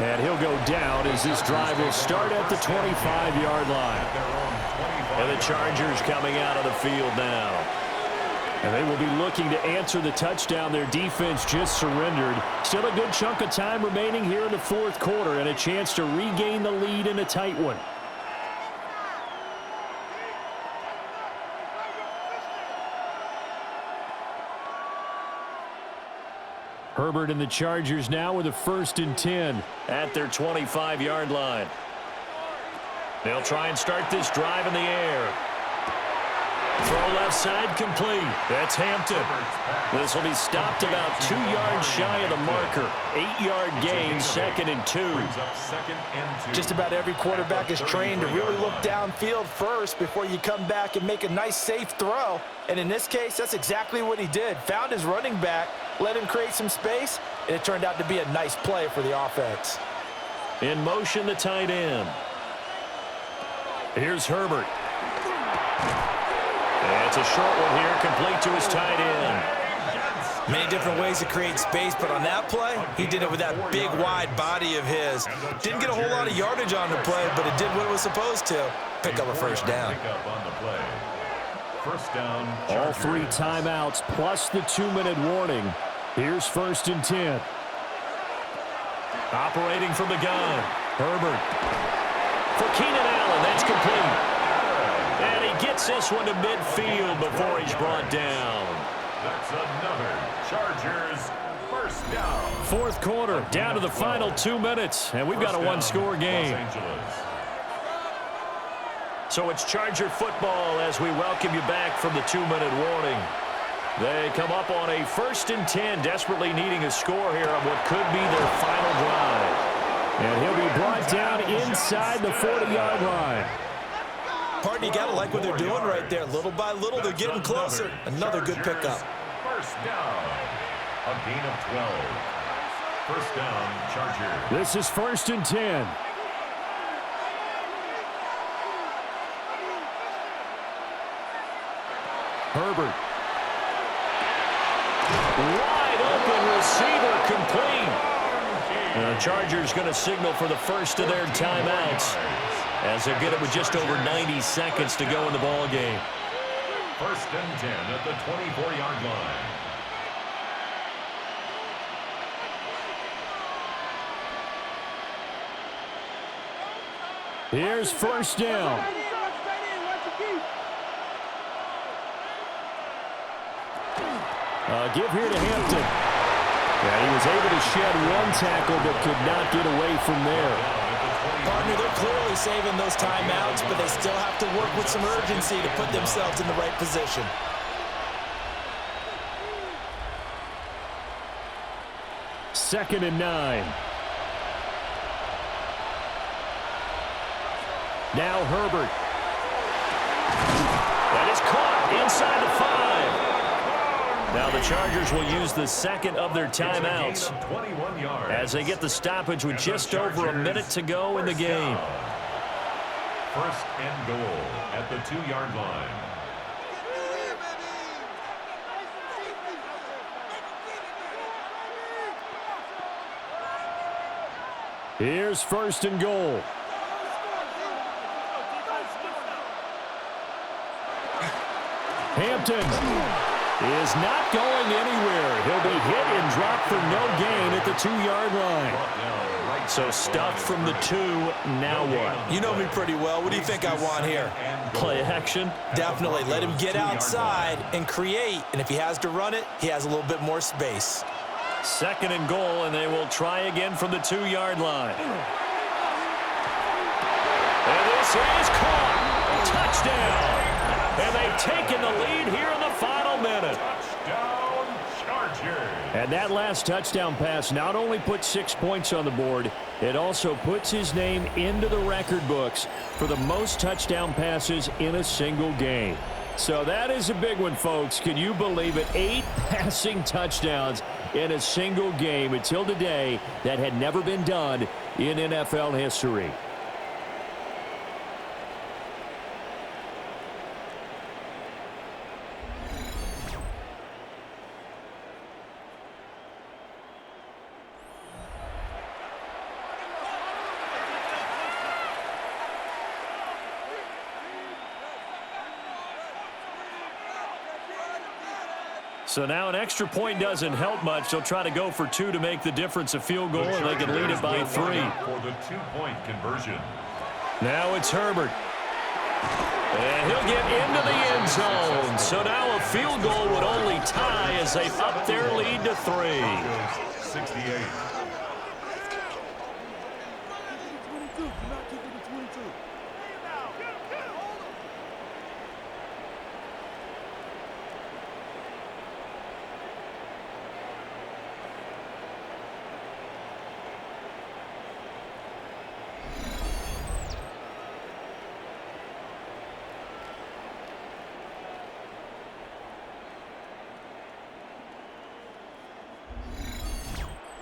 And he'll go down as this drive will start at the 25-yard line. And the Chargers coming out of the field now. And they will be looking to answer the touchdown their defense just surrendered. Still a good chunk of time remaining here in the fourth quarter and a chance to regain the lead in a tight one. Herbert and the Chargers now with a 1st and 10 at their 25-yard line. They'll try and start this drive in the air. Throw left side complete. That's Hampton. This will be stopped about 2 yards shy of the marker. 8-yard gain, 2nd and 2. Just about every quarterback is trained to really look downfield first before you come back and make a nice, safe throw. And in this case, that's exactly what he did. Found his running back, let him create some space, and it turned out to be a nice play for the offense. In motion, the tight end. Here's Herbert. And it's a short one here, complete to his tight end. Many different ways to create space, but on that play, he did it with that big, wide body of his. Didn't get a whole lot of yardage on the play, but it did what it was supposed to. Pick up a first down. First down, all 3 timeouts plus the 2-minute warning. Here's 1st and 10. Operating from the gun. Herbert. For Keenan Allen, that's complete. And he gets this one to midfield before he's brought down. That's another Chargers first down. Fourth quarter, down to the final 2 minutes, and we've got a one-score game. So it's Charger football as we welcome you back from the 2-minute warning. They come up on a 1st and 10, desperately needing a score here on what could be their final drive. And he'll be brought down inside the 40-yard line. Partner, you got to like what they're doing right there. Little by little, they're getting closer. Another good pickup. First down. A gain of 12. First down, Chargers. This is 1st and 10. Herbert. Wide open receiver complete. And the Chargers going to signal for the first of their timeouts as they get it with just over 90 seconds to go in the ball game. First and 10 at the 24-yard line. Here's first down. Give here to Hampton. Yeah, he was able to shed one tackle but could not get away from there. Partner, they're clearly saving those timeouts, but they still have to work with some urgency to put themselves in the right position. Second and 9. Now Herbert. That is caught inside the 5. Now the Chargers will use the second of their timeouts as they get the stoppage with just over a minute to go in the game. First and goal at the 2-yard line. Here's first and goal. Hampton is not going anywhere. He'll be hit and dropped for no gain at the 2-yard line. So stuffed from the 2, now what? You know me pretty well. What do you think I want here? Play action? Definitely. Let him get outside and create. And if he has to run it, he has a little bit more space. Second and goal, and they will try again from the 2-yard line. And this is caught. Touchdown. And they've taken the lead here in the final minute. Touchdown, Chargers. And that last touchdown pass not only put 6 points on the board, it also puts his name into the record books for the most touchdown passes in a single game. So that is a big one, folks. Can you believe it? 8 passing touchdowns in a single game until today. That had never been done in NFL history. So now an extra point doesn't help much. They'll try to go for 2 to make the difference a field goal, and they can lead it by 3. For the 2-point conversion. Now it's Herbert. And he'll get into the end zone. So now a field goal would only tie as they up their lead to 3. 68.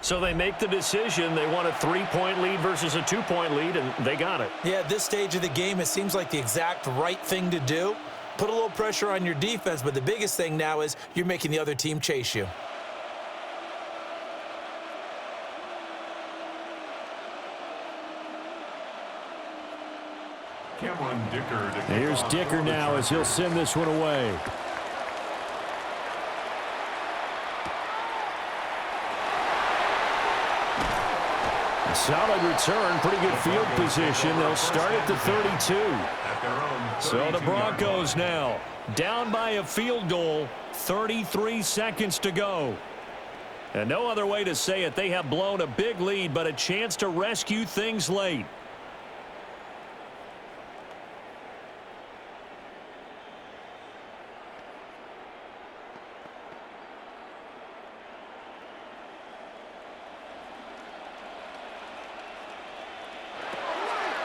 So they make the decision. They want a 3-point lead versus a 2-point lead, and they got it. Yeah, at this stage of the game, it seems like the exact right thing to do. Put a little pressure on your defense, but the biggest thing now is you're making the other team chase you. Cameron Dicker. Here's Dicker now as he'll send this one away. Solid return, pretty good field position. They'll start at the 32. So the Broncos now down by a field goal, 33 seconds to go. And no other way to say it. They have blown a big lead, but a chance to rescue things late.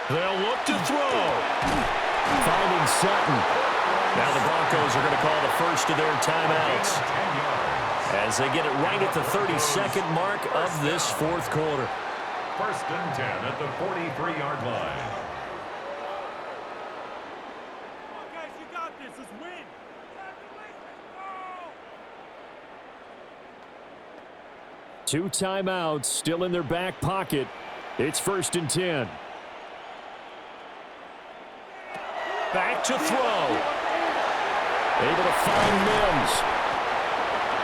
They'll look to throw. Finding Sutton. Now the Broncos are going to call the first of their timeouts as they get it right at the 32nd mark of this fourth quarter. 1st and 10 at the 43-yard line. Come on, guys, you got this. Let's win. Two timeouts still in their back pocket. It's 1st and 10. Back to throw. Able to find Mims.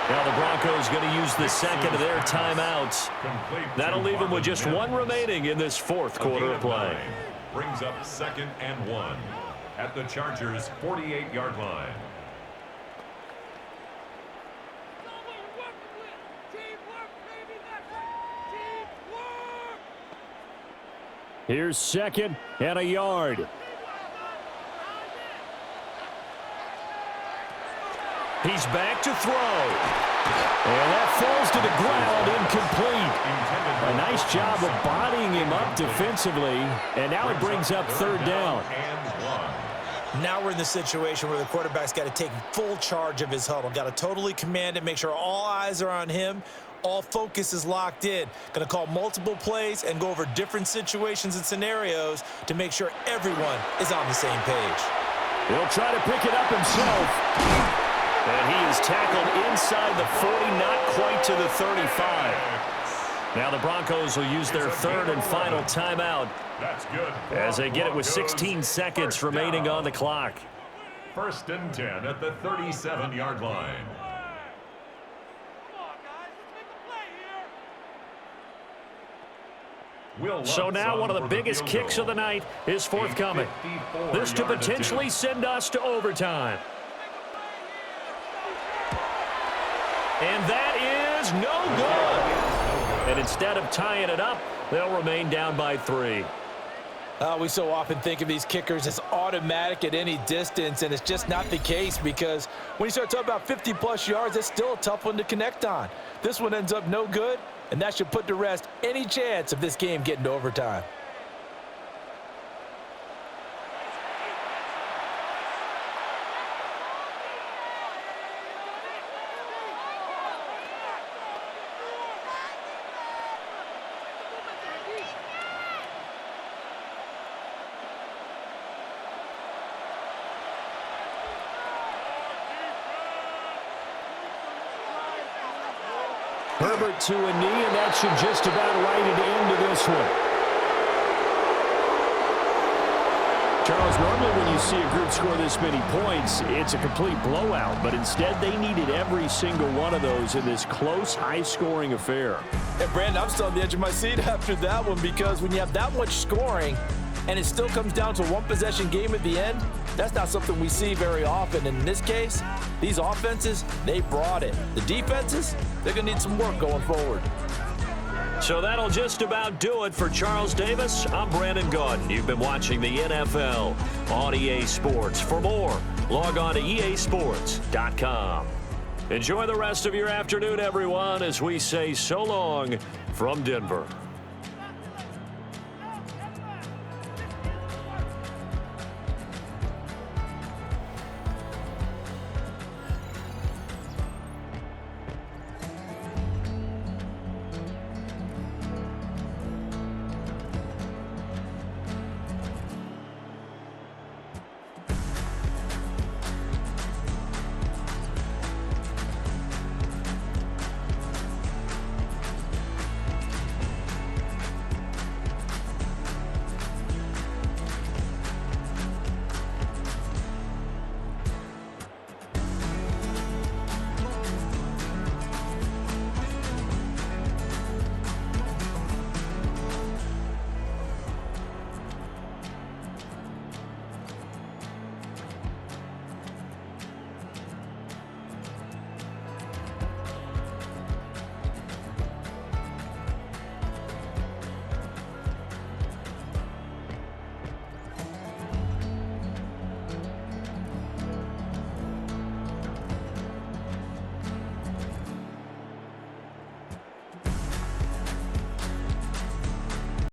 Now the Broncos going to use the second of their timeouts. That'll leave them with just 1 remaining in this fourth quarter of play. Brings up 2nd and 1 at the Chargers' 48-yard line. Here's 2nd and a yard. He's back to throw. And that falls to the ground, incomplete. A nice job of bodying him up defensively. And now it brings up 3rd down. Now we're in the situation where the quarterback's got to take full charge of his huddle. Got to totally command it, make sure all eyes are on him. All focus is locked in. Going to call multiple plays and go over different situations and scenarios to make sure everyone is on the same page. He'll try to pick it up himself. And he is tackled inside the 40, not quite to the 35. Now the Broncos will use their 3rd and final timeout. That's good. As they get it with 16 seconds remaining on the clock. 1st and 10 at the 37-yard line. So now one of the biggest kicks of the night is forthcoming. This to potentially send us to overtime. And that is no good. And instead of tying it up, they'll remain down by 3. We so often think of these kickers as automatic at any distance, and it's just not the case because when you start talking about 50-plus yards, it's still a tough one to connect on. This one ends up no good, and that should put to rest any chance of this game getting to overtime. Herbert to a knee, and that should just about write it into this one. Charles, normally when you see a group score this many points, it's a complete blowout. But instead, they needed every single one of those in this close, high-scoring affair. And, Brandon, I'm still on the edge of my seat after that one because when you have that much scoring and it still comes down to one possession game at the end, that's not something we see very often. And in this case, these offenses, they brought it. The defenses, they're going to need some work going forward. So that'll just about do it for Charles Davis. I'm Brandon Gaudin. You've been watching the NFL on EA Sports. For more, log on to easports.com. Enjoy the rest of your afternoon, everyone, as we say so long from Denver.